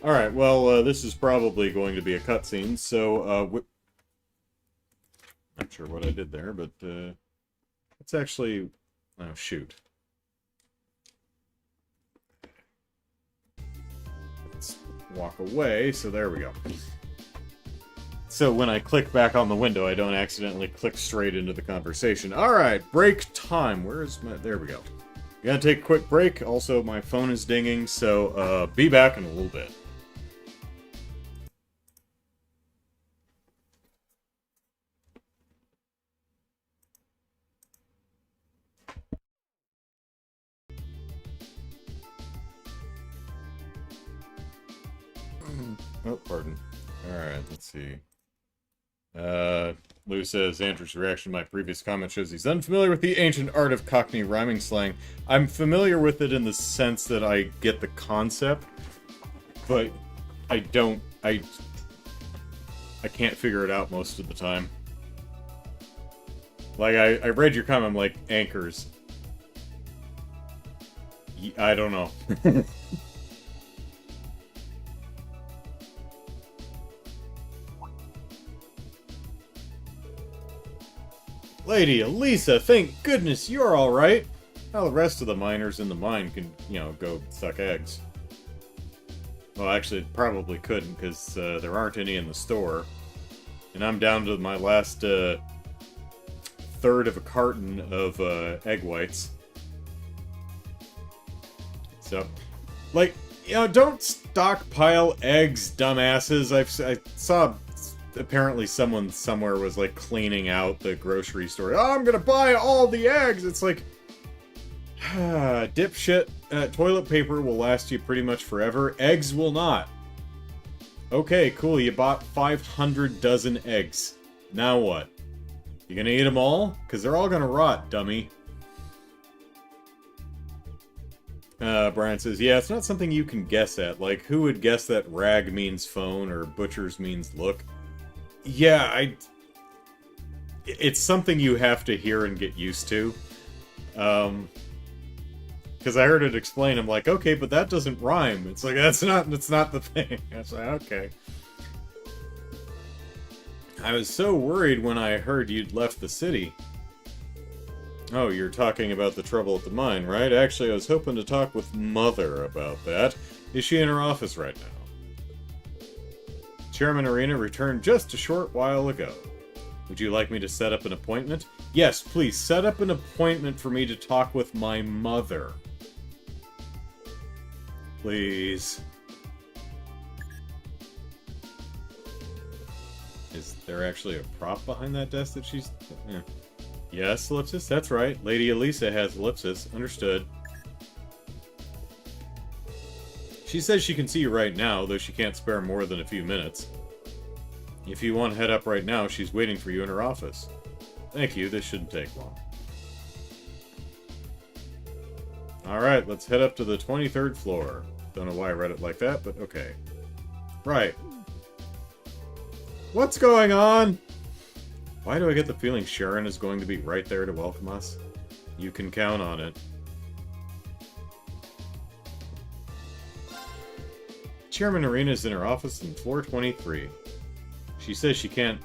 Alright, well, this is probably going to be a cutscene, so, not sure what I did there, but, it's actually... Oh, shoot. Let's walk away, so there we go. So when I click back on the window, I don't accidentally click straight into the conversation. Alright, break time. Where's my... There we go. Gotta take a quick break. Also, my phone is dinging, so, be back in a little bit. Oh, pardon. Alright, let's see. Lou says, Andrew's reaction to my previous comment shows he's unfamiliar with the ancient art of Cockney rhyming slang. I'm familiar with it in the sense that I get the concept, but I can't figure it out most of the time. Like, I read your comment, I'm like, anchors. I don't know. Lady Elisa, thank goodness you're alright. Now the rest of the miners in the mine can, you know, go suck eggs. Well, actually, it probably couldn't, because there aren't any in the store. And I'm down to my last third of a carton of egg whites. So, like, you know, don't stockpile eggs, dumbasses. I saw... Apparently someone somewhere was, like, cleaning out the grocery store. Oh, I'm gonna buy all the eggs! It's like... dipshit. Toilet paper will last you pretty much forever. Eggs will not. Okay, cool. You bought 500 dozen eggs. Now what? You gonna eat them all? Because they're all gonna rot, dummy. Brian says, yeah, it's not something you can guess at. Like, who would guess that rag means phone or butchers means look? Yeah, it's something you have to hear and get used to. Because I heard it explained, I'm like, okay, but that doesn't rhyme. It's like, that's not the thing. I was like, okay. I was so worried when I heard you'd left the city. Oh, you're talking about the trouble at the mine, right? Actually, I was hoping to talk with Mother about that. Is she in her office right now? Chairman Arena returned just a short while ago. Would you like me to set up an appointment? Yes, please, set up an appointment for me to talk with my mother. Please. Is there actually a prop behind that desk that she's... Eh. Yes, Ellipsis, that's right. Lady Elisa has Ellipsis. Understood. She says she can see you right now, though she can't spare more than a few minutes. If you want to head up right now, she's waiting for you in her office. Thank you, this shouldn't take long. Alright, let's head up to the 23rd floor. Don't know why I read it like that, but okay. Right. What's going on? Why do I get the feeling Sharon is going to be right there to welcome us? You can count on it. Chairman Arena is in her office on floor 23. She says she can't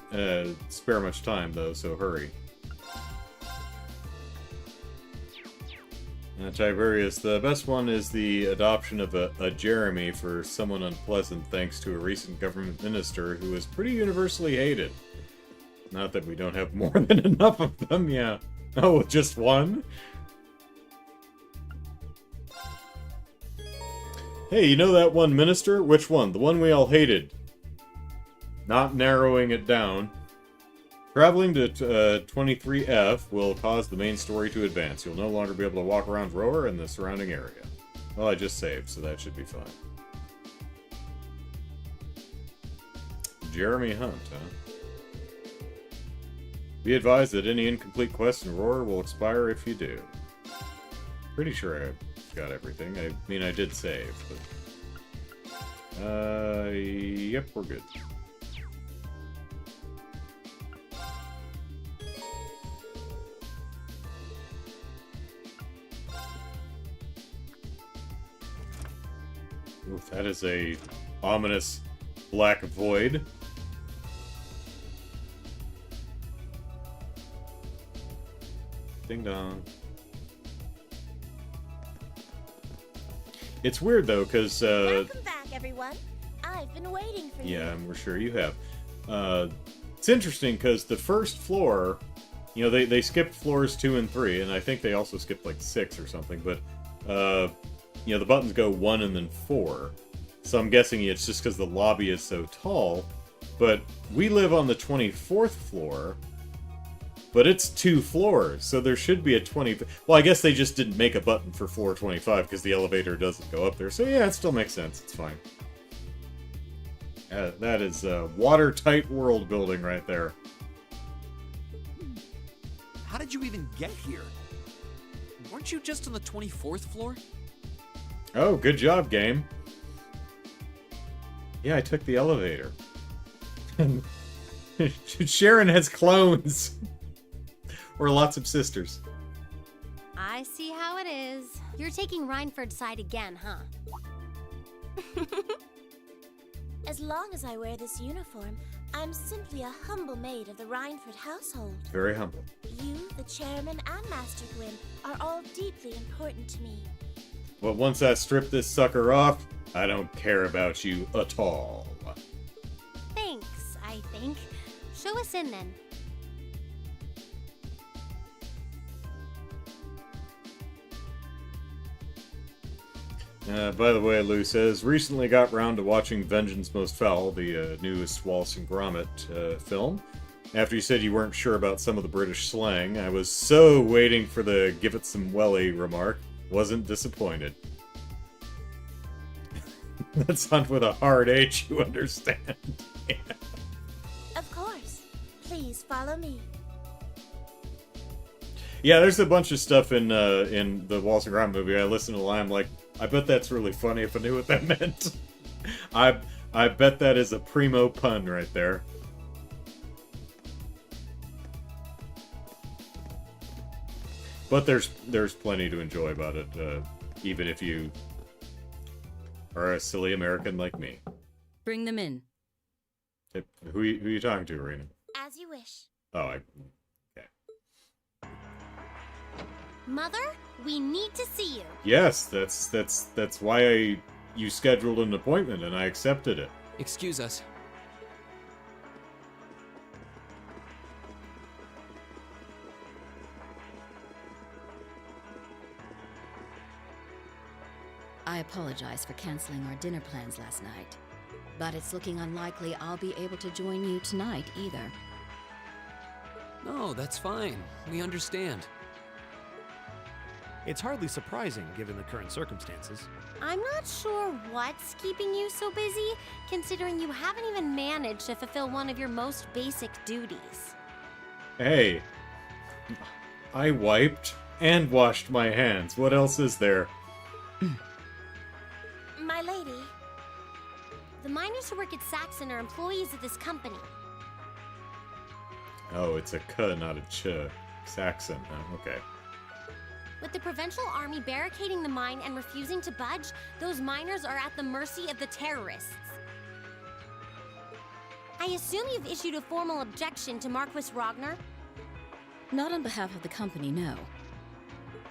spare much time, though, so hurry. Tiberius, the best one is the adoption of a Jeremy for someone unpleasant thanks to a recent government minister who is pretty universally hated. Not that we don't have more than enough of them, yeah. Oh, just one? Hey, you know that one minister? Which one? The one we all hated. Not narrowing it down. Traveling to 23F will cause the main story to advance. You'll no longer be able to walk around Rower and the surrounding area. Well, I just saved, so that should be fine. Jeremy Hunt, huh? Be advised that any incomplete quest in Roar will expire if you do. Pretty sure I got everything. I mean, I did save, but... yep, we're good. Oof, that is a ominous black void. Ding dong. It's weird though, because Welcome back, everyone. I've been waiting for you. yeah, we're sure you have. It's interesting because the first floor, you know, they skipped floors 2 and 3, and I think they also skipped like 6 or something. But you know, the buttons go 1 and then 4. So I'm guessing it's just because the lobby is so tall. But we live on the 24th floor, but it's 2 floors, so there should be a 20... Well, I guess they just didn't make a button for floor 25 because the elevator doesn't go up there. So yeah, it still makes sense. It's fine. That is watertight world building right there. How did you even get here? Weren't you just on the 24th floor? Oh, good job, game. Yeah, I took the elevator. Sharon has clones. Or lots of sisters. I see how it is. You're taking Reinford's side again, huh? As long as I wear this uniform, I'm simply a humble maid of the Reinford household. Very humble. You, the chairman, and Master Gwyn are all deeply important to me. But once I strip this sucker off, I don't care about you at all. Thanks, I think. Show us in then. By the way, Lou says, recently got round to watching Vengeance Most Foul, the newest Wallace and Gromit film. After you said you weren't sure about some of the British slang, I was so waiting for the give it some welly remark. Wasn't disappointed. That's hunt with a hard H, you understand. Yeah. Of course. Please follow me. Yeah, there's a bunch of stuff in the Wallace and Gromit movie. I listened to the line, I'm like, I bet that's really funny if I knew what that meant. I bet that is a primo pun right there. But there's plenty to enjoy about it, even if you are a silly American like me. Bring them in. Who are you talking to, Arena? As you wish. Oh, okay. Mother, we need to see you. Yes, that's why you scheduled an appointment and I accepted it. Excuse us. I apologize for canceling our dinner plans last night, but it's looking unlikely I'll be able to join you tonight either. No, that's fine. We understand. It's hardly surprising given the current circumstances. I'm not sure what's keeping you so busy, considering you haven't even managed to fulfill one of your most basic duties. Hey, I wiped and washed my hands. What else is there? My lady. The miners who work at Saxon are employees of this company. Oh, it's a K, not a Ch. Saxon, huh? Okay. With the Provincial Army barricading the mine and refusing to budge, those miners are at the mercy of the terrorists. I assume you've issued a formal objection to Marquis Ragnar? Not on behalf of the company, no.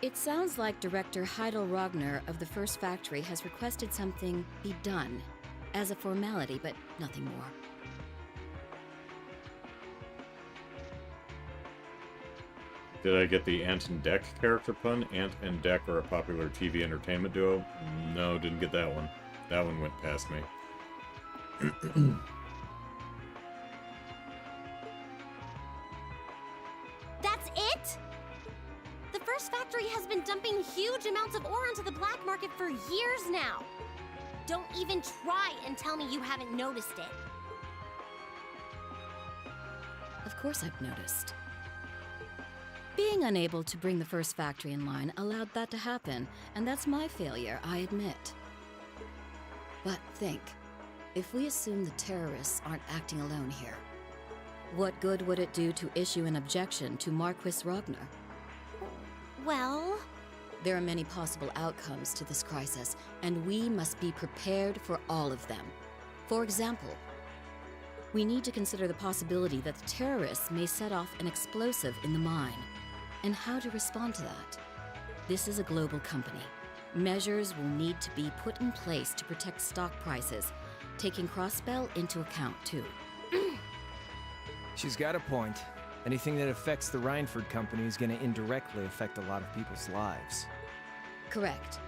It sounds like Director Heidel Ragnar of the First Factory has requested something be done as a formality, but nothing more. Did I get the Ant and Dec character pun? Ant and Dec are a popular TV entertainment duo? No, didn't get that one. That one went past me. That's it? The First Factory has been dumping huge amounts of ore into the black market for years now. Don't even try and tell me you haven't noticed it. Of course I've noticed. Being unable to bring the First Factory in line allowed that to happen, and that's my failure, I admit. But think, if we assume the terrorists aren't acting alone here, what good would it do to issue an objection to Marquis Ragnar? Well... There are many possible outcomes to this crisis, and we must be prepared for all of them. For example, we need to consider the possibility that the terrorists may set off an explosive in the mine, and how to respond to that. This is a global company. Measures will need to be put in place to protect stock prices, taking Crossbell into account too. She's got a point. Anything that affects the Rhineford Company is going to indirectly affect a lot of people's lives. Correct.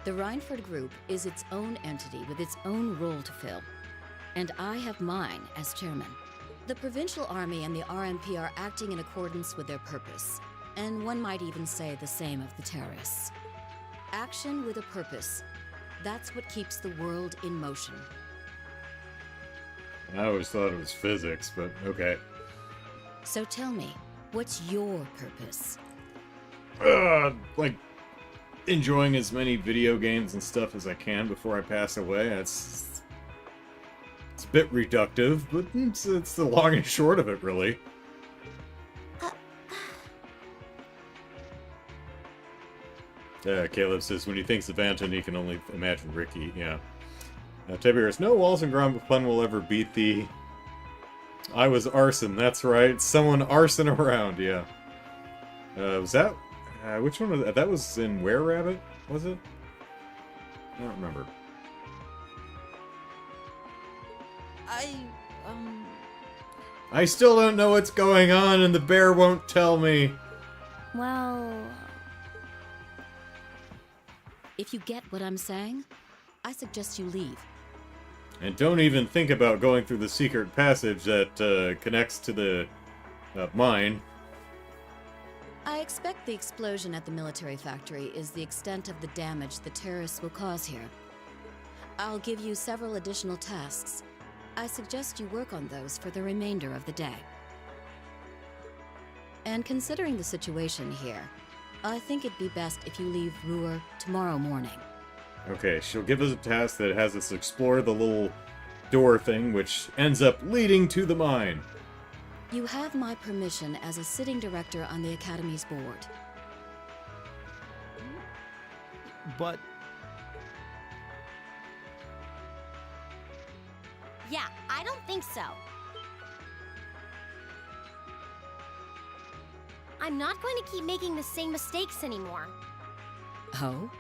The Rhineford Group is its own entity with its own role to fill, and I have mine as chairman. The Provincial Army and the RMP are acting in accordance with their purpose, and one might even say the same of the terrorists. Action with a purpose. That's what keeps the world in motion. I always thought it was physics, but okay. So tell me, what's your purpose? Like, enjoying as many video games and stuff as I can before I pass away. It's a bit reductive, but it's the long and short of it, really. Caleb says, when he thinks of Anton, he can only imagine Ricky. Yeah. Tiberius, no Walsengrom pun will ever beat the... I was arson, that's right. Someone arson around, yeah. Was that... which one was that? That was in Were Rabbit, was it? I don't remember. I still don't know what's going on, and the bear won't tell me. Well... If you get what I'm saying, I suggest you leave. And don't even think about going through the secret passage that connects to the mine. I expect the explosion at the military factory is the extent of the damage the terrorists will cause here. I'll give you several additional tasks. I suggest you work on those for the remainder of the day. And considering the situation here, I think it'd be best if you leave Ruhr tomorrow morning. Okay, she'll give us a task that has us explore the little door thing, which ends up leading to the mine. You have my permission as a sitting director on the Academy's board. But... Yeah, I don't think so. I'm not going to keep making the same mistakes anymore. Oh?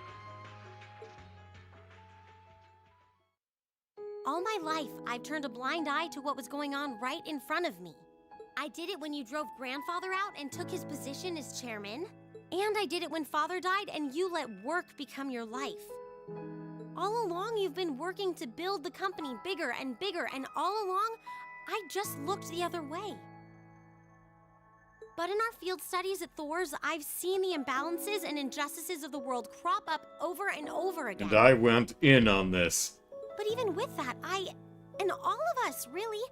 All my life, I've turned a blind eye to what was going on right in front of me. I did it when you drove Grandfather out and took his position as chairman. And I did it when Father died and you let work become your life. All along, you've been working to build the company bigger and bigger, and all along, I just looked the other way. But in our field studies at Thor's, I've seen the imbalances and injustices of the world crop up over and over again. And I went in on this. But even with that, and all of us, really,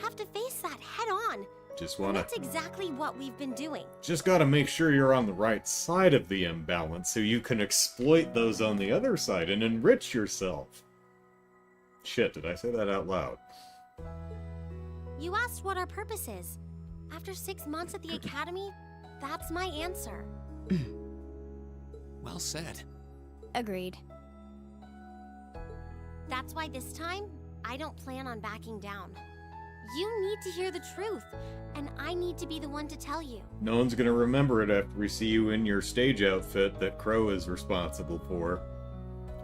have to face that head on. Just And wanna... that's exactly what we've been doing. Just gotta make sure you're on the right side of the imbalance so you can exploit those on the other side and enrich yourself. Shit, did I say that out loud? You asked what our purpose is. After 6 months at the Academy, that's my answer. Well said. Agreed. That's why this time, I don't plan on backing down. You need to hear the truth, and I need to be the one to tell you. No one's gonna remember it after we see you in your stage outfit that Crow is responsible for.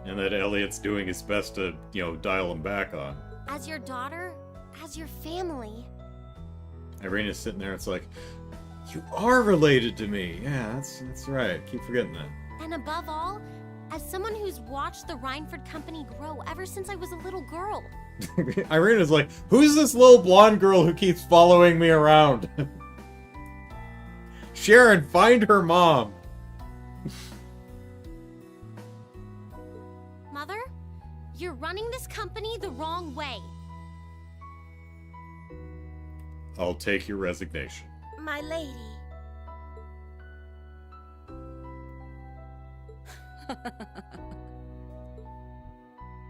And that Elliot's doing his best to, dial him back on. As your daughter, as your family... Irina's sitting there, it's like, you are related to me. Yeah, that's right. Keep forgetting that. And above all, as someone who's watched the Rhineford Company grow ever since I was a little girl. Irina's like, who's this little blonde girl who keeps following me around? Sharon, find her mom. Mother, you're running this company the wrong way. I'll take your resignation. My lady.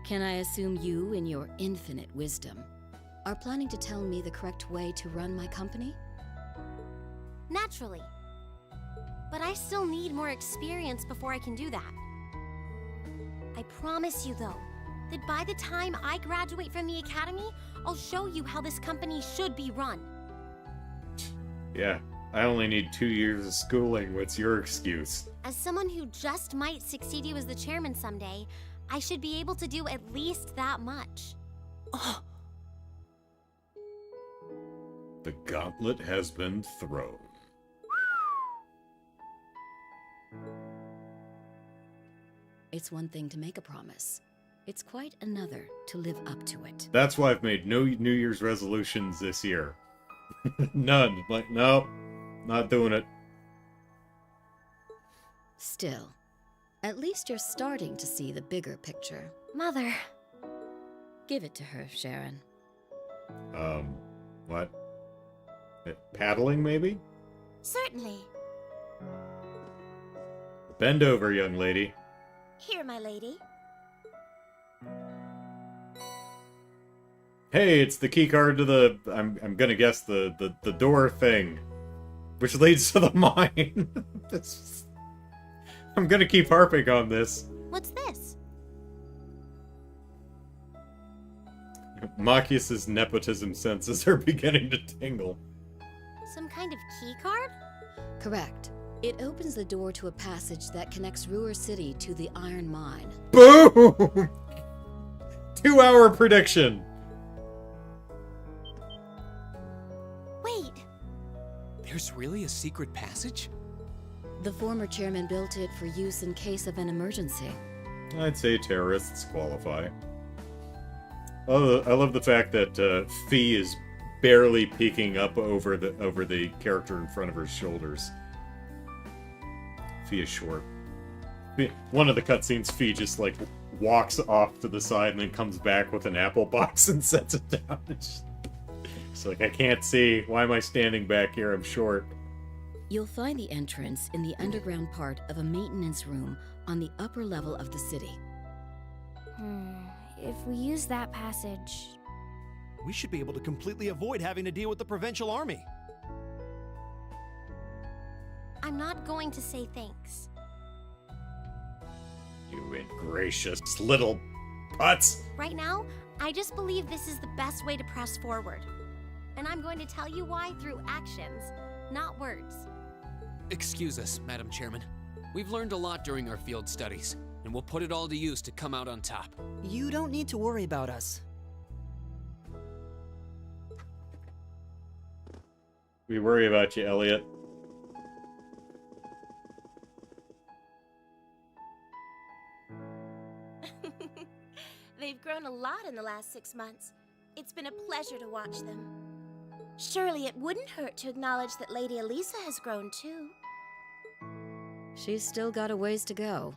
Can I assume you, in your infinite wisdom, are planning to tell me the correct way to run my company? Naturally. But I still need more experience before I can do that. I promise you, though, that by the time I graduate from the academy, I'll show you how this company should be run. Yeah, I only need 2 years of schooling. What's your excuse? As someone who just might succeed you as the chairman someday, I should be able to do at least that much. The gauntlet has been thrown. It's one thing to make a promise. It's quite another to live up to it. That's why I've made no New Year's resolutions this year. None. Like, nope, not doing it. Still, at least you're starting to see the bigger picture. Mother. Give it to her, Sharon. What? Paddling, maybe? Certainly. Bend over, young lady. Here, my lady. Hey, it's the key card to the, I'm gonna guess the door thing, which leads to the mine. I'm gonna keep harping on this. What's this? Machias's nepotism senses are beginning to tingle. Some kind of key card? Correct. It opens the door to a passage that connects Ruhr City to the iron mine. Boom! 2-hour prediction. Wait. There's really a secret passage? The former chairman built it for use in case of an emergency. I'd say terrorists qualify. Oh, I love the fact that Fee is barely peeking up over the character in front of her shoulders. Fee is short. One of the cutscenes, Fee just like walks off to the side and then comes back with an apple box and sets it down. It's like, I can't see. Why am I standing back here? I'm short. You'll find the entrance in the underground part of a maintenance room on the upper level of the city. If we use that passage... We should be able to completely avoid having to deal with the Provincial Army. I'm not going to say thanks. You ingracious little putz. Right now, I just believe this is the best way to press forward. And I'm going to tell you why through actions, not words. Excuse us, Madam Chairman. We've learned a lot during our field studies, and we'll put it all to use to come out on top. You don't need to worry about us. We worry about you, Elliot. They've grown a lot in the last 6 months. It's been a pleasure to watch them. Surely it wouldn't hurt to acknowledge that Lady Elisa has grown too. She's still got a ways to go.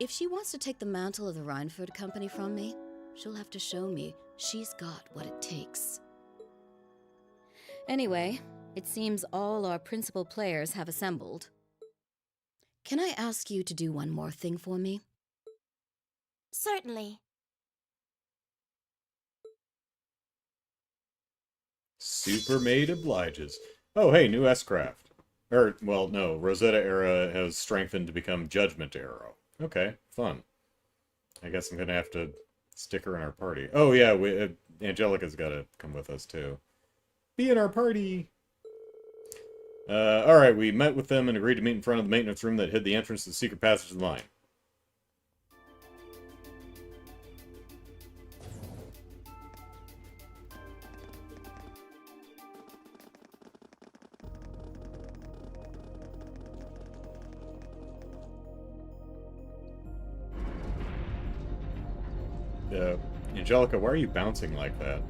If she wants to take the mantle of the Rhineford Company from me, she'll have to show me she's got what it takes. Anyway, it seems all our principal players have assembled. Can I ask you to do one more thing for me? Certainly. Supermaid obliges. Oh, hey, new S-Craft. Or, well, no, Rosetta Era has strengthened to become Judgment Arrow. Okay, fun. I guess I'm gonna have to stick her in our party. Oh, yeah, Angelica's gotta come with us, too. Be in our party! Alright, we met with them and agreed to meet in front of the maintenance room that hid the entrance to the secret passage to the mine. Angelica, why are you bouncing like that?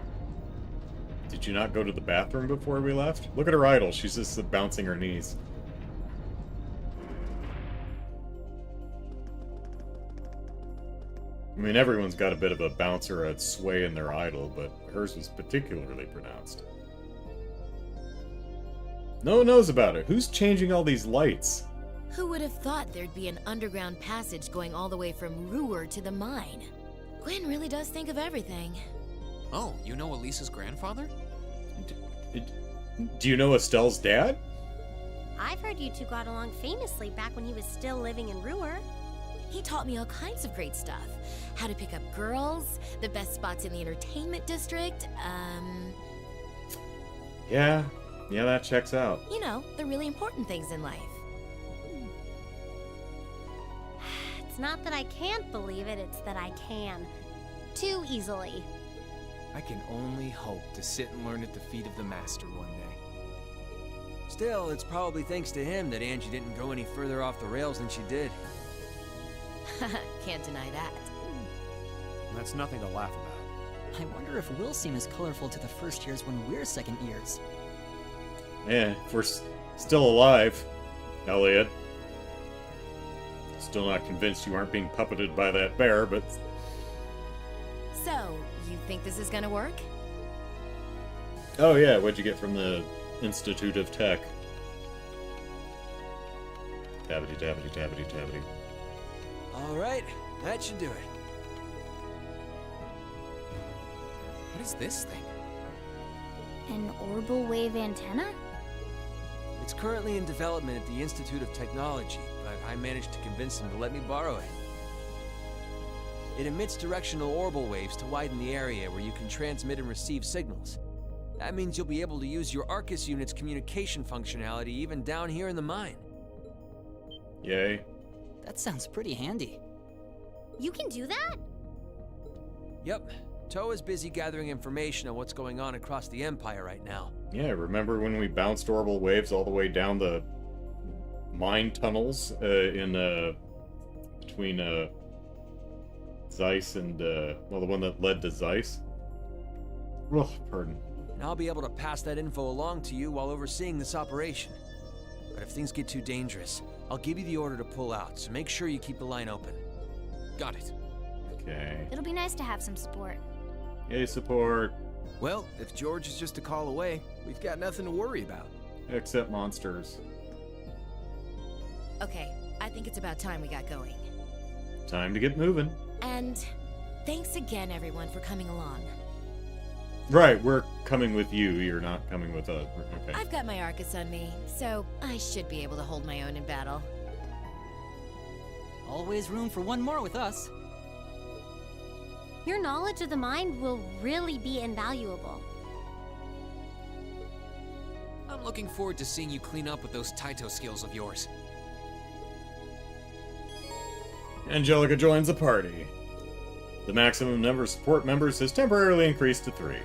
Did you not go to the bathroom before we left? Look at her idol. She's just bouncing her knees. I mean, everyone's got a bit of a bounce or a sway in their idol, but hers was particularly pronounced. No one knows about it. Who's changing all these lights? Who would have thought there'd be an underground passage going all the way from Ruhr to the mine? Gwen really does think of everything. Oh, you know Elisa's grandfather? Do you know Estelle's dad? I've heard you two got along famously back when he was still living in Ruhr. He taught me all kinds of great stuff. How to pick up girls, the best spots in the entertainment district, Yeah, that checks out. you know, the really important things in life. It's not that I can't believe it, it's that I can. Too easily. I can only hope to sit and learn at the feet of the master one day. Still, it's probably thanks to him that Angie didn't go any further off the rails than she did. Can't deny that. That's nothing to laugh about. I wonder if we'll seem as colorful to the first years when we're second years. Yeah, if we're still alive, Elliot. Still not convinced you aren't being puppeted by that bear, but... So, you think this is gonna work? Oh yeah, what'd you get from the Institute of Tech? Tabbity, tabbity, tabbity, tabbity. Alright, that should do it. What is this thing? An orbital wave antenna? It's currently in development at the Institute of Technology, but I managed to convince them to let me borrow it. It emits directional orbital waves to widen the area where you can transmit and receive signals. That means you'll be able to use your Arcus unit's communication functionality even down here in the mine. Yay. That sounds pretty handy. You can do that? Yep, Toe is busy gathering information on what's going on across the Empire right now. Yeah, remember when we bounced orbital waves all the way down the mine tunnels between Zeiss and, well, the one that led to Zeiss? Ugh, pardon. And I'll be able to pass that info along to you while overseeing this operation. But if things get too dangerous, I'll give you the order to pull out, so make sure you keep the line open. Got it. Okay. It'll be nice to have some support. Yay, support. Well, if George is just a call away, we've got nothing to worry about. Except monsters. Okay, I think it's about time we got going. Time to get moving. And thanks again, everyone, for coming along. Right, we're coming with you. You're not coming with us. Okay. I've got my Arcus on me, so I should be able to hold my own in battle. Always room for one more with us. Your knowledge of the mind will really be invaluable. I'm looking forward to seeing you clean up with those Taito skills of yours. Angelica joins the party. The maximum number of support members has temporarily increased to 3.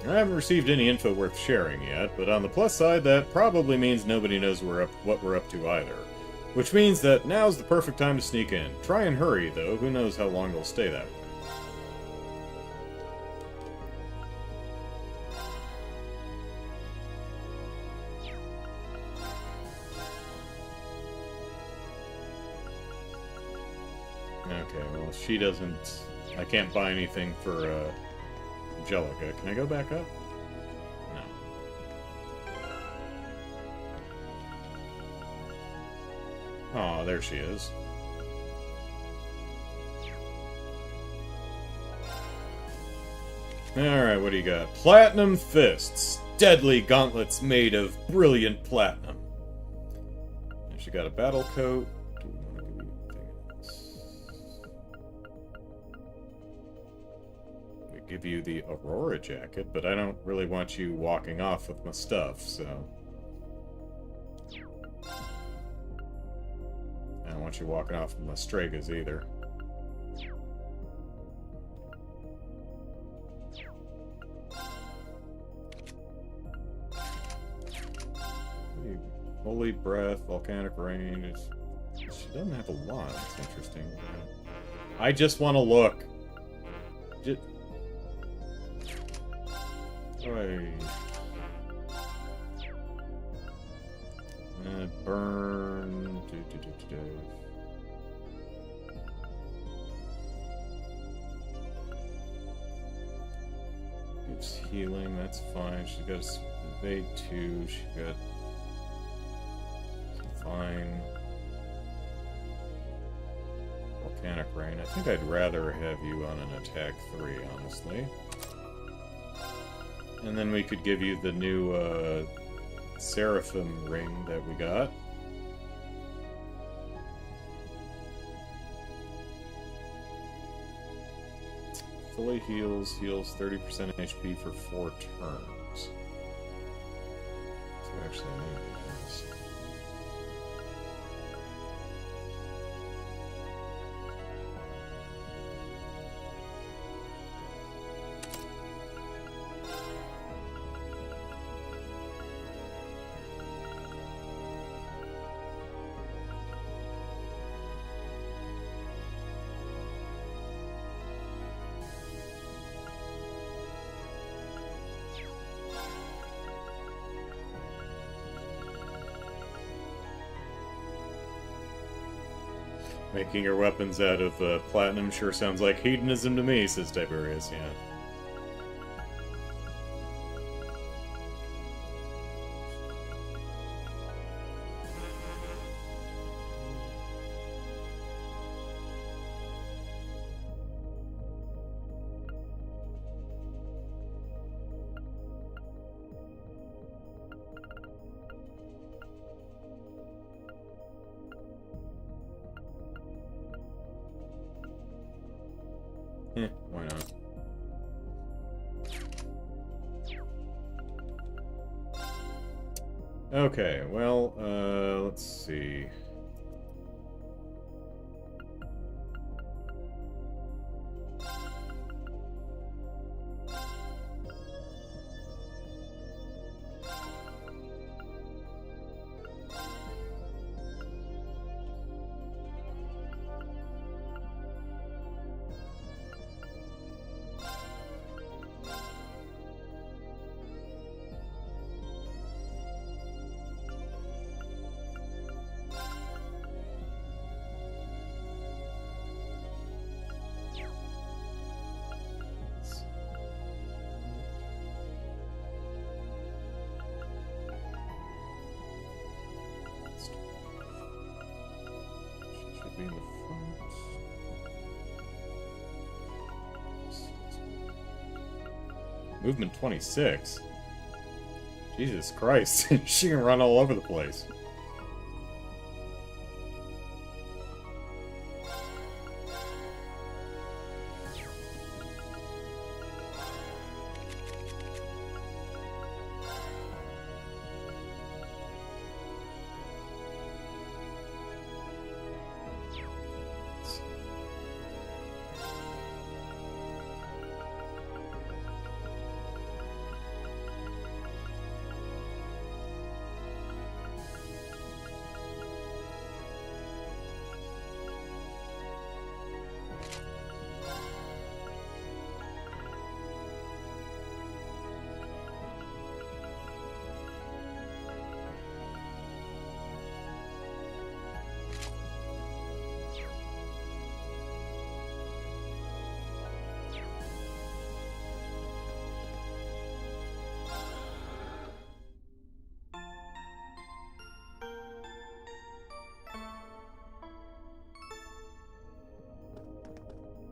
I haven't received any info worth sharing yet, but on the plus side, that probably means nobody knows what we're up to either. Which means that now's the perfect time to sneak in. Try and hurry, though. Who knows how long they'll stay that way. Okay, well, she doesn't... I can't buy anything for, Angelica. Can I go back up? No. Oh, there she is. Alright, what do you got? Platinum Fists. Deadly gauntlets made of brilliant platinum. And she got a battle coat. Give you the Aurora jacket, but I don't really want you walking off with my stuff, so... I don't want you walking off with my Stragas either. Holy Breath, Volcanic Rain... She doesn't have a lot, that's interesting. I just want to look. Right. Burn. Gives healing, that's fine. She's got a evade 2. She got fine. Volcanic Rain. I think I'd rather have you on an attack 3, honestly. And then we could give you the new Seraphim ring that we got. Fully heals 30% HP for 4 turns. So actually enable this. Making your weapons out of platinum sure sounds like hedonism to me, says Tiberius, yeah. Why not? Okay, well, let's see. Should be in the front. Movement 26. Jesus Christ. She can run all over the place.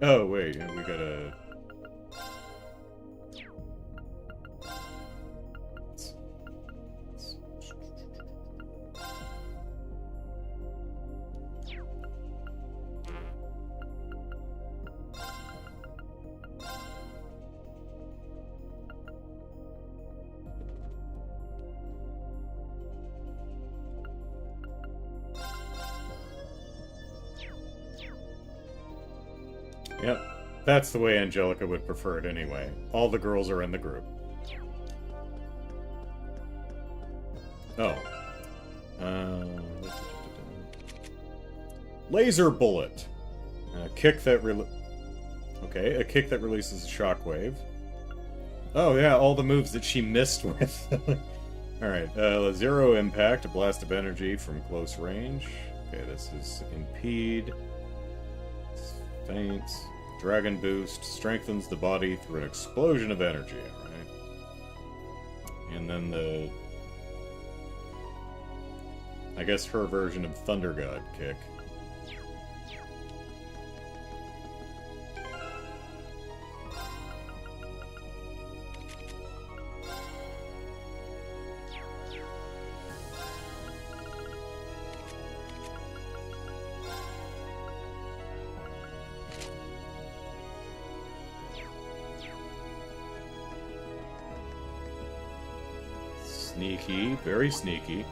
Oh, wait, we gotta... Yep, that's the way Angelica would prefer it anyway. All the girls are in the group. Oh. Laser bullet. A kick that Okay, a kick that releases a shockwave. Oh yeah, all the moves that she missed with. Alright, zero impact, a blast of energy from close range. Okay, this is impede. Faints. Dragon boost strengthens the body through an explosion of energy, right? And then the... I guess her version of Thunder God kick. Sneaky, very sneaky.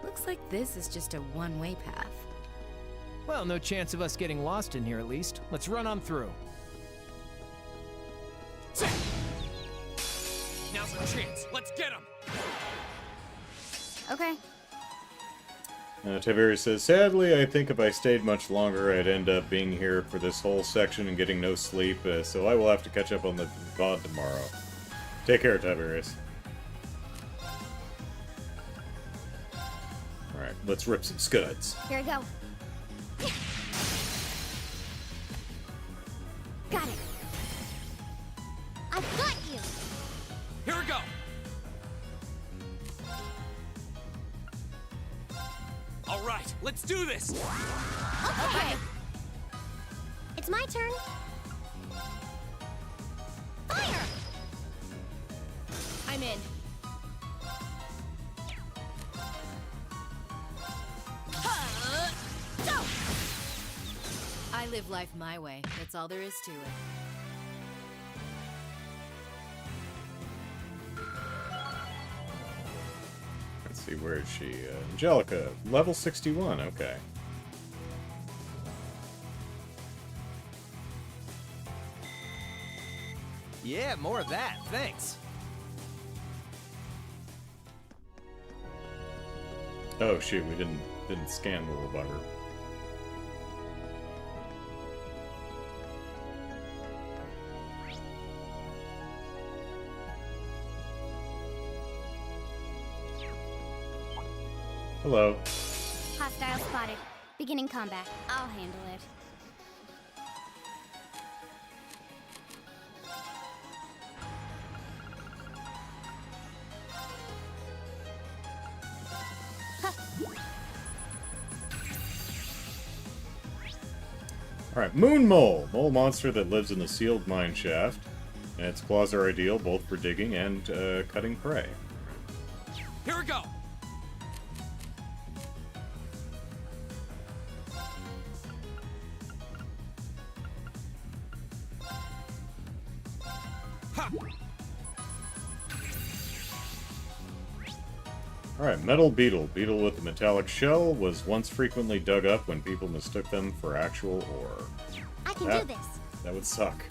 Looks like this is just a one-way path. Well, no chance of us getting lost in here at least. Let's run on through. Now's our chance. Let's get him. Okay. Tiberius says, sadly, I think if I stayed much longer, I'd end up being here for this whole section and getting no sleep, so I will have to catch up on the VOD tomorrow. Take care, Tiberius. Alright, let's rip some scuds. Here we go. Got it. I've got you! Here we go. All right, let's do this. Okay. It's my turn. Fire! I'm in. I live life my way. That's all there is to it. Let's see, where is she? Angelica, level 61, okay. Yeah, more of that. Thanks. Oh shoot, we didn't scan the little bugger. Hello. Hostile spotted. Beginning combat. I'll handle it. Alright, Moon Mole. Mole monster that lives in the sealed mine shaft. And its claws are ideal both for digging and cutting prey. Here we go. Alright, Metal Beetle. Beetle with a metallic shell was once frequently dug up when people mistook them for actual ore. I can do this. That would suck.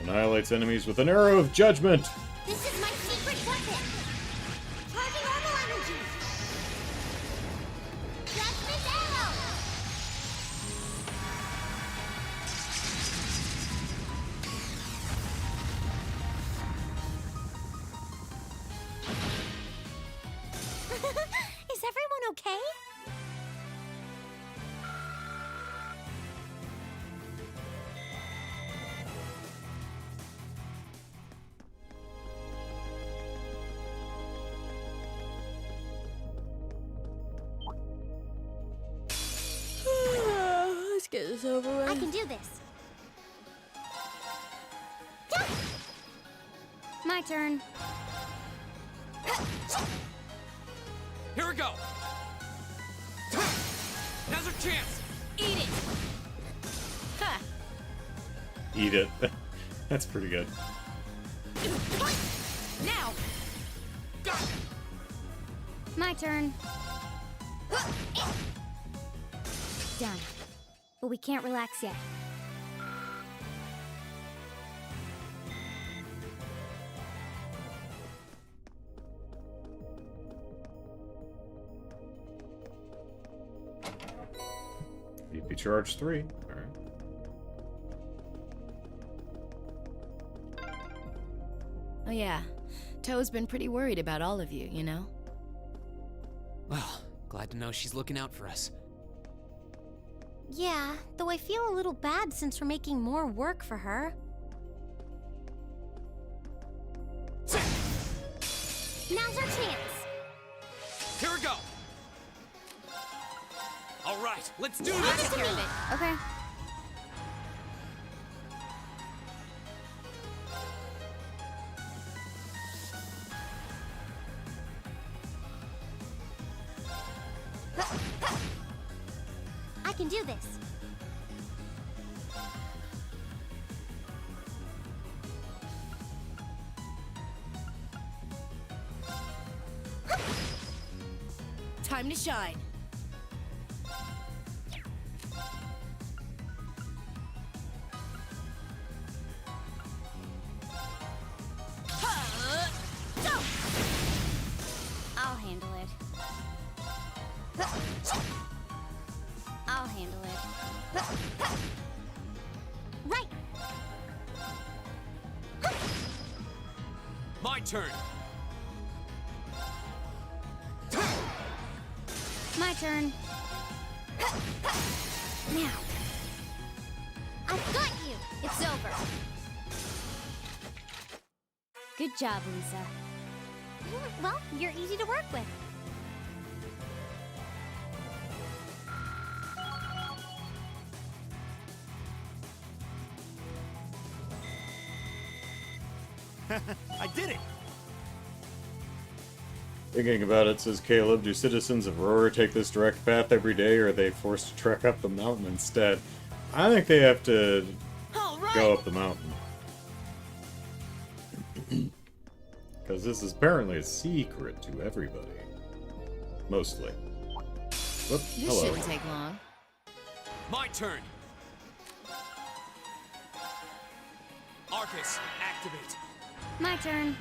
Annihilates enemies with an arrow of judgment! This is my secret weapon! Charging normal energy! Judgment arrow! Is everyone okay? Let's get this over with. I can do this. My turn. Here we go. Now's our chance. Eat it. Ha. Eat it. That's pretty good. Now. My turn. Done. But we can't relax yet. BP charge 3. Alright. Oh yeah. Toe's been pretty worried about all of you, you know? Well, glad to know she's looking out for us. Yeah, though I feel a little bad since we're making more work for her. Now's our chance! Here we go. All right, let's do Leave this. it to me. Okay. I can do this. Time to shine. I'll handle it. I'll handle it. Right. My turn. My turn. Now. I've got you. It's over. Good job, Lisa. Well, you're easy to work with. I did it! Thinking about it, says Caleb, do citizens of Aurora take this direct path every day, or are they forced to trek up the mountain instead? I think they have to go up the mountain. Because this is apparently a secret to everybody. Mostly. Whoop, This hello. shouldn't take long. My turn. Arcus, activate. My turn.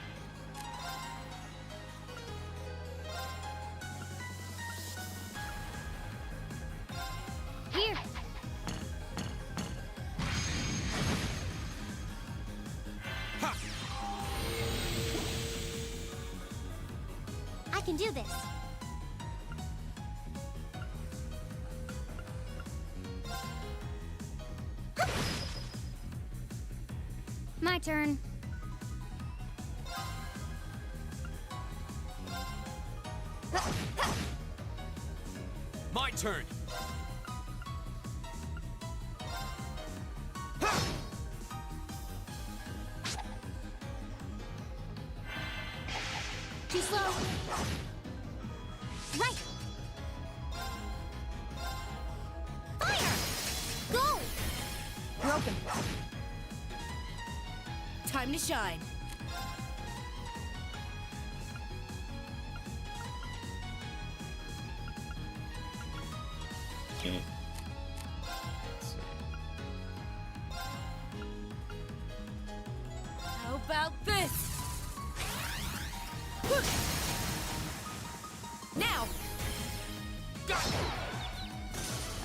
Here. I can do this. My turn. My turn. Too slow. Right. Fire! Go! Broken. Time to shine. How about this? Now!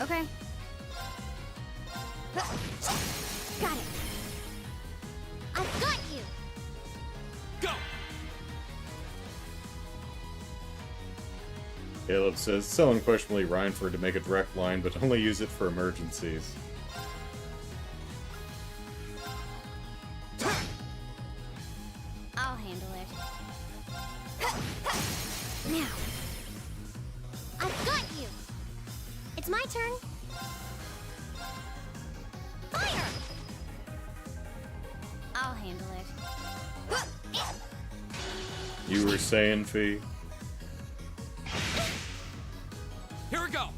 Okay. Got it. I've got you. Go! Caleb says, so unquestionably Rhineford to make a direct line, but only use it for emergencies. I'll handle it. Now. I've got you. It's my turn. Fire! I'll handle it. You were saying, Fee? Here we go.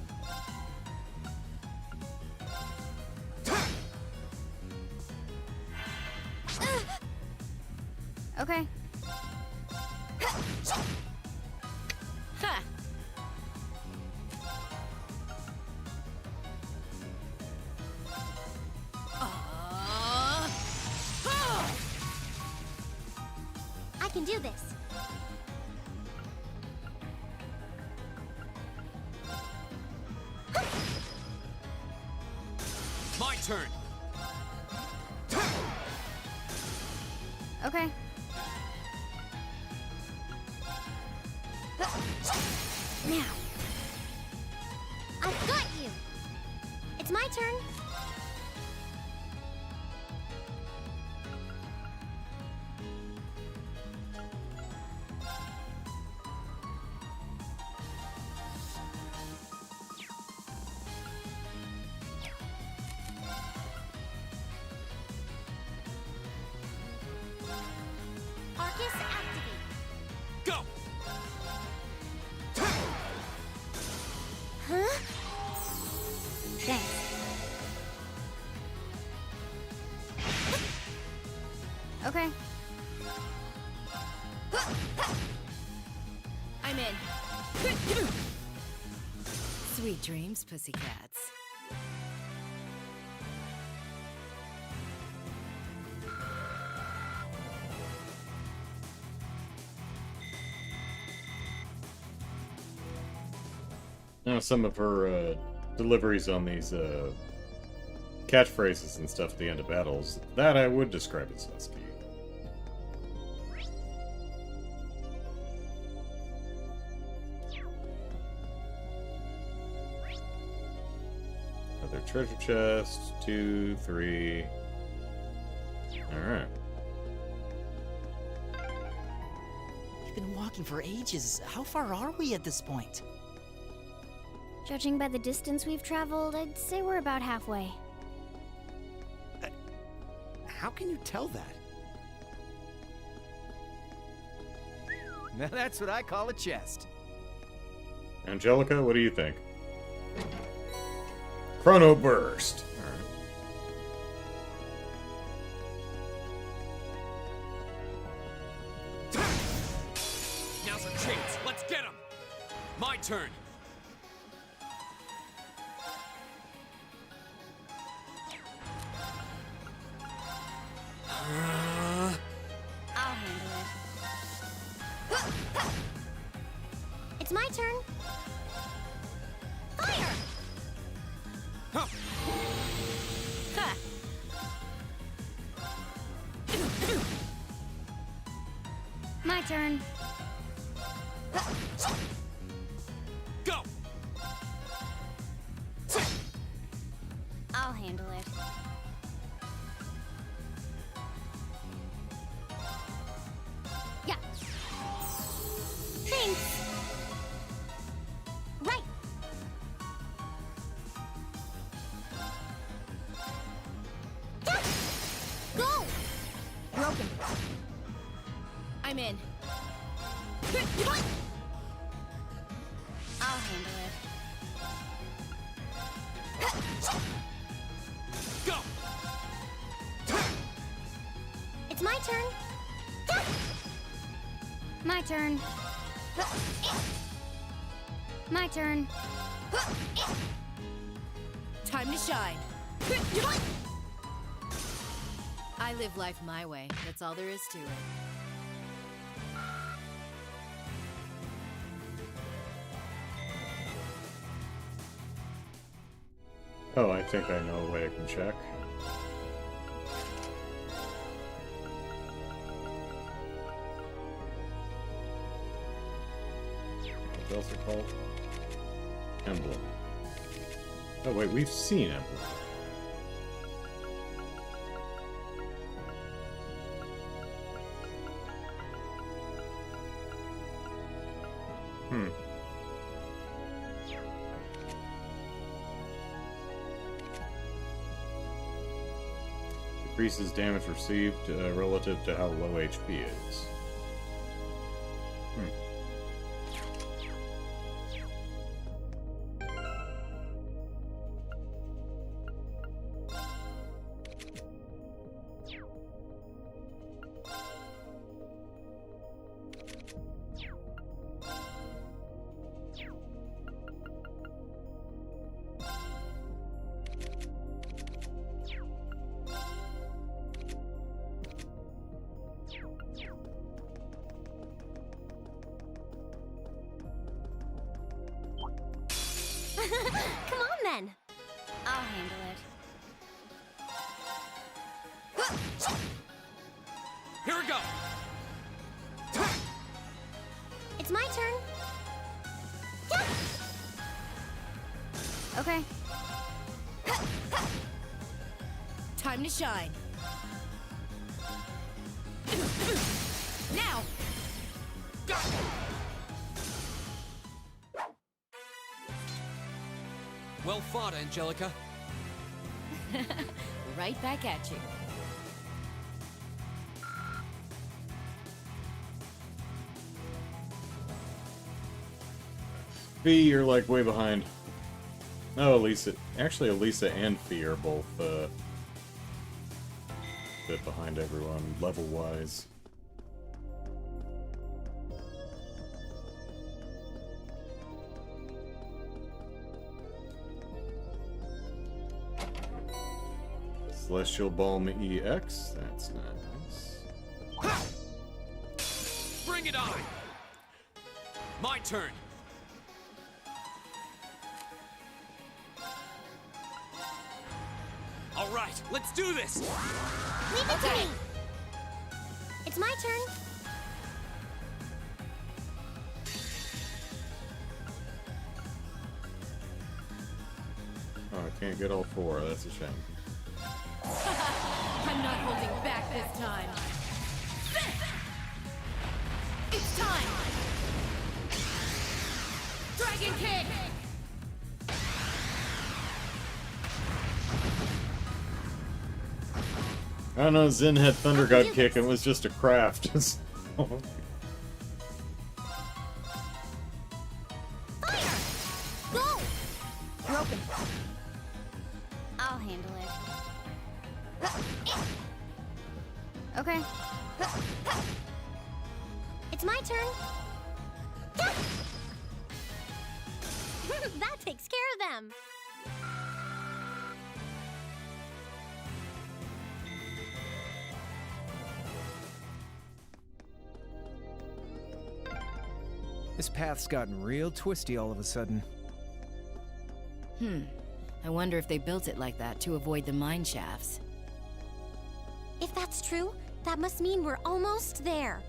Okay. Ha! I can do this. My turn. Okay. Now. I've got you. It's my turn. Arcus activate. Go! Huh? Okay. I'm in. Sweet dreams, pussycats. Now, some of her deliveries on these catchphrases and stuff at the end of battles, that I would describe as husky. Another treasure chest, 2, 3. Alright. We've been walking for ages. How far are we at this point? Judging by the distance we've traveled, I'd say we're about halfway. How can you tell that? Now that's what I call a chest. Angelica, what do you think? Chrono Burst. Now's our chance. Let's get him. My turn. I'll handle it. It's my turn. Fire! Huh. Ha! My turn. Go. I'll handle it. Yeah. Thanks. Right. Go. Broken. I'm in. I'll handle it. Go. It's my turn. My turn. My turn. Time to shine. I live life my way. That's all there is to it. Oh, I think I know a way I can check. What else are called? Emblem. Oh wait, we've seen Emblem. Increases damage received relative to how low HP is. Come on then. I'll handle it. Here we go. It's my turn. Okay. Time to shine. Now! Well fought, Angelica. Right back at you. Fee, you're like way behind. Oh, Elisa. Actually, Elisa and Fee are both bit behind everyone, level-wise. Celestial Balm EX, that's nice. Bring it on! My turn! Alright, let's do this! Leave it to me! It's my turn. Oh, I can't get all four, that's a shame. I'm not holding back this time. It's time! Dragon Kick! I don't know, Zen had Thunder God Kick and it was just a craft. Go! You're open. I'll handle it. Okay. It's my turn. That takes care of them. This path's gotten real twisty all of a sudden. I wonder if they built it like that to avoid the mine shafts. If that's true, that must mean we're almost there.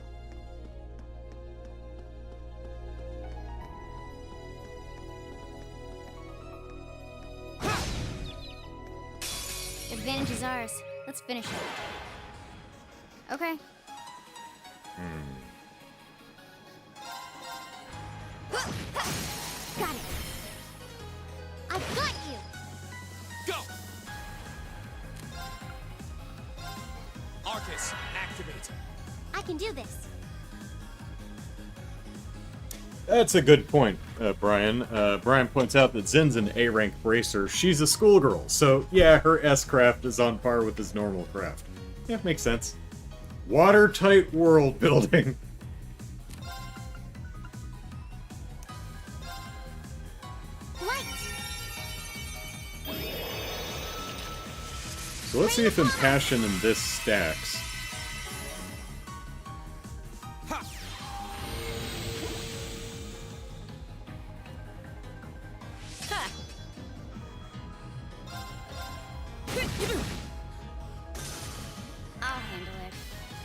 The advantage is ours. Let's finish it. Okay. Got it. I've got you. Go! Arcus, activate. I can do this. That's a good point, Brian. Brian points out that Zen's an A-rank bracer. She's a schoolgirl, so yeah, her S-craft is on par with his normal craft. Yeah, makes sense. Watertight world building. So let's see if Impassion and this stacks. I'll handle it.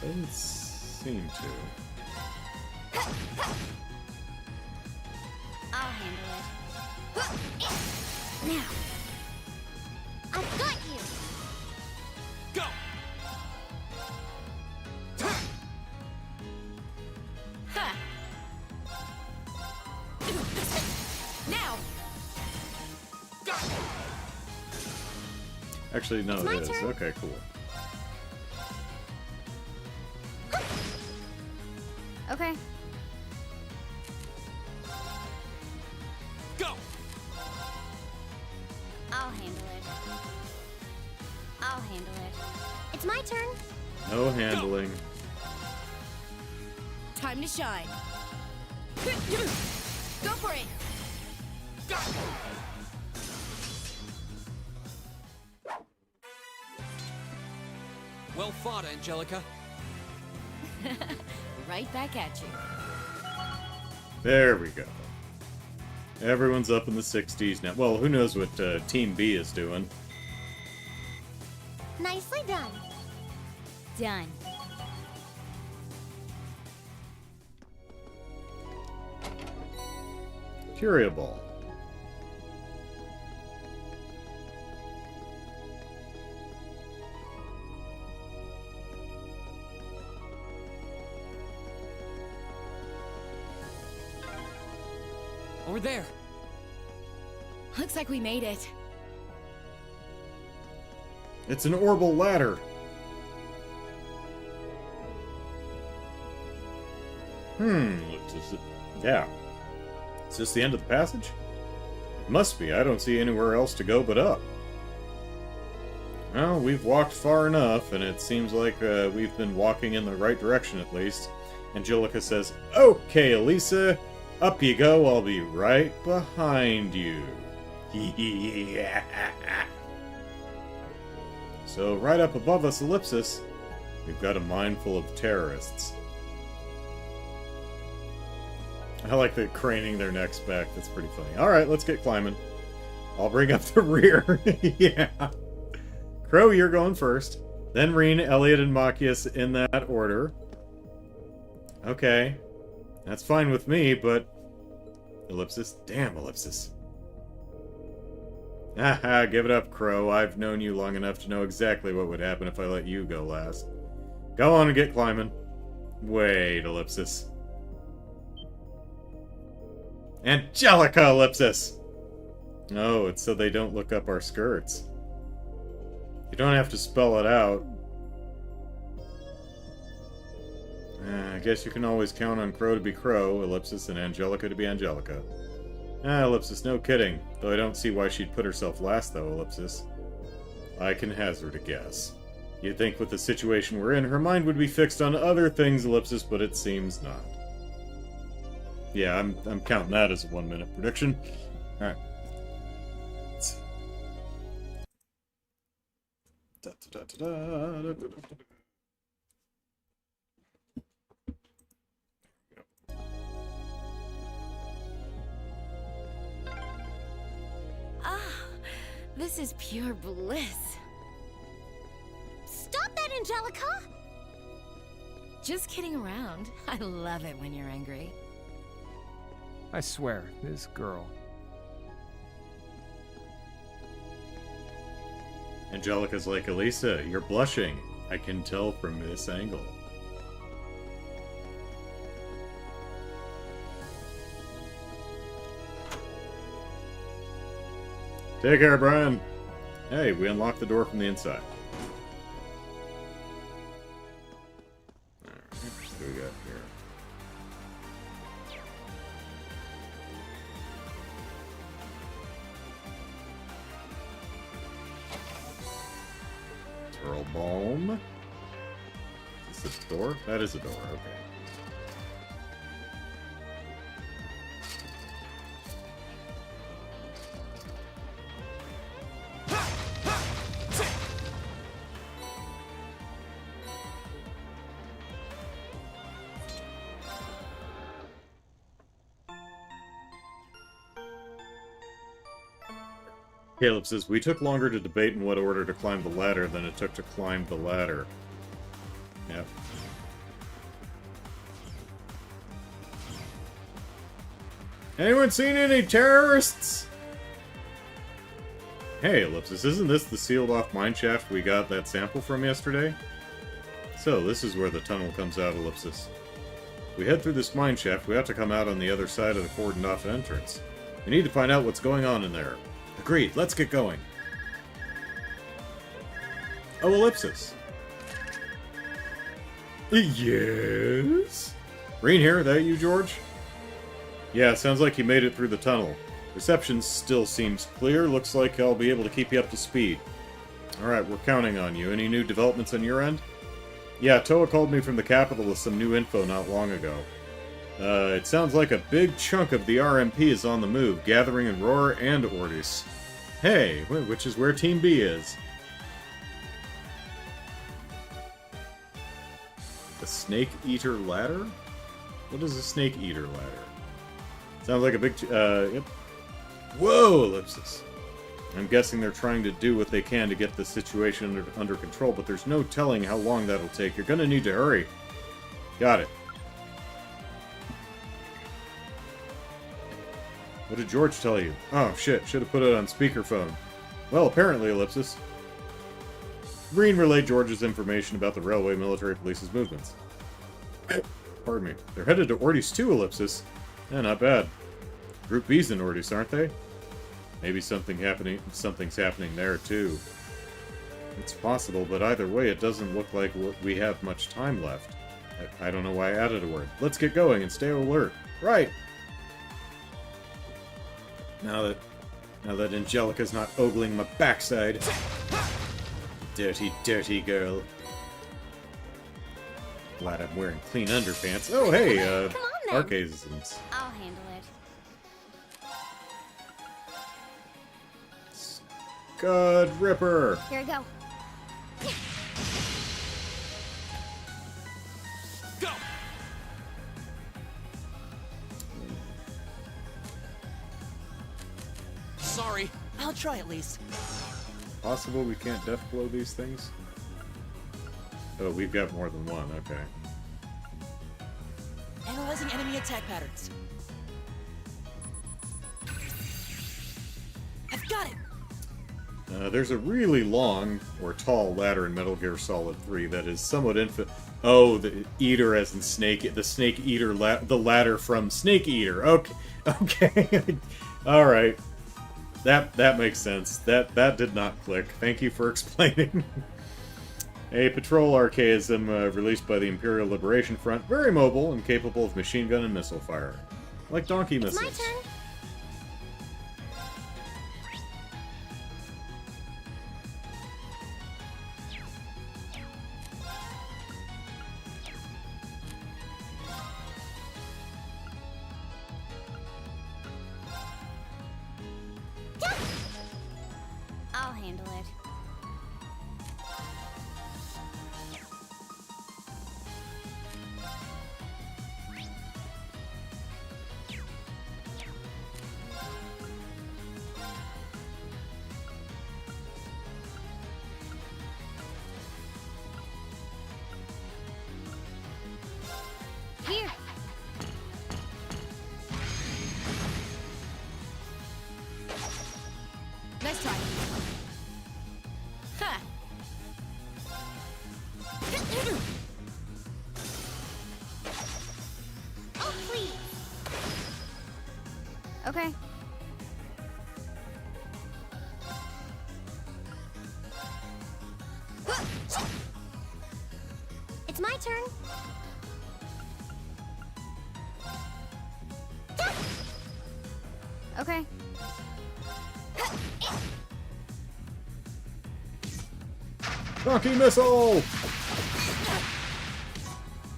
Doesn't seem to. I'll handle it. Now. I've got you. Go! Ha! Now! Actually, no, my it is. turn. Okay, cool. Okay. Go! I'll handle it. I'll handle it. It's my turn. No handling. Time to shine. Go for it! Well fought, Angelica. Right back at you. There we go. Everyone's up in the 60s now. Well, who knows what Team B is doing. Nicely done. Done. Curia Ball. Over there. Looks like we made it. It's an orbital ladder. Yeah. Is this the end of the passage? Must be. I don't see anywhere else to go but up. Well, we've walked far enough, and it seems like we've been walking in the right direction at least. Angelica says, "Okay, Elisa, up you go. I'll be right behind you." So right up above us, Ellipsis, we've got a mine full of terrorists. I like the craning their necks back. That's pretty funny. Alright, let's get climbing. I'll bring up the rear. Yeah. Crow, you're going first. Then Reen, Elliot, and Machias in that order. Okay. That's fine with me, but... Ellipsis? Damn, Ellipsis. Haha, give it up, Crow. I've known you long enough to know exactly what would happen if I let you go last. Go on and get climbing. Wait, Ellipsis. Angelica, Ellipsis! Oh, it's so they don't look up our skirts. You don't have to spell it out. I guess you can always count on Crow to be Crow, Ellipsis, and Angelica to be Angelica. Ellipsis, no kidding. Though I don't see why she'd put herself last, though, Ellipsis. I can hazard a guess. You'd think with the situation we're in, her mind would be fixed on other things, Ellipsis, but it seems not. Yeah, I'm counting that as a 1-minute prediction. Alright. This is pure bliss. Stop that, Angelica! Just kidding around. I love it when you're angry. I swear, this girl. Angelica's like, Elisa, you're blushing. I can tell from this angle. Take care, Brian. Hey, we unlocked the door from the inside. Alright, what do we got here? Turtle Balm. Is this a door? That is a door, okay. Caleb says, we took longer to debate in what order to climb the ladder than it took to climb the ladder. Yep. Anyone seen any terrorists? Hey, Ellipsis, isn't this the sealed-off mineshaft we got that sample from yesterday? So, this is where the tunnel comes out, Ellipsis. If we head through this mineshaft, we have to come out on the other side of the cordoned-off entrance. We need to find out what's going on in there. Agreed, let's get going. Oh, Ellipsis. Yes? Green here, that you, George? Yeah, sounds like you made it through the tunnel. Reception still seems clear. Looks like I'll be able to keep you up to speed. Alright, we're counting on you. Any new developments on your end? Yeah, Toa called me from the capital with some new info not long ago. It sounds like a big chunk of the RMP is on the move, gathering in Roar and Ordis. Hey, which is where Team B is. The Snake Eater Ladder? What is a Snake Eater Ladder? Sounds like a big... yep. Whoa, Ellipsis. I'm guessing they're trying to do what they can to get the situation under control, but there's no telling how long that'll take. You're gonna need to hurry. Got it. What did George tell you? Oh, shit. Should have put it on speakerphone. Well, apparently, Ellipsis. Green relayed George's information about the railway military police's movements. Pardon me. They're headed to Ordis too, Ellipsis. Yeah, not bad. Group B's in Ordis, aren't they? Maybe something's happening there, too. It's possible, but either way, it doesn't look like we have much time left. I don't know why I added a word. Let's get going and stay alert. Right! Now that Angelica's not ogling my backside. Dirty, dirty girl. Glad I'm wearing clean underpants. Oh, hey, Come on, then. Archaisms. I'll handle it. Scud Ripper. Here we go. Go! Sorry. I'll try at least. Possible we can't death blow these things? Oh, we've got more than one, okay. Analyzing enemy attack patterns. I've got it! There's a really long or tall ladder in Metal Gear Solid 3 that is somewhat Oh, the Eater as in Snake, the Snake Eater, the ladder from Snake Eater. Okay, okay, all right. That makes sense. That did not click. Thank you for explaining. A patrol archaism released by the Imperial Liberation Front, very mobile and capable of machine gun and missile fire, like donkey It's missiles. my turn. I'll handle it. Here. Nice try. Ha! Oh, please. Okay. It's my turn. Okay. Donkey missile!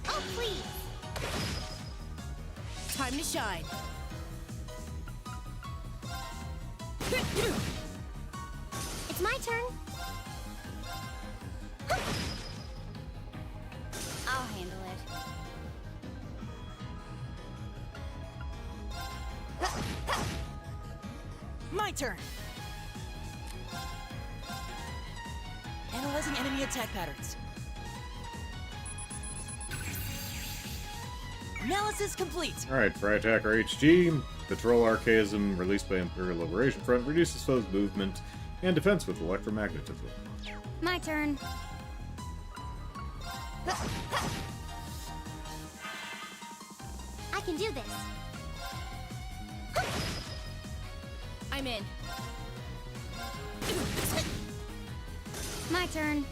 Oh, please. Time to shine. It's my turn. I'll handle it. My turn! Analyzing enemy attack patterns. Analysis complete! Alright, Fry Attacker HG, Patrol Archaism, released by Imperial Liberation Front, reduces foes' movement and defense with electromagnetism. My turn. I can do this. I'm in. My turn.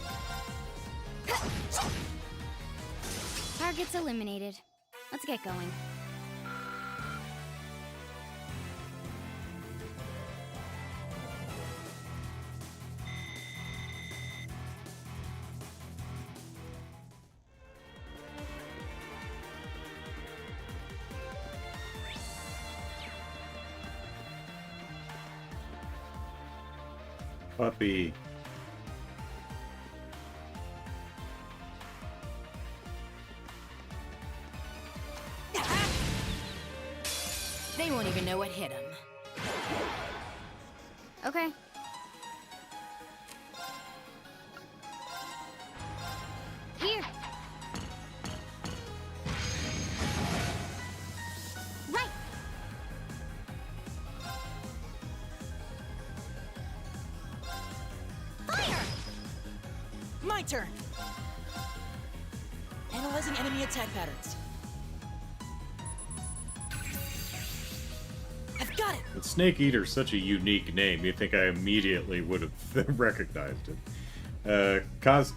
Targets eliminated. Let's get going. Puppy. They won't even know what hit them. Okay. Here. Right. Fire. My turn! Analyzing enemy attack patterns. I've got it! With Snake Eater's such a unique name, you'd think I immediately would have recognized it. Kazakh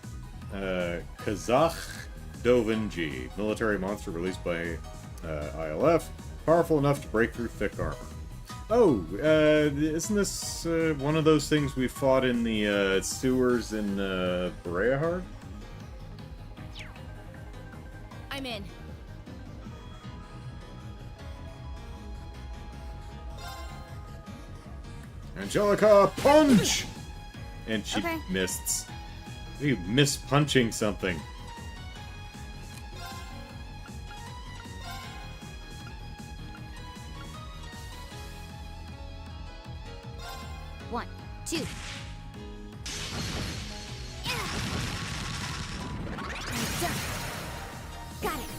Dovinji, military monster released by ILF, powerful enough to break through thick armor. Oh, isn't this one of those things we fought in the sewers in Bereahard? I'm in. Angelica, punch! And she Okay. missed. You missed punching something. One, two. Got it.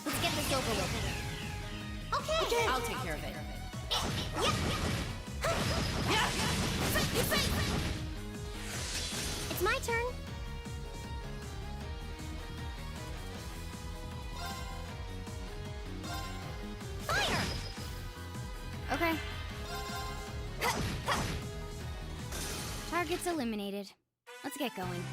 Let's get this over with. Okay. I'll take care of it. It's my turn. Fire! Okay. Target's eliminated. Let's get going.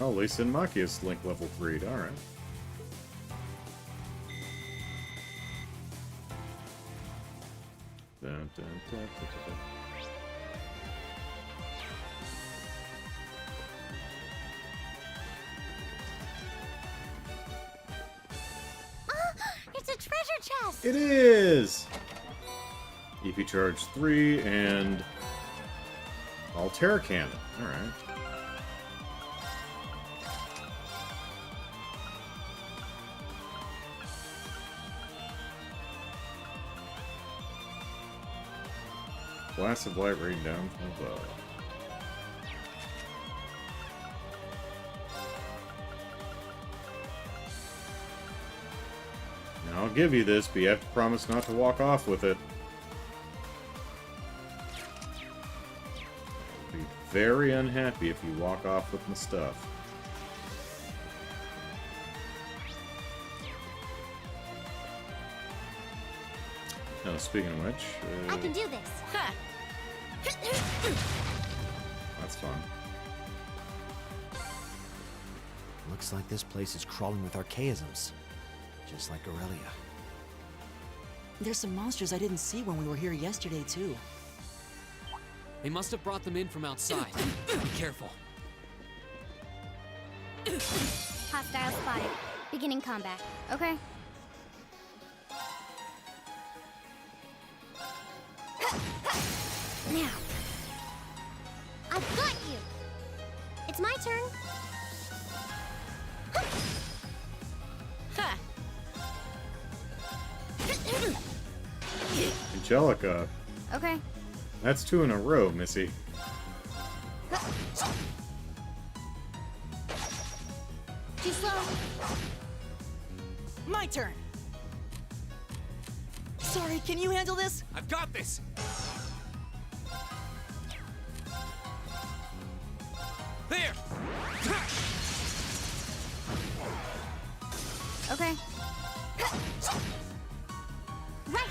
Oh, Lisa and Machias link level 3'd, alright. Dun, dun, dun, dun, dun. It's a treasure chest! It is! EP charge 3 and Altera Cannon. Alright. Blast of light rain down from above. Now I'll give you this, but you have to promise not to walk off with it. I'll be very unhappy if you walk off with my stuff. Now, speaking of which, I can do this. Ha! that's fun. Looks like this place is crawling with archaisms. Just like Aurelia. There's some monsters I didn't see when we were here yesterday, too. They must have brought them in from outside. Be careful. Hostile spotted. Beginning combat. Okay. Now. I've got you. It's my turn. Ha! Angelica, Okay. that's 2 in a row, Missy. Too slow. My turn! Sorry, can you handle this? I've got this! There! Okay. Right.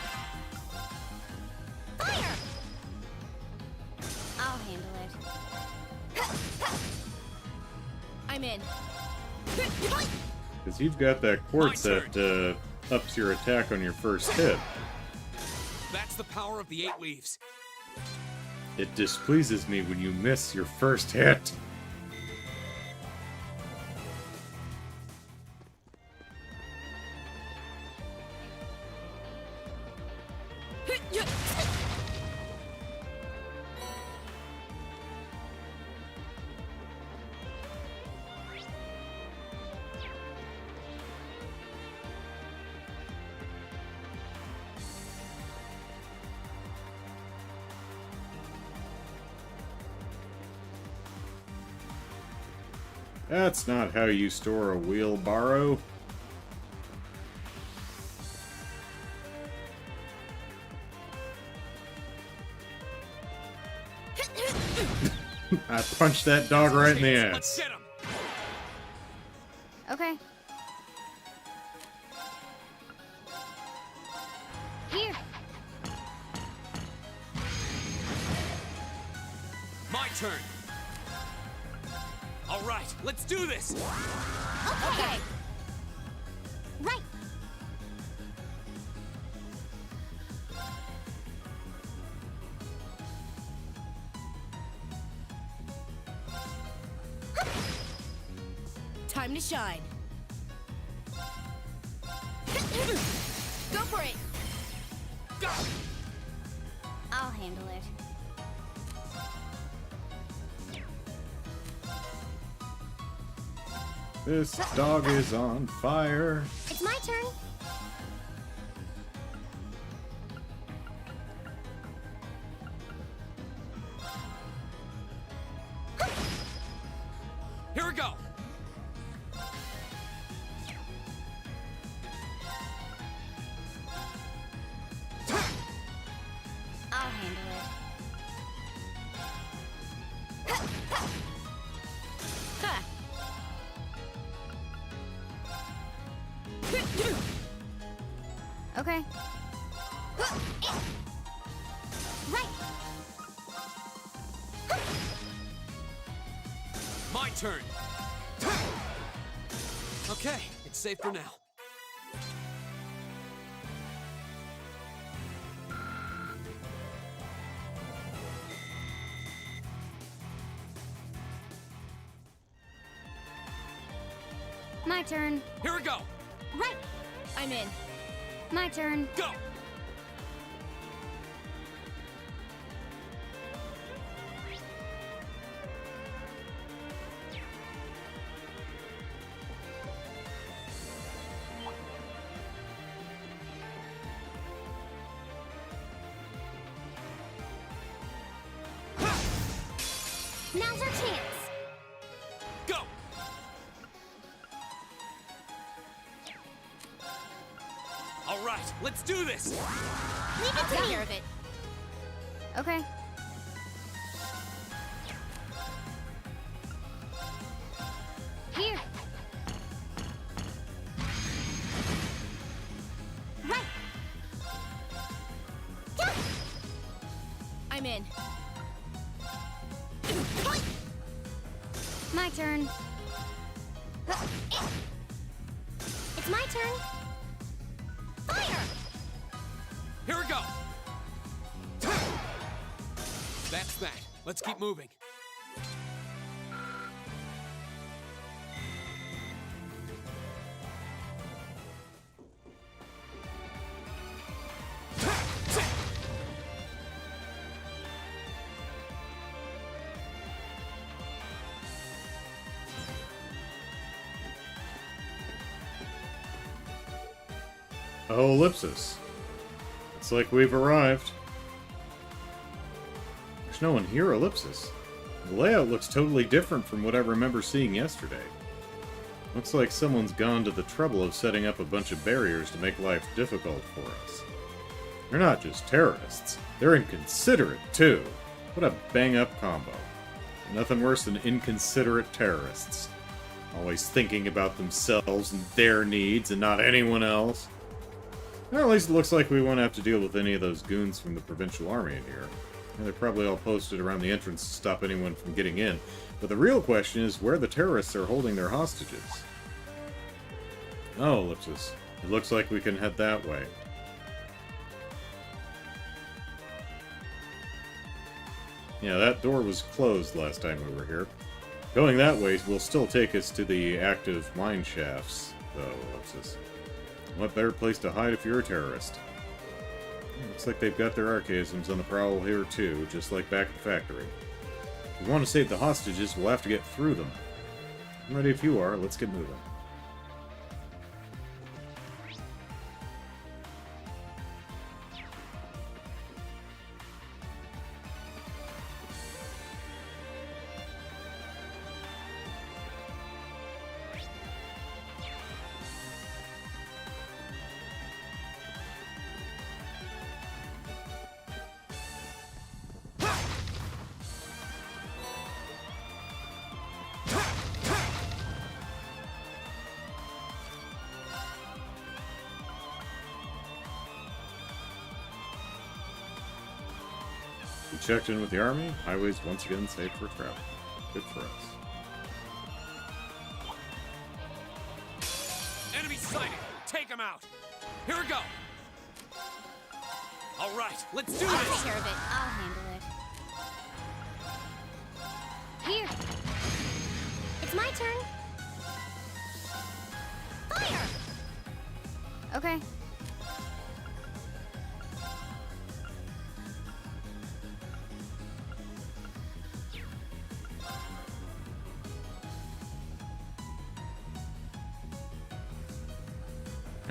Fire! I'll handle it. I'm in. Because you've got that quartz that ups your attack on your first hit. That's the power of the 8 leaves. It displeases me when you miss your first hit. That's not how you store a wheelbarrow. I punched that dog right in the Let's ass. get him! Okay. Here. turn. All right, let's do this. Okay. Right. Time to shine. Go for it. Go. I'll handle it. This dog is on fire. It's my turn. Here we go. I'll handle it. Ha. Okay. Right. My turn. Okay, it's safe for now. My turn. Here we go. Right. I'm in. My turn. Go. Now's our chance. Go. All right, let's do this. Leave it I'll to take me. care of it. Okay. Here. Right. Go. I'm in. My turn. It's my turn. Fire. Here we go. That's that. Let's keep moving. Oh, ellipsis. It's like we've arrived. There's no one here, ellipsis. The layout looks totally different from what I remember seeing yesterday. Looks like someone's gone to the trouble of setting up a bunch of barriers to make life difficult for us. They're not just terrorists, they're inconsiderate too. What a bang-up combo. Nothing worse than inconsiderate terrorists. Always thinking about themselves and their needs and not anyone else. Well, at least it looks like we won't have to deal with any of those goons from the provincial army in here. They're probably all posted around the entrance to stop anyone from getting in. But the real question is where the terrorists are holding their hostages. Oh, ellipsis. It looks like we can head that way. Yeah, that door was closed last time we were here. Going that way will still take us to the active mine shafts, though, ellipsis. What better place to hide if you're a terrorist? Looks like they've got their archaisms on the prowl here too, just like back at the factory. If we want to save the hostages, we'll have to get through them. I'm ready if you are, let's get moving. checked in with the army. Highways once again safe for travel. Good for us. Enemy sighted! Take him out! Here we go! Alright, let's do I'll this! take care of it. I'll handle it. Here. It's my turn. Fire! Okay.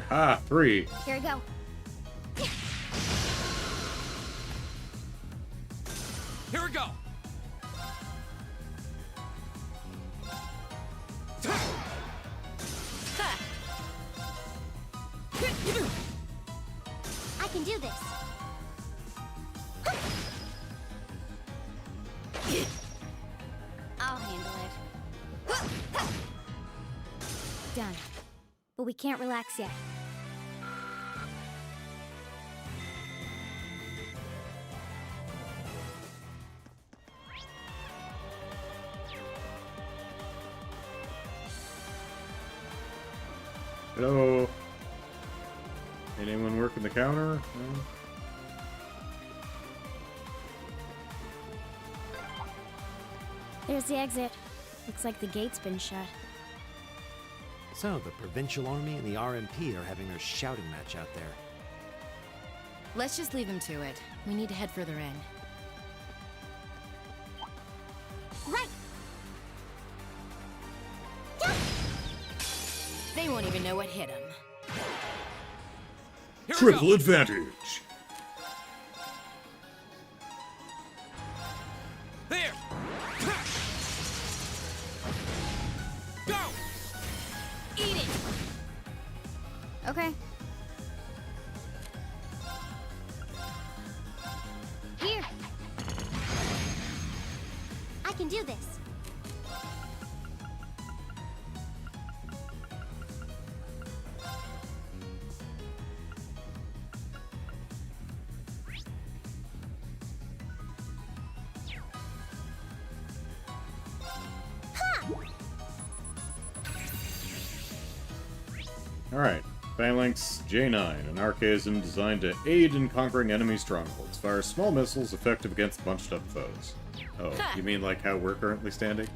Ah, 3. Here we go. Here we go! I can do this. I'll handle it. Done. But we can't relax yet. Hello. Anyone working the counter? No? There's the exit. Looks like the gate's been shut. So, the Provincial Army and the RMP are having their shouting match out there. Let's just leave them to it. We need to head further in. Right. They won't even know what hit them. Triple advantage. There! Go! Eat it! Okay. Here. I can do this. Alright. Phalanx J9, an archaism designed to aid in conquering enemy strongholds. Fires small missiles effective against bunched up foes. Oh, you mean like how we're currently standing?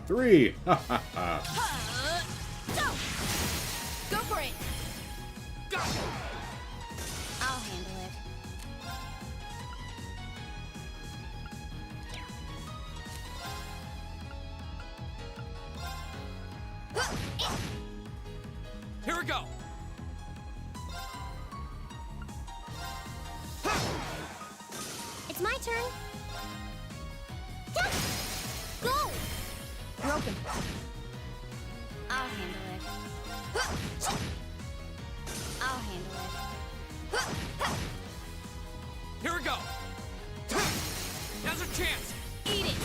Three! Ha ha ha! Go for it! Go! I'll handle it. Here we go! It's my turn. Go! Broken. I'll handle it. I'll handle it. Here we go! Now's our chance! Eat it!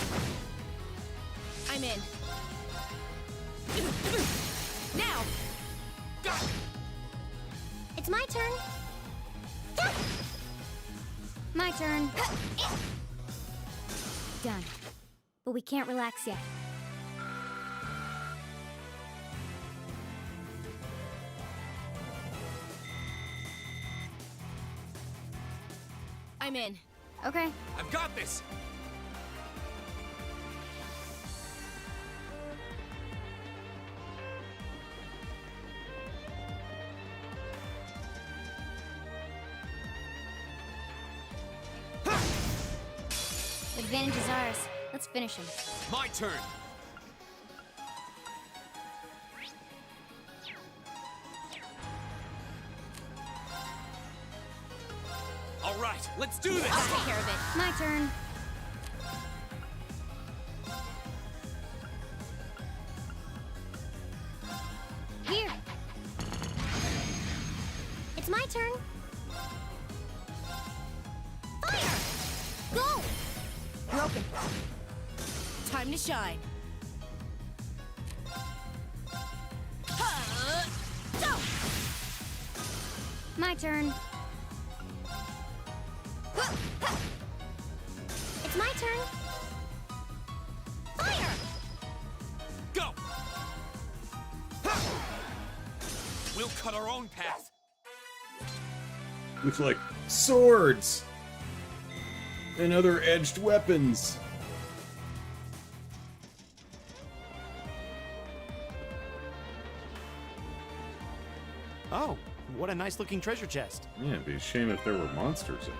I'm in. Now! Go! It's my turn. My turn. Done. But we can't relax yet. I'm in. Okay. I've got this! The advantage is ours. Let's finish him. My turn! Alright, let's do this! I'll take care of it. My turn. Here. It's my turn. Fire! Go! Broken. Time to shine. My turn. It's my turn. Fire! Go! We'll cut our own path. With, like, swords! And other edged weapons. Oh, what a nice looking treasure chest. Yeah, it'd be a shame if there were monsters in it.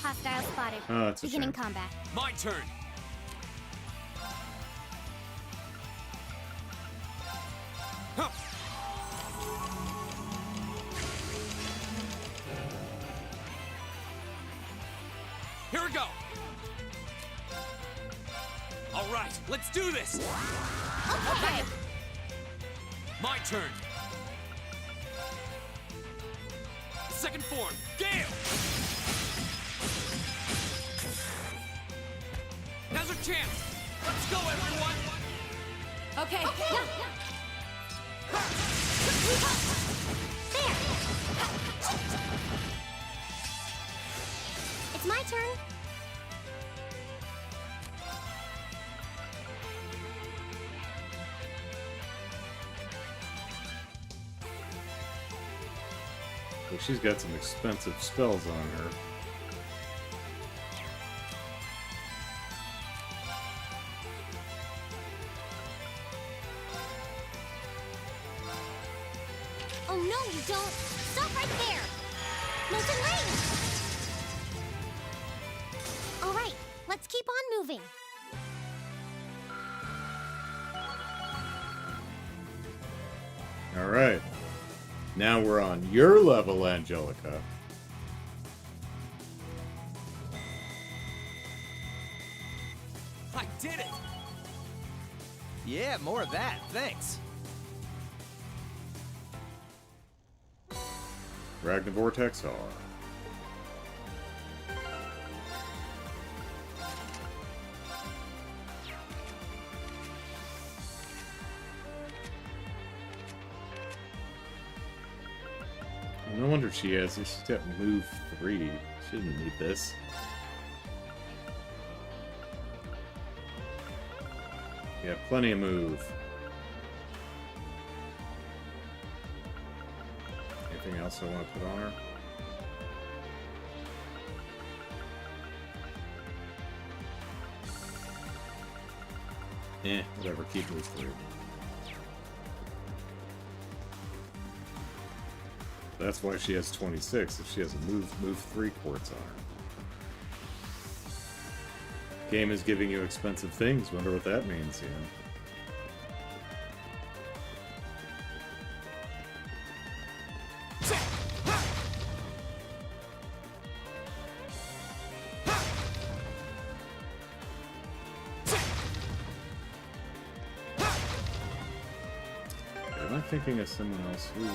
Hostile spotted. Oh, that's a Beginning shame. combat. My turn. Huh. Here we go. All right, let's do this. Okay. My turn. Second form, Gale. Now's our chance. Let's go, everyone. Okay. It's my turn. Well, she's got some expensive spells on her. Oh no, you don't! Stop right there! Molten Ring! Alright, let's keep on moving. Alright. Now we're on your level, Angelica. I did it! Yeah, more of that, thanks. Ragnavortex R. No wonder she has this. She's got move 3. She didn't need this. Yeah, plenty of move. Anything else I want to put on her? Whatever, keep move 3. That's why she has 26, if she has a move 3 quartz on her. Game is giving you expensive things, wonder what that means, you know. Am I thinking of someone else who...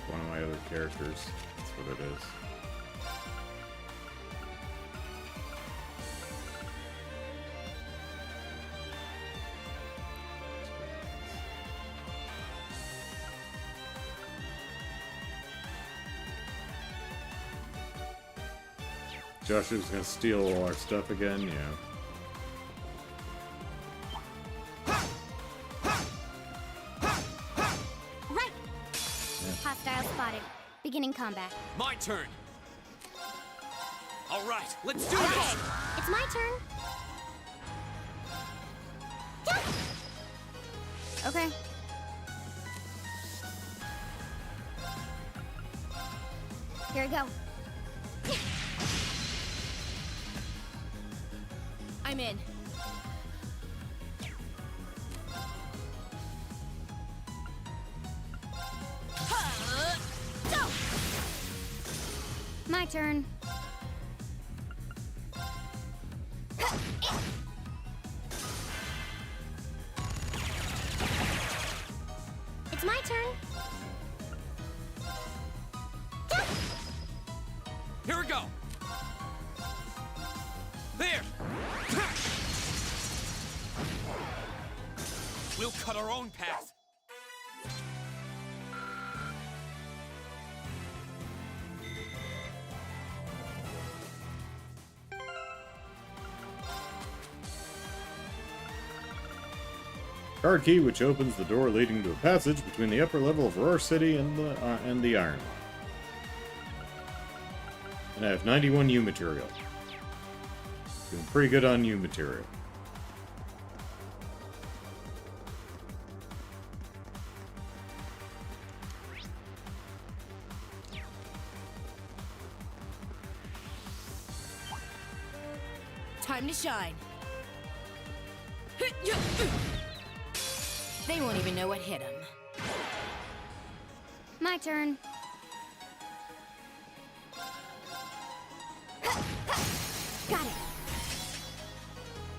one of my other characters. That's what it is. Josh is gonna steal all our stuff again, yeah. Right. Hostile spotted. Beginning combat. My turn. All right, let's do Okay, this. it's my turn. Okay. Here we go. I'm in. Go! My turn. Here we go! There! We'll cut our own path. Card key, which opens the door leading to a passage between the upper level of Roar City and the Iron Mine. And I have 91 U material. Doing pretty good on U material. Time to shine. They won't even know what hit them. My turn. Got it.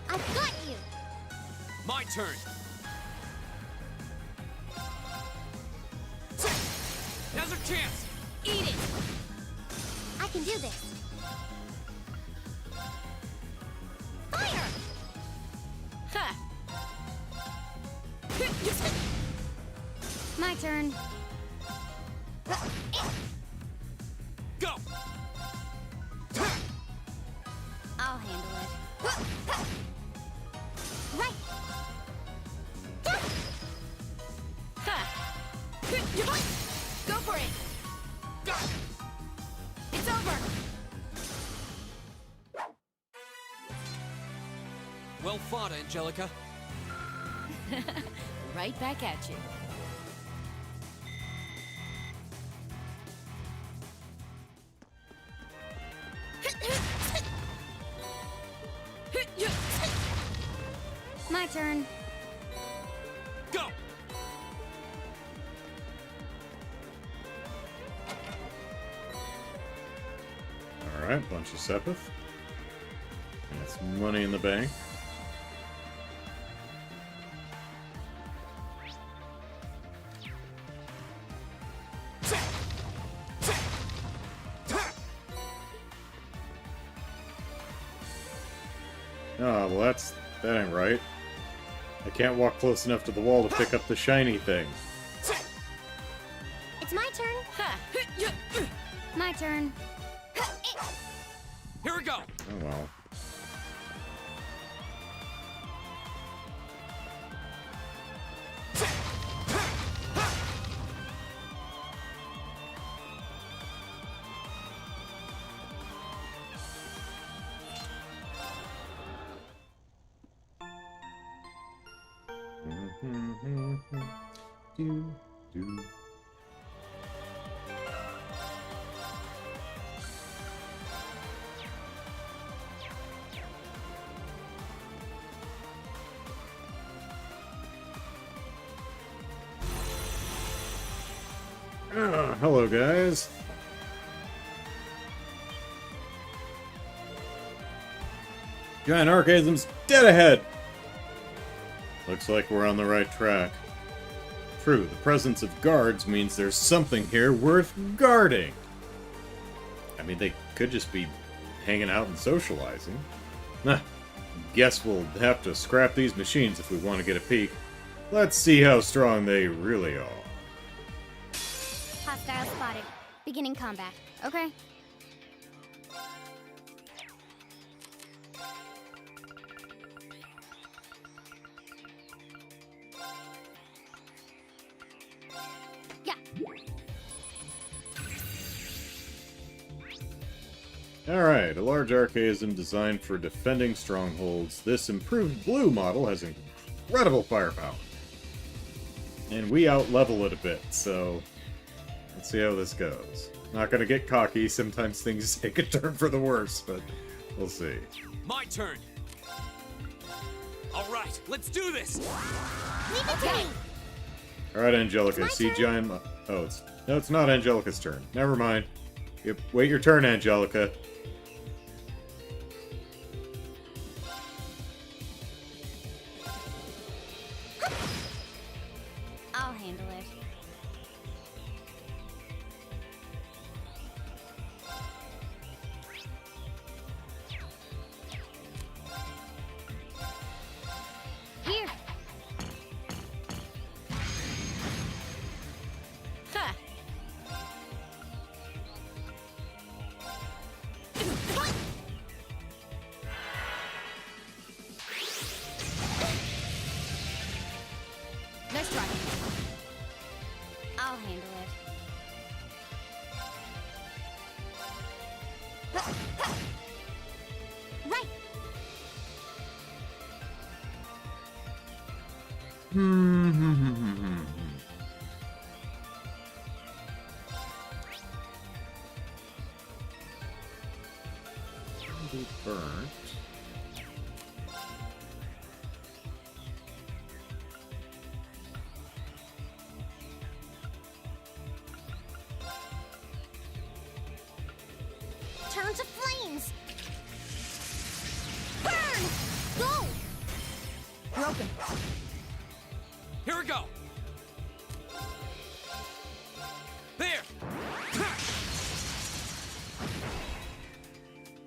I've got you. My turn. Now's our chance. Eat it! I can do this. Fire! Ha! My turn. Go! I'll handle it. Right. Ha! Go for it! Got it! It's over! Well fought, Angelica. Right back at you. My turn. Go! Alright, bunch of Sepith. Got some money in the bank. Oh, well that ain't right. I can't walk close enough to the wall to pick up the shiny thing. It's my turn. My turn. Here we go! Oh well. Do, do. Hello, guys. Giant Archaism's dead ahead! Looks like we're on the right track. True, the presence of guards means there's something here worth guarding. I mean, they could just be hanging out and socializing. Guess we'll have to scrap these machines if we want to get a peek. Let's see how strong they really are. Hostile spotted. Beginning combat. Okay. Yeah. Alright, a large archaism designed for defending strongholds. This improved blue model has incredible firepower. And we out-level it a bit, so let's see how this goes. Not gonna get cocky, sometimes things take a turn for the worse, but we'll see. My turn! Alright, let's do this! Leave it to me. Alright, Angelica, It's see my turn. giant... Oh, no, it's not Angelica's turn. Never mind. Wait your turn, Angelica. I'll handle it. I'll handle it. Right. Be burnt. Turn to flames. Burn. Go. Broken. Here we go! There!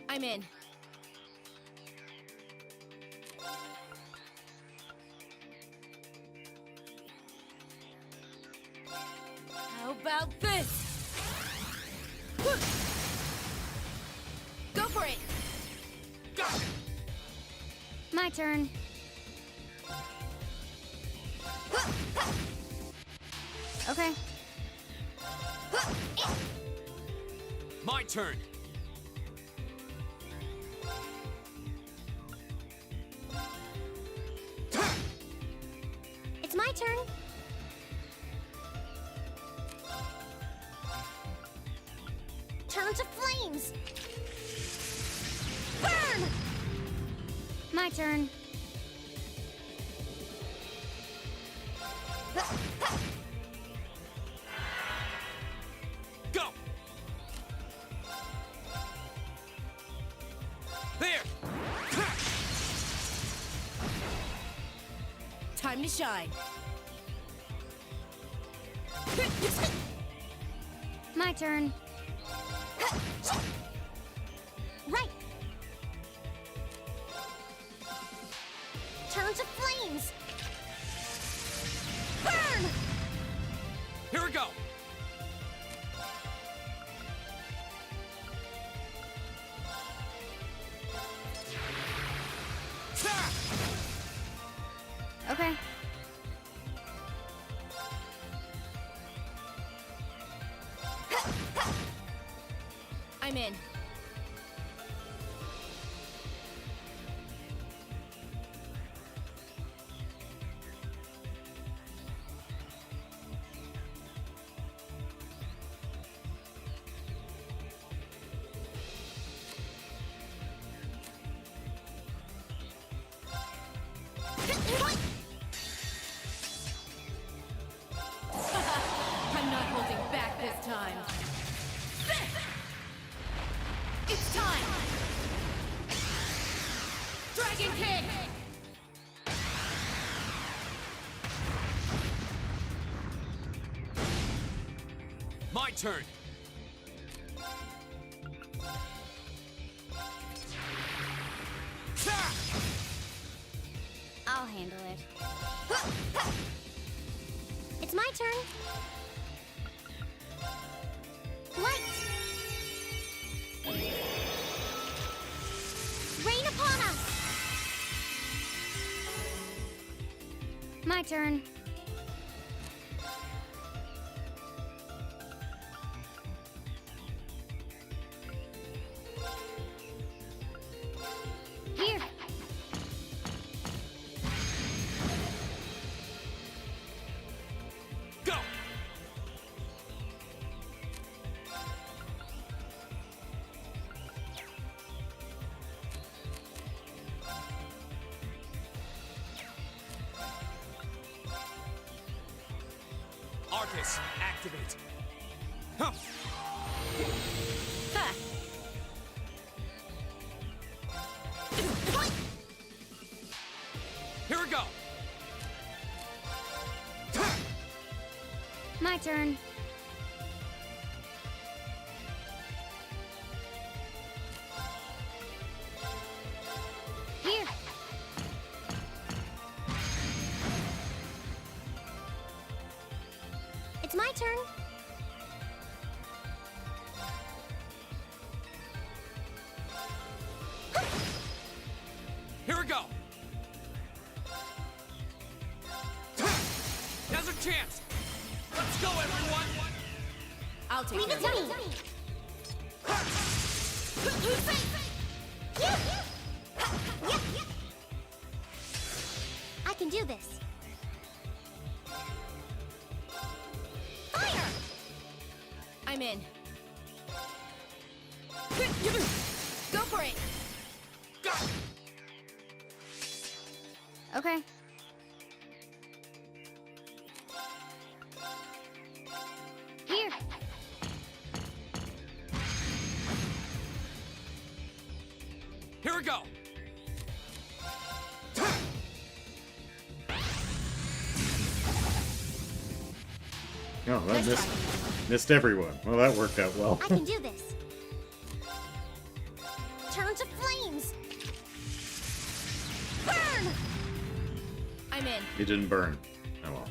I'm in. How about this? Go for it! Got it! My turn. Okay. My turn! It's my turn. Turn to flames. Burn. My turn. Go! There! Time to shine. My turn. Right. Turn to flames. Burn. Here we go! Okay. I'm in. I'm not holding back this time. It's time! Dragon Kick! My turn! I'll handle it. It's my turn. Light. Rain upon us. My turn. Here. Go! Arcus, activate! Huh. Ha! Here we go! My turn. Here. It's my turn. Here we go! Now's our chance! Let's go, everyone! I'll take Leave care it of to it. me. I can do this. Fire! I'm in. Go for it. Okay. Here. Here we go. Oh, that missed everyone. Well, that worked out well. I can do this. Turn to flames. Burn! I'm in. It didn't burn. Oh well.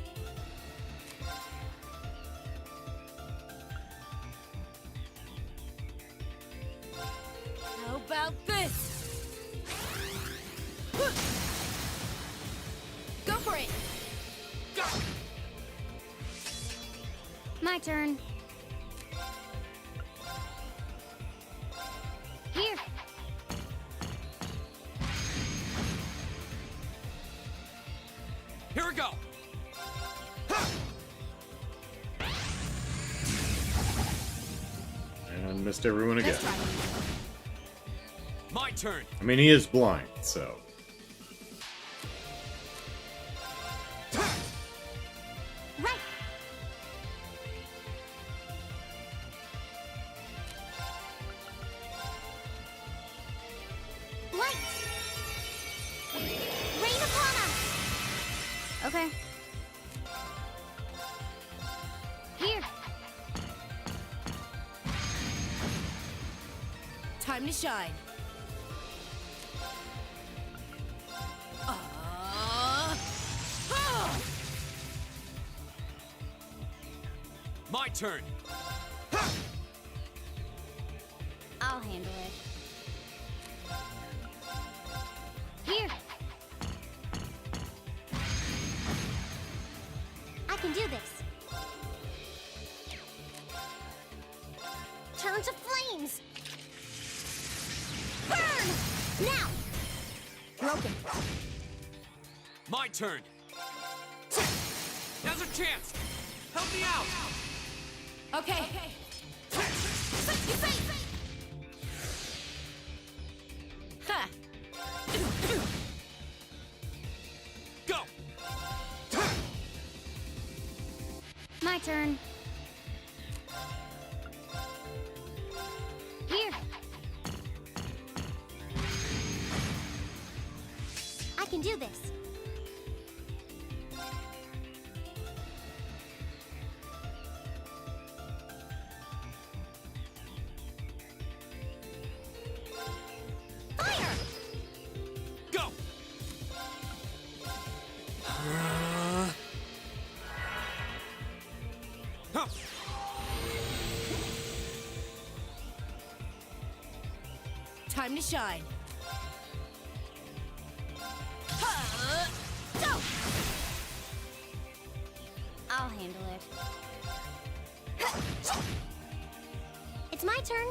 How about this? Go for it. My turn. Here. Here we go. And missed everyone again. My turn. I mean, he is blind, so. Right. Light. Rain upon us. Okay. Here. Time to shine. My turn. I'll handle it. Here. I can do this. Turn to flames. Burn! Now! Broken. My turn. Now's a chance. Help me out. Okay. Ha! Go. My turn. Here. I can do this. Fire! Go. Huh. Time to shine. Go! I'll handle it. It's my turn.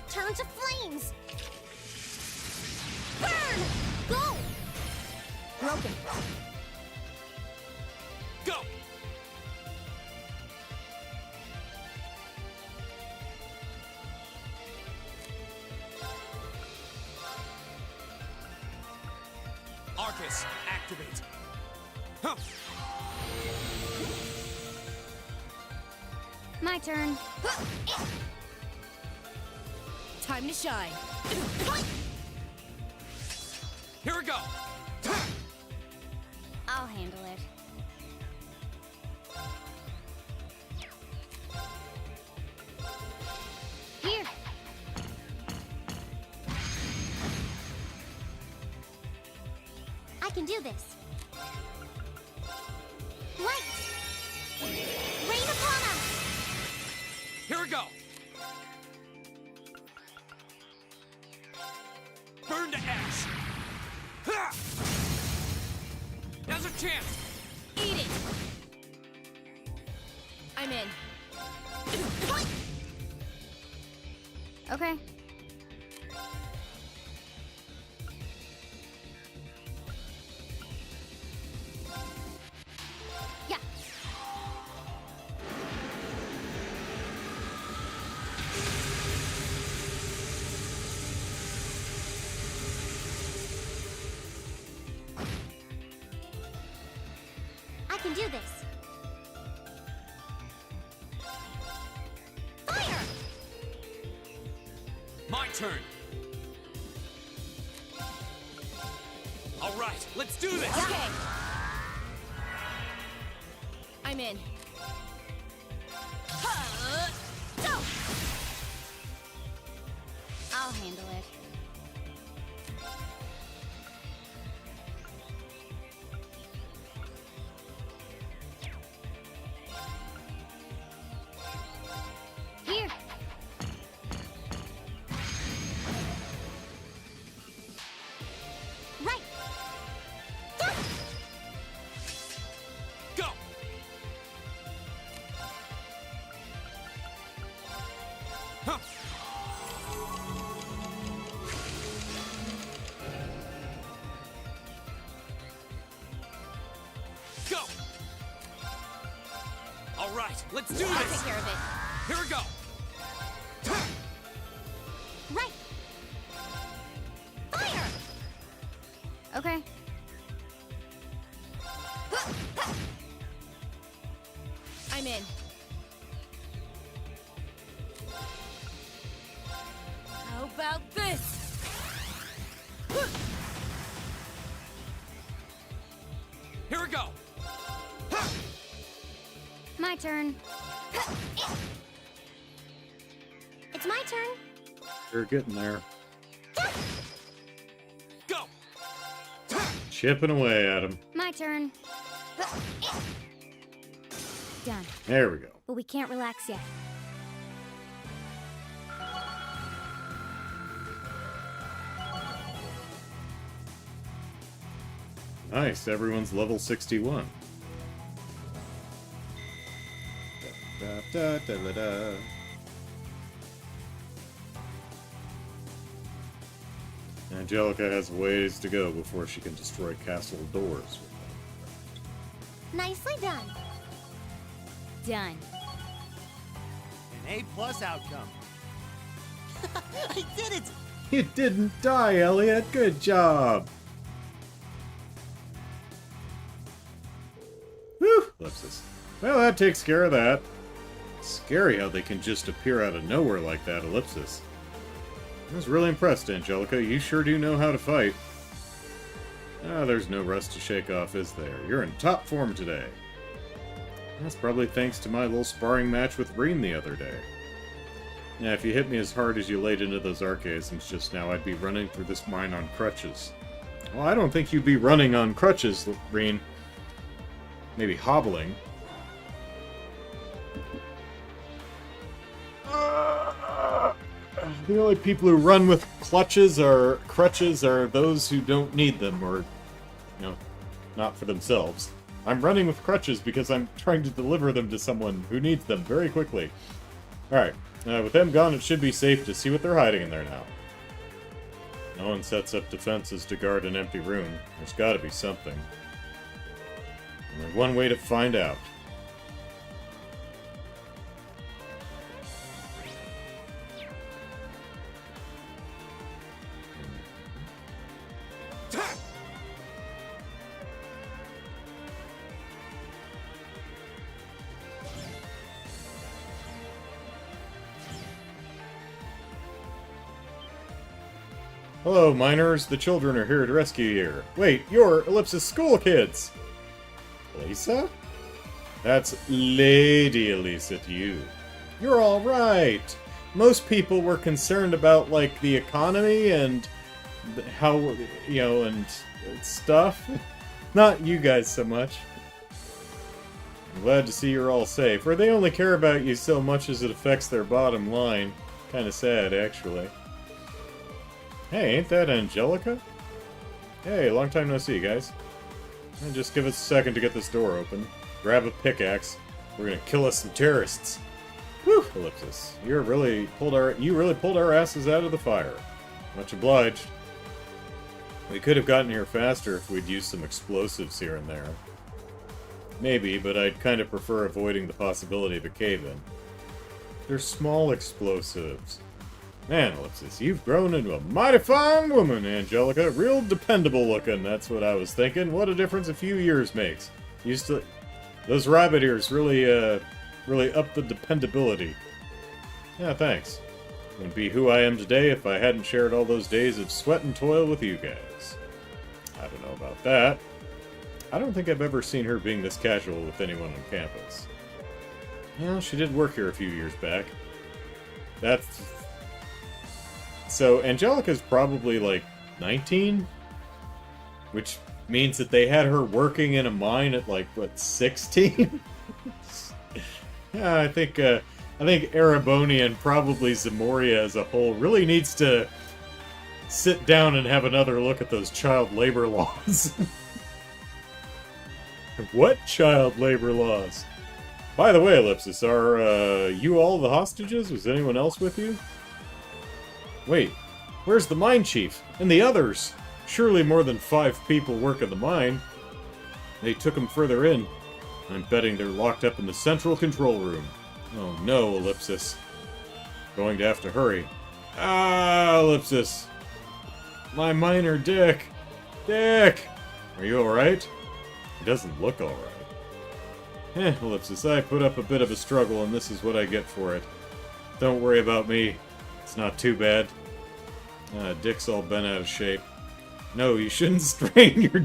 Turn to flames. Burn! Go! Broken. Go. Arcus, activate. Huh. My turn. Time to shine. Here we go. I'll handle it. Here. I can do this. Light! Rain upon us! Here we go. Burn to ash. Ha! Now's a chance. Eat it. I'm in. Okay. Yeah. I can do this. Fire! My turn. All right, let's do this. Okay. I'm in. Go! I'll handle it. Here. Right. Go. Huh. Go. All right, let's do I'll this. take care of it. Here we go. Right. Fire! Okay. I'm in. How about this? Here we go. My turn. It's my turn. You're getting there. Go. Chipping away at him. My turn. Done. There we go. But we can't relax yet. Nice, everyone's level 61. Da, da, da, da, da. Angelica has ways to go before she can destroy castle doors. Nicely done. Done. An A+ outcome. I did it! You didn't die, Elliot. Good job. Whew, Ellipsis. Well, that takes care of that. Scary how they can just appear out of nowhere like that, Ellipsis. I was really impressed, Angelica. You sure do know how to fight. Ah, there's no rust to shake off, is there? You're in top form today. That's probably thanks to my little sparring match with Reen the other day. Now, if you hit me as hard as you laid into those archaisms just now, I'd be running through this mine on crutches. Well, I don't think you'd be running on crutches, Reen. Maybe hobbling. The only people who run with crutches are those who don't need them, or, not for themselves. I'm running with crutches because I'm trying to deliver them to someone who needs them very quickly. Alright, with them gone, it should be safe to see what they're hiding in there now. No one sets up defenses to guard an empty room. There's gotta be something. And there's one way to find out. Hello, miners. The children are here to rescue you. Wait, you're Ellipsis school kids! Lisa? That's Lady Elisa to you. You're alright! Most people were concerned about, like, the economy and how, and stuff. Not you guys so much. I'm glad to see you're all safe. Or they only care about you so much as it affects their bottom line. Kinda sad, actually. Hey, ain't that Angelica? Hey, long time no see, guys. Just give us a second to get this door open. Grab a pickaxe. We're gonna kill us some terrorists. Whew, Ellipsis. You really pulled our asses out of the fire. Much obliged. We could have gotten here faster if we'd used some explosives here and there. Maybe, but I'd kind of prefer avoiding the possibility of a cave-in. They're small explosives. Man, Ellipsis, you've grown into a mighty fine woman, Angelica. Real dependable looking, that's what I was thinking. What a difference a few years makes. Those rabbit ears really, really up the dependability. Yeah, thanks. Wouldn't be who I am today if I hadn't shared all those days of sweat and toil with you guys. I don't know about that. I don't think I've ever seen her being this casual with anyone on campus. Yeah, she did work here a few years back. So, Angelica's probably, like, 19? Which means that they had her working in a mine at, like, what, 16? Yeah, I think Ereboni and probably Zamoria as a whole really needs to sit down and have another look at those child labor laws. What child labor laws? By the way, Ellipsis, are you all the hostages? Was anyone else with you? Wait, where's the mine chief? And the others? Surely more than 5 people work in the mine. They took them further in. I'm betting they're locked up in the central control room. Oh no, Ellipsis. Going to have to hurry. Ah, Ellipsis. My minor Dick. Dick! Are you alright? He doesn't look alright. Ellipsis, I put up a bit of a struggle and this is what I get for it. Don't worry about me. It's not too bad. Dick's all bent out of shape. No, you shouldn't strain your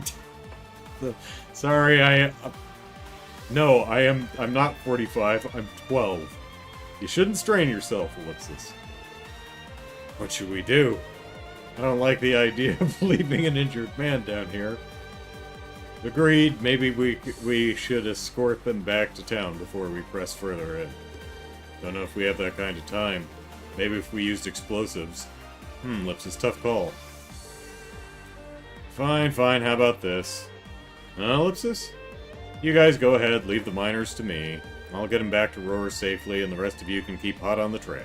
Sorry, No, I'm not 45, I'm 12. You shouldn't strain yourself, Ellipsis. What should we do? I don't like the idea of leaving an injured man down here. Agreed, maybe we should escort them back to town before we press further in. Don't know if we have that kind of time. Maybe if we used explosives. Ellipsis, tough call. Fine, how about this? Ellipsis? You guys go ahead, leave the miners to me. I'll get them back to Roar safely, and the rest of you can keep hot on the trail.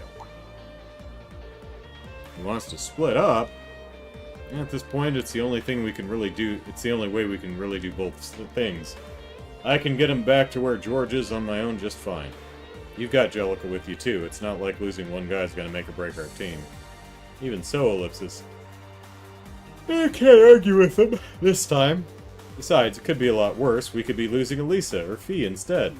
He wants to split up? At this point, it's the only thing we can really do. It's the only way we can really do both things. I can get him back to where George is on my own just fine. You've got Jellica with you too. It's not like losing one guy's gonna make or break our team. Even so, Ellipsis. I can't argue with him this time. Besides, it could be a lot worse. We could be losing Elisa or Fee instead.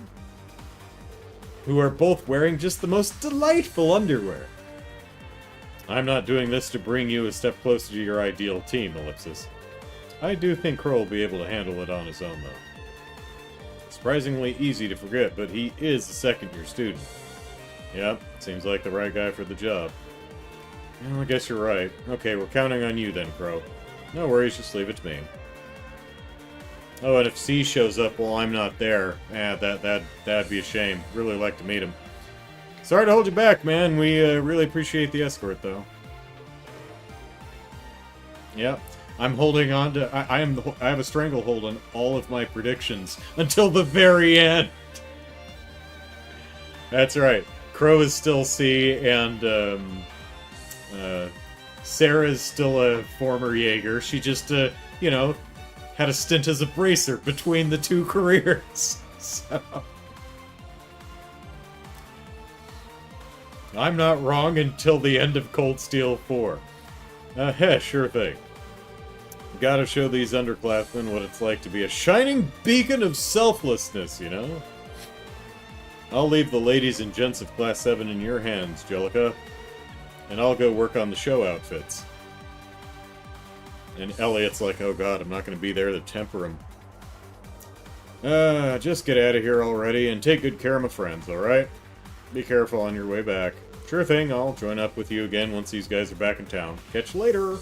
Who are both wearing just the most delightful underwear. I'm not doing this to bring you a step closer to your ideal team, Ellipsis. I do think Crow will be able to handle it on his own, though. Surprisingly easy to forget, but he is a second-year student. Yep, seems like the right guy for the job. Well, I guess you're right. Okay, we're counting on you then, Crow. No worries, just leave it to me. Oh, and if C shows up while I'm not there, that'd be a shame. Really like to meet him. Sorry to hold you back, man. We really appreciate the escort, though. Yep, I'm holding on to. I have a stranglehold on all of my predictions until the very end. That's right. Crow is still C, and Sarah's still a former Jaeger. She just, you know, had a stint as a bracer between the two careers. So. I'm not wrong until the end of Cold Steel 4. Sure thing. Gotta show these underclassmen what it's like to be a shining beacon of selflessness, you know? I'll leave the ladies and gents of Class 7 in your hands, Jellica. And I'll go work on the show outfits. And Elliot's like, oh god, I'm not gonna be there to temper him. Just get out of here already and take good care of my friends, alright? Be careful on your way back. Sure thing, I'll join up with you again once these guys are back in town. Catch you later!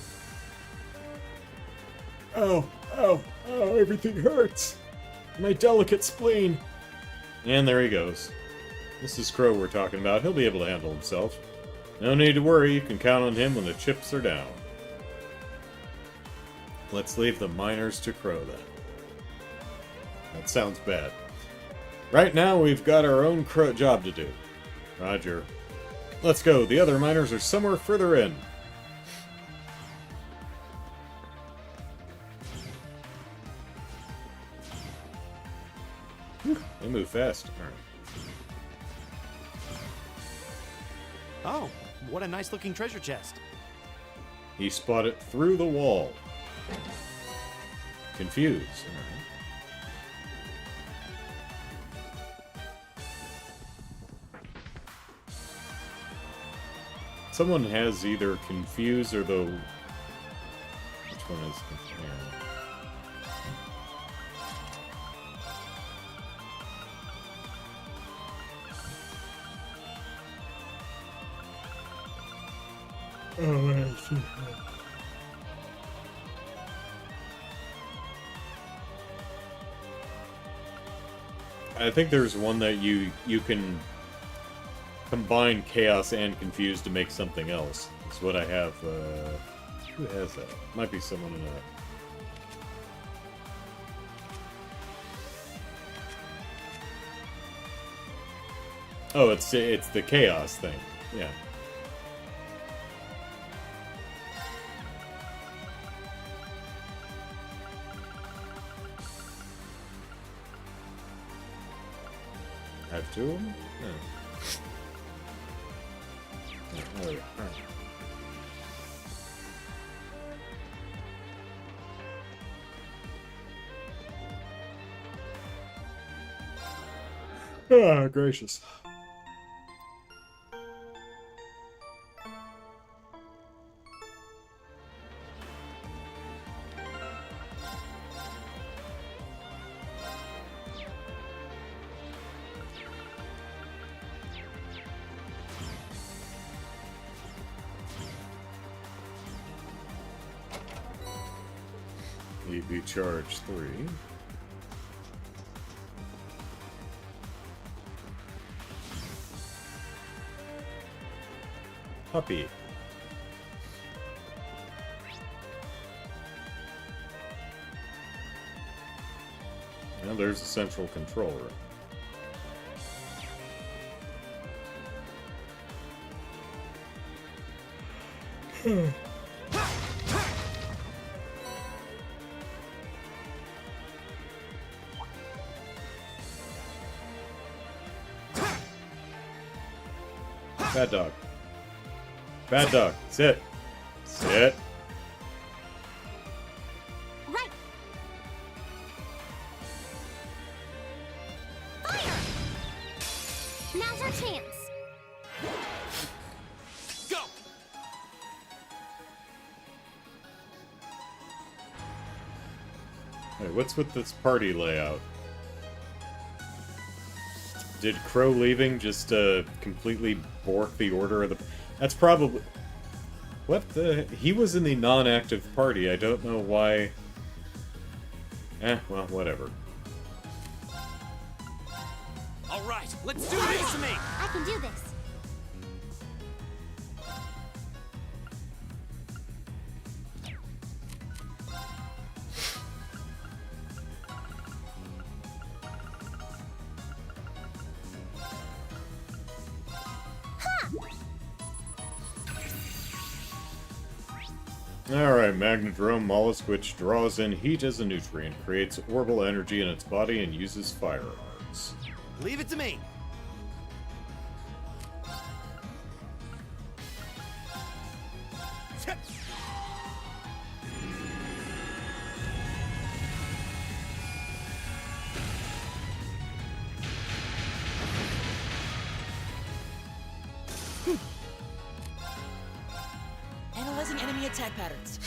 Oh, everything hurts! My delicate spleen! And there he goes. This is Crow we're talking about. He'll be able to handle himself. No need to worry, you can count on him when the chips are down. Let's leave the miners to Crow, then. That sounds bad. Right now, we've got our own job to do. Roger. Let's go. The other miners are somewhere further in. Whew, they move fast. All right. Oh, what a nice looking treasure chest. He spotted through the wall. Confused. All right. Someone has either confused or the... Which one is confused? Oh, I see. I think there's one that you can combine chaos and confuse to make something else. That's what I have. Who has that? Might be someone in a... Oh, it's the chaos thing. Yeah. Have two of them? No. Oh, alright. Ah, gracious. EV charge 3. Puppy. Now there's the central controller. Bad dog. Bad dog. Sit. Sit. Right. Fire! Now's our chance. Go! Hey, what's with this party layout? Did Crow leaving just completely bork the order of the... That's probably... What the... He was in the non-active party. I don't know why... well, whatever. Alright, let's do this! To me! I can do this. Alright, Magnadrome mollusk, which draws in heat as a nutrient, creates orbital energy in its body and uses firearms. Leave it to me. Analyzing enemy attack patterns.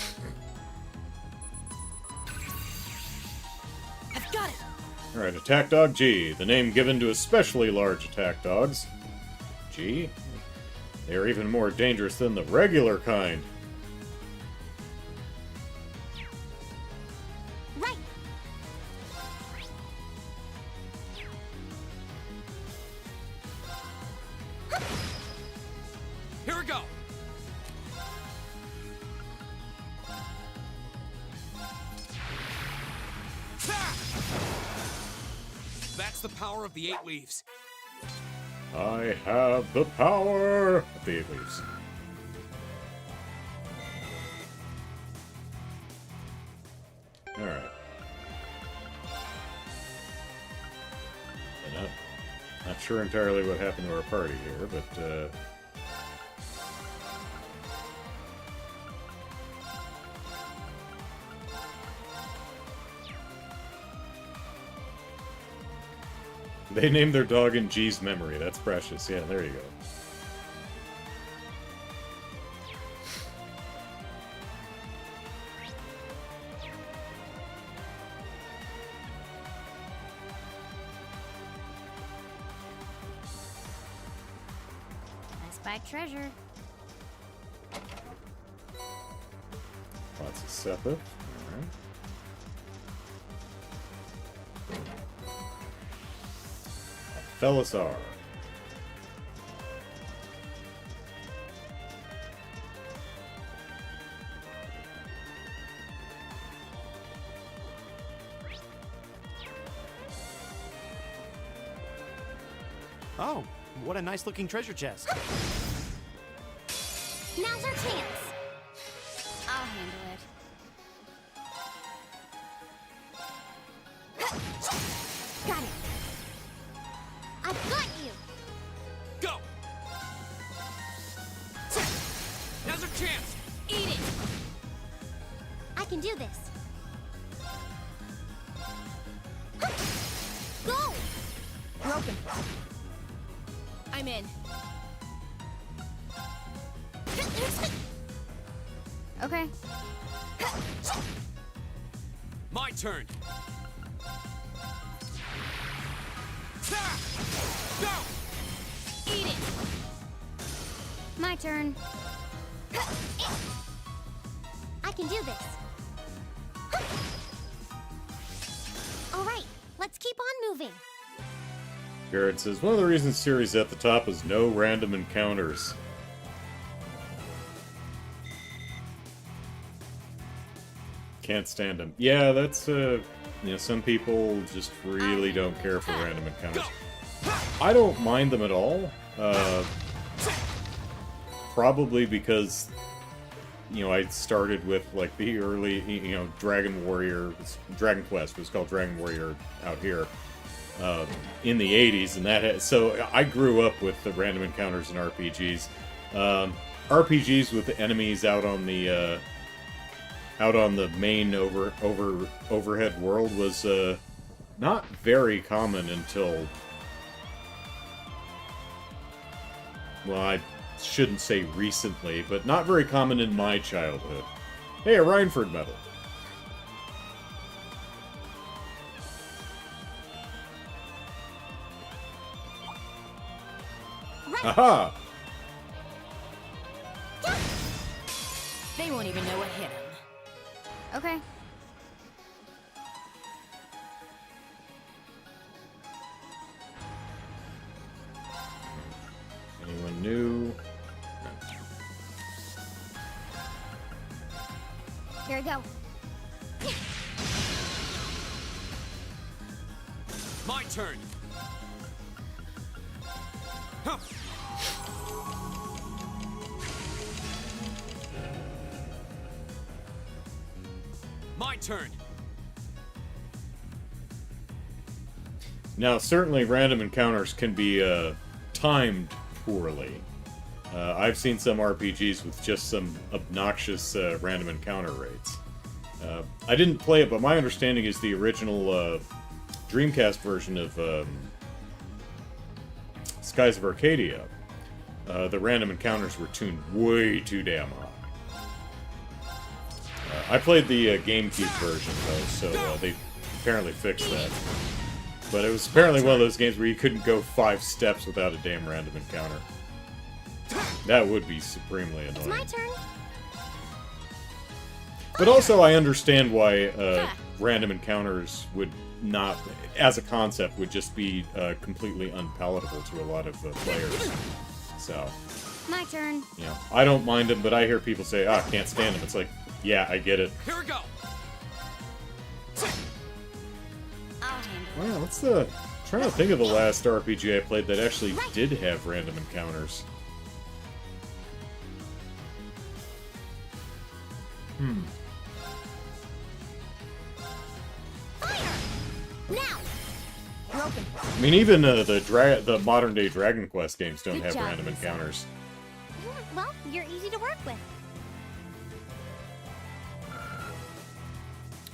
I've got it! Alright, Attack Dog G, the name given to especially large attack dogs. G? They are even more dangerous than the regular kind. Right. Here we go! That's the power power of the 8 leaves. I have the power of the 8 leaves. Alright. Not sure entirely what happened to our party here, but, they named their dog in G's memory. That's precious. Yeah, there you go. I spy treasure. Lots of Sepith. Alright. Felisar. Oh, what a nice looking treasure chest. Now's our chance. I'll handle it. Got it. I've got you. Go! Now's our chance! Eat it. I can do this. Go. Broken. I'm in. Okay. My turn! Go! Eat it. My turn. I can do this. All right, let's keep on moving. Garrett says, one of the reasons series at the top is no random encounters. Can't stand them. Yeah, that's, you know, some people just really don't care for random encounters. I don't mind them at all. Probably because, you know, I started with, like, the early, you know, Dragon Quest was called Dragon Warrior out here. In the 80s, and so I grew up with the random encounters in RPGs. RPGs with the enemies out on the main overhead world was not very common until, well, I shouldn't say recently, but not very common in my childhood. Hey, a Rhineford medal. Aha! They won't even know what hit them. Okay. Anyone new? Here we go. My turn! Huh. My turn! Now, certainly random encounters can be timed poorly. I've seen some RPGs with just some obnoxious random encounter rates. I didn't play it, but my understanding is the original Dreamcast version of Skies of Arcadia, the random encounters were tuned way too damn high. I played the GameCube version, though, so they apparently fixed that. But it was apparently one of those games where you couldn't go 5 steps without a damn random encounter. That would be supremely annoying. It's my turn. But also, I understand why random encounters would not, as a concept, would just be completely unpalatable to a lot of players. So, My turn. you know, I don't mind them, but I hear people say, "Ah, can't stand them." It's like, yeah, I get it. Here we go! I'll handle it. Wow, what's the trying to think of the last RPG I played that actually did have random encounters. Now! Broken. I mean, even the modern-day Dragon Quest games don't Good have job, random Eisen. encounters. Well, you're easy to work with.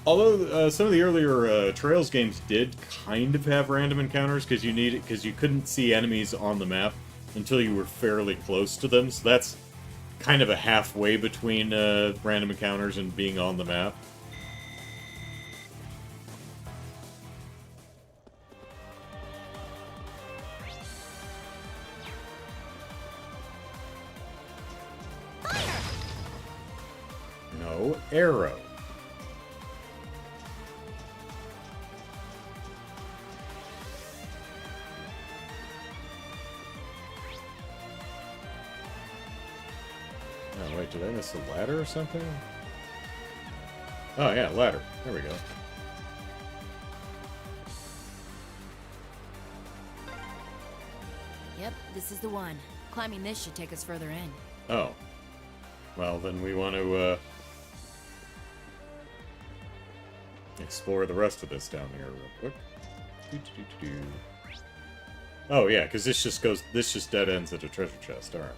Although some of the earlier Trails games did kind of have random encounters because you couldn't see enemies on the map until you were fairly close to them. So that's kind of a halfway between random encounters and being on the map. No arrow. Oh, wait, did I miss a ladder or something? Oh, yeah, ladder. There we go. Yep, this is the one. Climbing this should take us further in. Oh. Well, then we want to, explore the rest of this down here real quick. Doo-doo-doo-doo-doo. Oh, yeah, because this just dead ends at a treasure chest. Alright.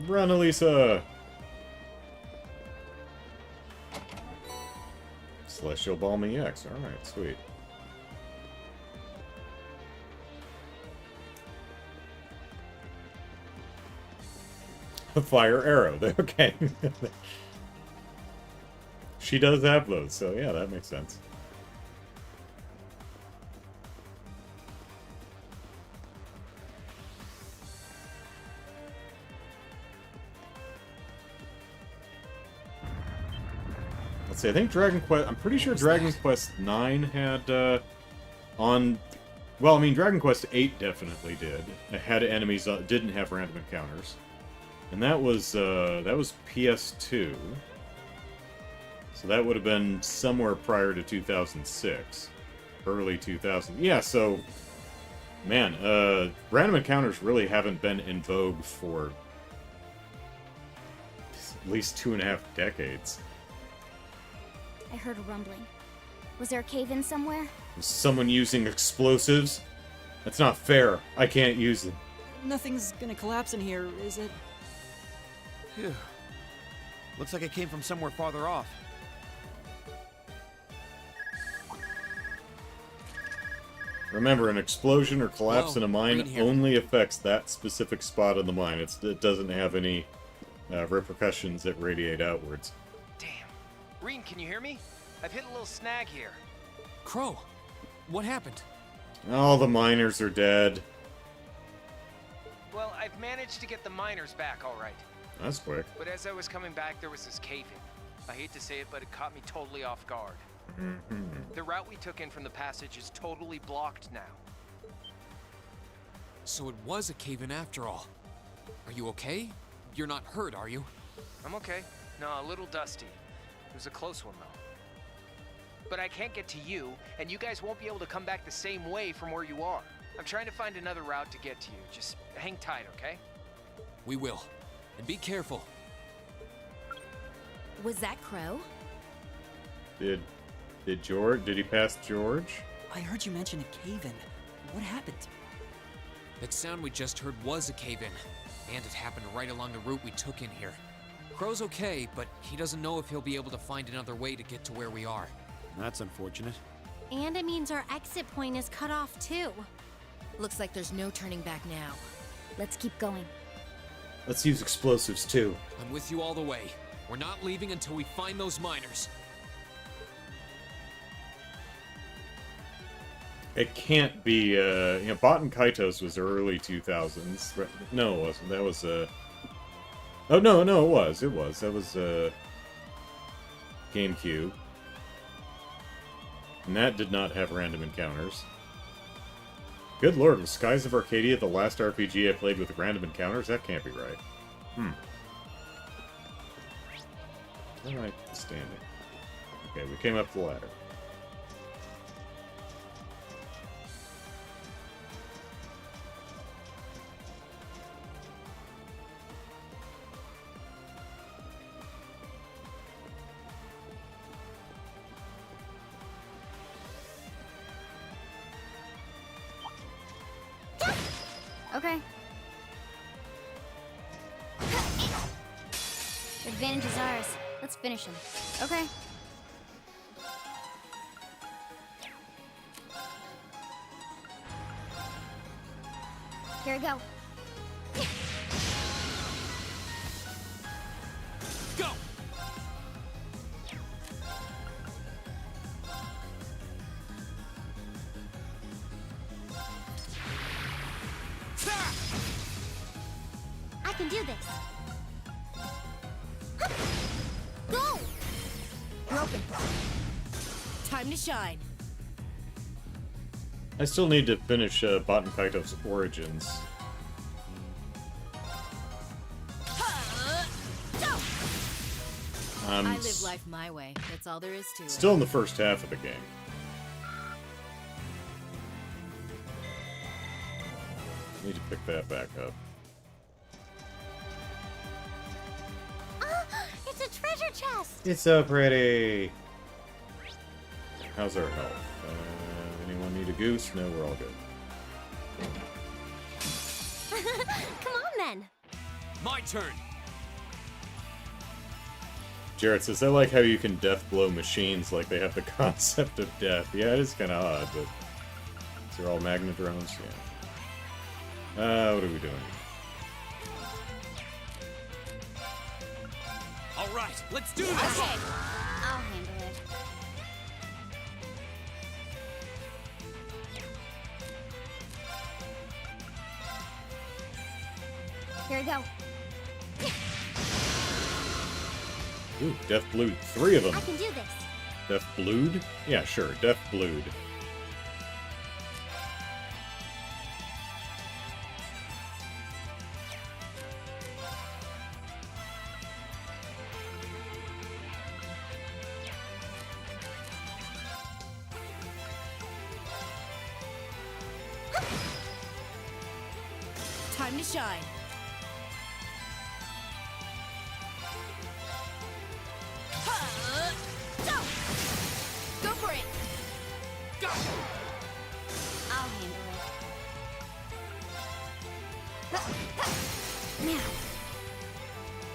Run, Elisa! Celestial Balm EX. Alright, sweet. A fire arrow. Okay. She does have those, so yeah, that makes sense. Let's see, I think I'm pretty sure Dragon Quest 9 had, well, I mean, Dragon Quest 8 definitely did. It had enemies, didn't have random encounters. And that was PS2. So that would have been somewhere prior to 2006. Early 2000. Yeah, so, man, random encounters really haven't been in vogue for at least 2.5 decades. I heard a rumbling. Was there a cave-in somewhere? Was someone using explosives? That's not fair. I can't use them. Nothing's gonna collapse in here, is it? Phew. Looks like it came from somewhere farther off. Remember, an explosion or collapse Whoa, in a mine green here. only affects that specific spot in the mine. It doesn't have any repercussions that radiate outwards. Damn. Reen, can you hear me? I've hit a little snag here. Crow, what happened? All the miners are dead. Well, I've managed to get the miners back all right. That's quick. But as I was coming back, there was this cave-in. I hate to say it, but it caught me totally off guard. The route we took in from the passage is totally blocked now. So it was a cave-in after all. Are you okay? You're not hurt, are you? I'm okay. No, a little dusty. It was a close one, though. But I can't get to you, and you guys won't be able to come back the same way from where you are. I'm trying to find another route to get to you. Just hang tight, okay? We will. And be careful. Was that Crow? Did he pass George? I heard you mention a cave-in. What happened? That sound we just heard was a cave-in. And it happened right along the route we took in here. Crow's okay, but he doesn't know if he'll be able to find another way to get to where we are. That's unfortunate. And it means our exit point is cut off, too. Looks like there's no turning back now. Let's keep going. Let's use explosives, too. I'm with you all the way. We're not leaving until we find those miners. It can't be, Baten Kaitos was early 2000s. No, it wasn't. That was, Oh, no, it was. It was. That was, GameCube. And that did not have random encounters. Good lord, was Skies of Arcadia the last RPG I played with random encounters? That can't be right. Alright, standing. Okay, we came up the ladder. Okay. The advantage is ours. Let's finish him. Okay. Here we go. Go! I can do this. Go! Broken. Time to shine. I still need to finish Baten Kaito's Origins. I live life my way. That's all there is to it. Still in the first half of the game. Need to pick that back up. It's a treasure chest! It's so pretty! How's our health? Anyone need a goose? No, we're all good. Come on, then. My turn! Jarrett says, I like how you can death blow machines like they have the concept of death. Yeah, it is kind of odd, but... These are all magnedrones? Yeah. What are we doing? Alright, let's do this! Okay. I'll handle it. Here we go. Ooh, Death Blued. 3 of them. I can do this. Death Blued? Yeah, sure. Death Blued. Time to shine. Go for it. Go! I'll handle it. Now.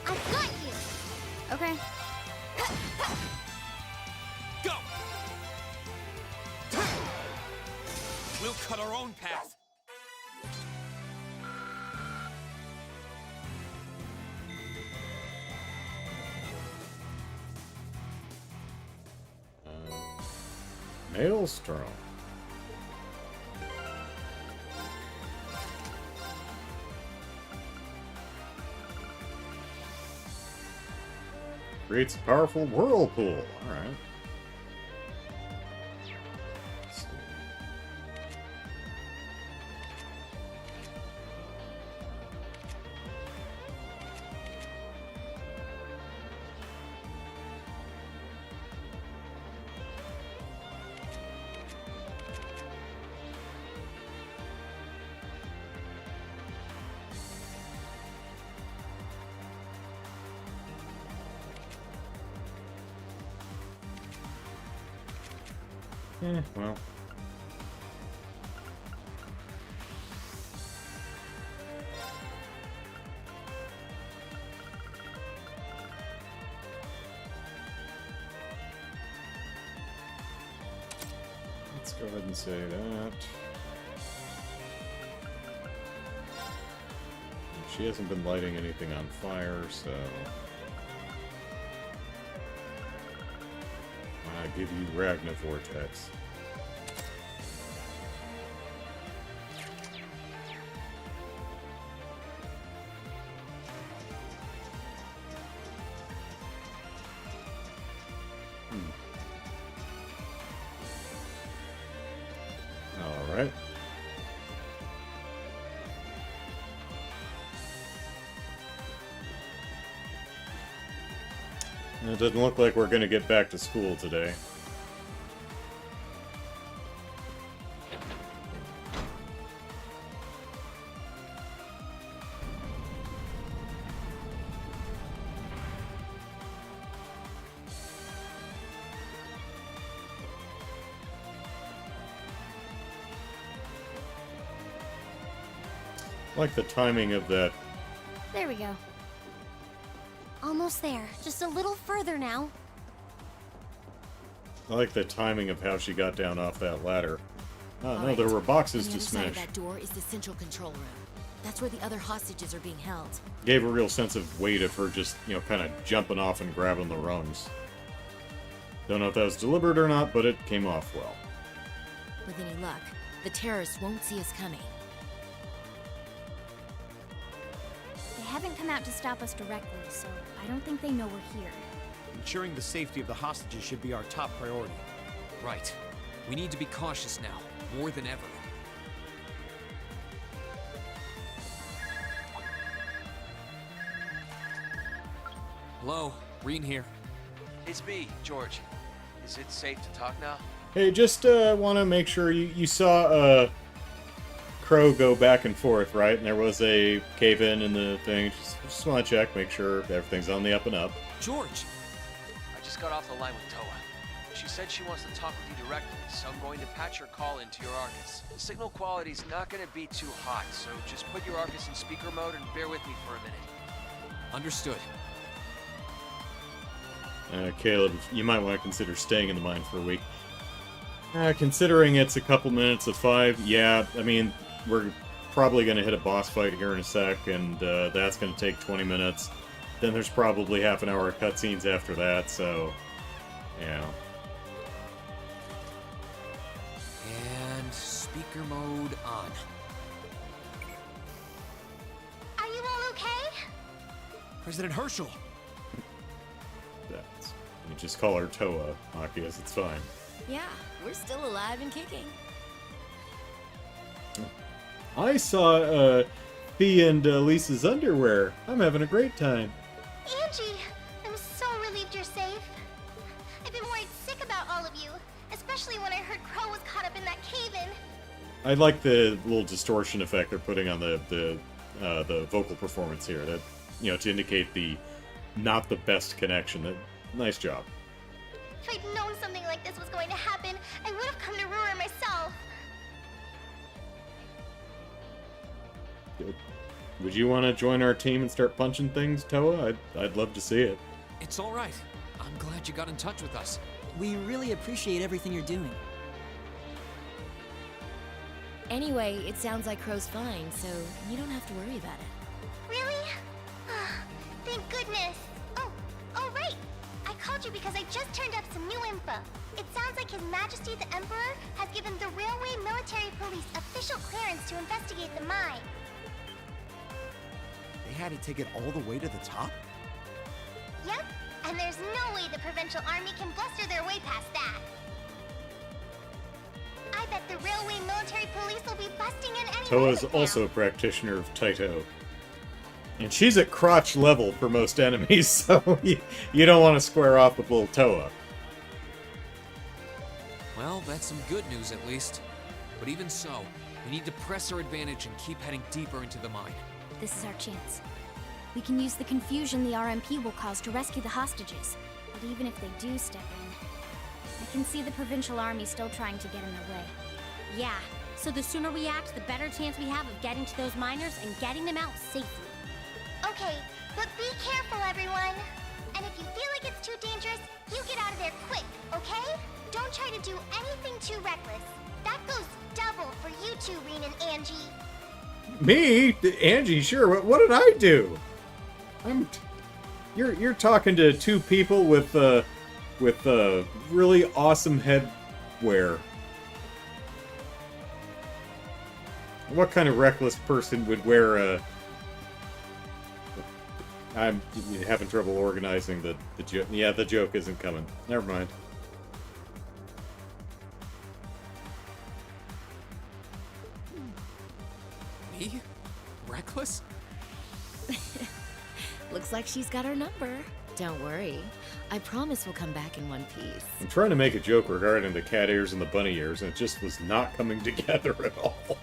I've got you! Okay. Go! We'll cut our own path. Maelstrom. Creates a powerful whirlpool. Alright. Well. Let's go ahead and say that. She hasn't been lighting anything on fire, so... I give you Ragna Vortex. Alright. It doesn't look like we're going to get back to school today. I like the timing of that. There we go. Almost there. Just a little further now. I like the timing of how she got down off that ladder. Oh, no, Alright. there were boxes On the to other side of smash. that door is the central control room. That's where the other hostages are being held. Gave a real sense of weight of her just, you know, kind of jumping off and grabbing the rungs. Don't know if that was deliberate or not, but it came off well. With any luck, the terrorists won't see us coming. They haven't come out to stop us directly, so I don't think they know we're here. Ensuring the safety of the hostages should be our top priority. Right. We need to be cautious now, more than ever. Hello, Reen here. It's me, George. Is it safe to talk now? Hey, just want to make sure you saw Crow go back and forth, right? And there was a cave-in in the thing. Just want to check, make sure everything's on the up and up. George! I just got off the line with Toa. She said she wants to talk with you directly, so I'm going to patch your call into your Arcus. The signal quality's not going to be too hot, so just put your Arcus in speaker mode and bear with me for a minute. Understood. Caleb, you might want to consider staying in the mine for a week. Considering it's a couple minutes of 5, yeah, I mean, we're probably going to hit a boss fight here in a sec, and that's going to take 20 minutes. Then there's probably half an hour of cutscenes after that, so, yeah. And speaker mode on. Are you all okay? President Herschel! You just call her Toa, Akias, it's fine. Yeah, we're still alive and kicking. I saw Fee and Lisa's underwear. I'm having a great time. Angie, I'm so relieved you're safe. I've been worried sick about all of you, especially when I heard Crow was caught up in that cave-in. I like the little distortion effect they're putting on the vocal performance here. That, you know, to indicate the not the best connection. Nice job. If I'd known something like this was going to happen, I would have come to Ruhr myself. Good. Would you want to join our team and start punching things, Toa? I'd love to see it. It's alright. I'm glad you got in touch with us. We really appreciate everything you're doing. Anyway, it sounds like Crow's fine, so you don't have to worry about it. Really? Thank goodness. Oh, right. I called you because I just turned up some new info. It sounds like His Majesty the Emperor has given the Railway Military Police official clearance to investigate the mine. They had to take it all the way to the top? Yep, and there's no way the Provincial Army can bluster their way past that. I bet the Railway Military Police will be busting in any Toa's moment now. also a practitioner of Taito. And she's at crotch level for most enemies, so you don't want to square off with little Toa. Well, that's some good news at least. But even so, we need to press our advantage and keep heading deeper into the mine. This is our chance. We can use the confusion the RMP will cause to rescue the hostages. But even if they do step in, I can see the Provincial Army still trying to get in their way. Yeah, so the sooner we act, the better chance we have of getting to those miners and getting them out safely. Okay, but be careful, everyone. And if you feel like it's too dangerous, you get out of there quick, okay? Don't try to do anything too reckless. That goes double for you two, Reen and Angie. Me? Angie, sure. What did I do? You're talking to two people with really awesome headwear. What kind of reckless person would wear a... I'm having trouble organizing the joke. Yeah, the joke isn't coming. Never mind. Me? Reckless? Looks like she's got our number. Don't worry. I promise we'll come back in one piece. I'm trying to make a joke regarding the cat ears and the bunny ears, and it just was not coming together at all.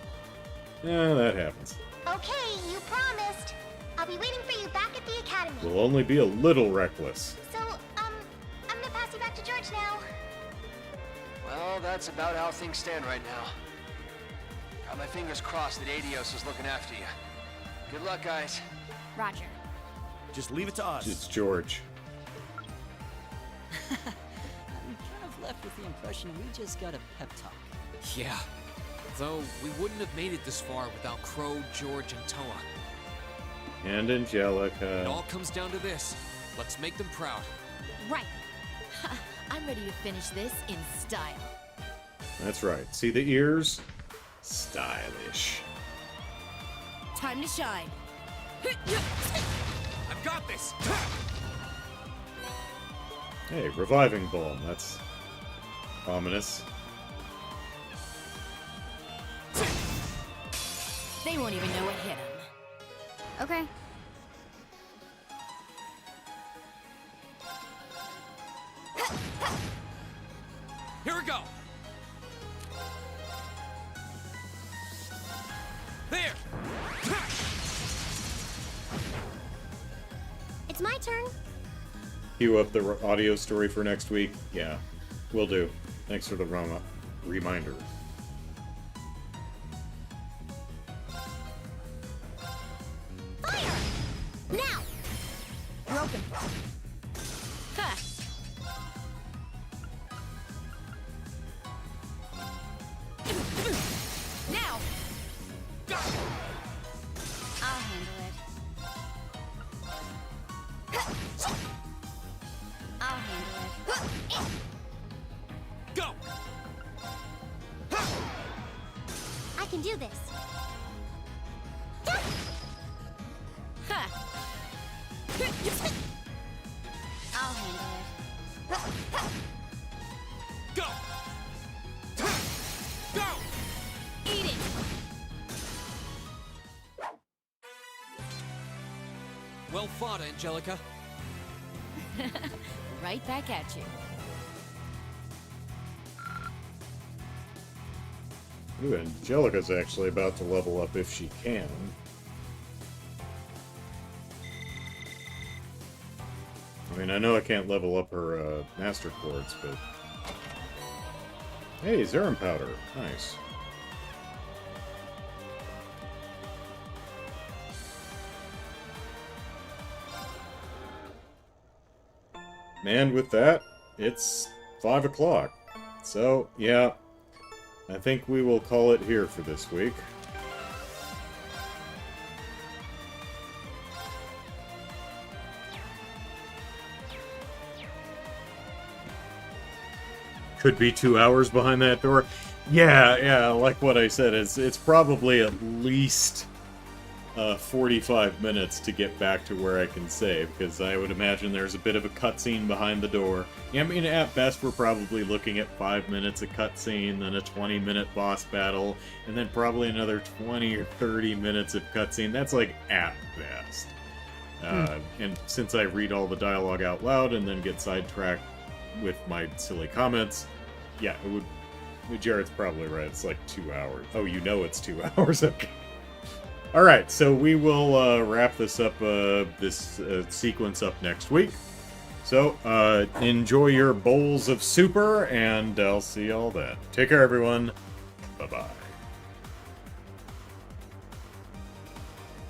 Yeah, that happens. Okay, you promised. I'll be waiting for you back at the academy. We'll only be a little reckless. So, I'm gonna pass you back to George now. Well, that's about how things stand right now. Got my fingers crossed that Adios is looking after you. Good luck, guys. Roger. Just leave it to us. It's George. I'm kind of left with the impression we just got a pep talk. Yeah. Though we wouldn't have made it this far without Crow, George, and Toa. And Angelica. It all comes down to this. Let's make them proud. Right. I'm ready to finish this in style. That's right. See the ears? Stylish. Time to shine. I've got this! Hey, reviving balm. That's ominous. They won't even know what hit them. Okay. Here we go! There! It's my turn. Cue up the audio story for next week. Yeah, will do. Thanks for the reminder. Fire! Now! You're open. Ha! Now! I'll handle it. I'll handle it. Go! I can do this. Ha! I'll handle it. Go! Go! Eat it! Well fought, Angelica. Right back at you. Ooh, Angelica's actually about to level up if she can. I mean, I know I can't level up her master chords, but... Hey, Zerum powder. Nice. And with that, it's 5 o'clock. So, yeah, I think we will call it here for this week. Could be 2 hours behind that door. Yeah, like what I said, it's probably at least 45 minutes to get back to where I can save, because I would imagine there's a bit of a cutscene behind the door. I mean, at best, we're probably looking at 5 minutes of cutscene, then a 20-minute boss battle, and then probably another 20 or 30 minutes of cutscene. That's like at best. And since I read all the dialogue out loud and then get sidetracked with my silly comments, yeah, it would... Jared's probably right. It's like 2 hours. Oh, you know it's 2 hours. Okay. Alright, so we will wrap this up, this sequence up next week. So, enjoy your bowls of super, and I'll see y'all then. Take care, everyone. Bye-bye.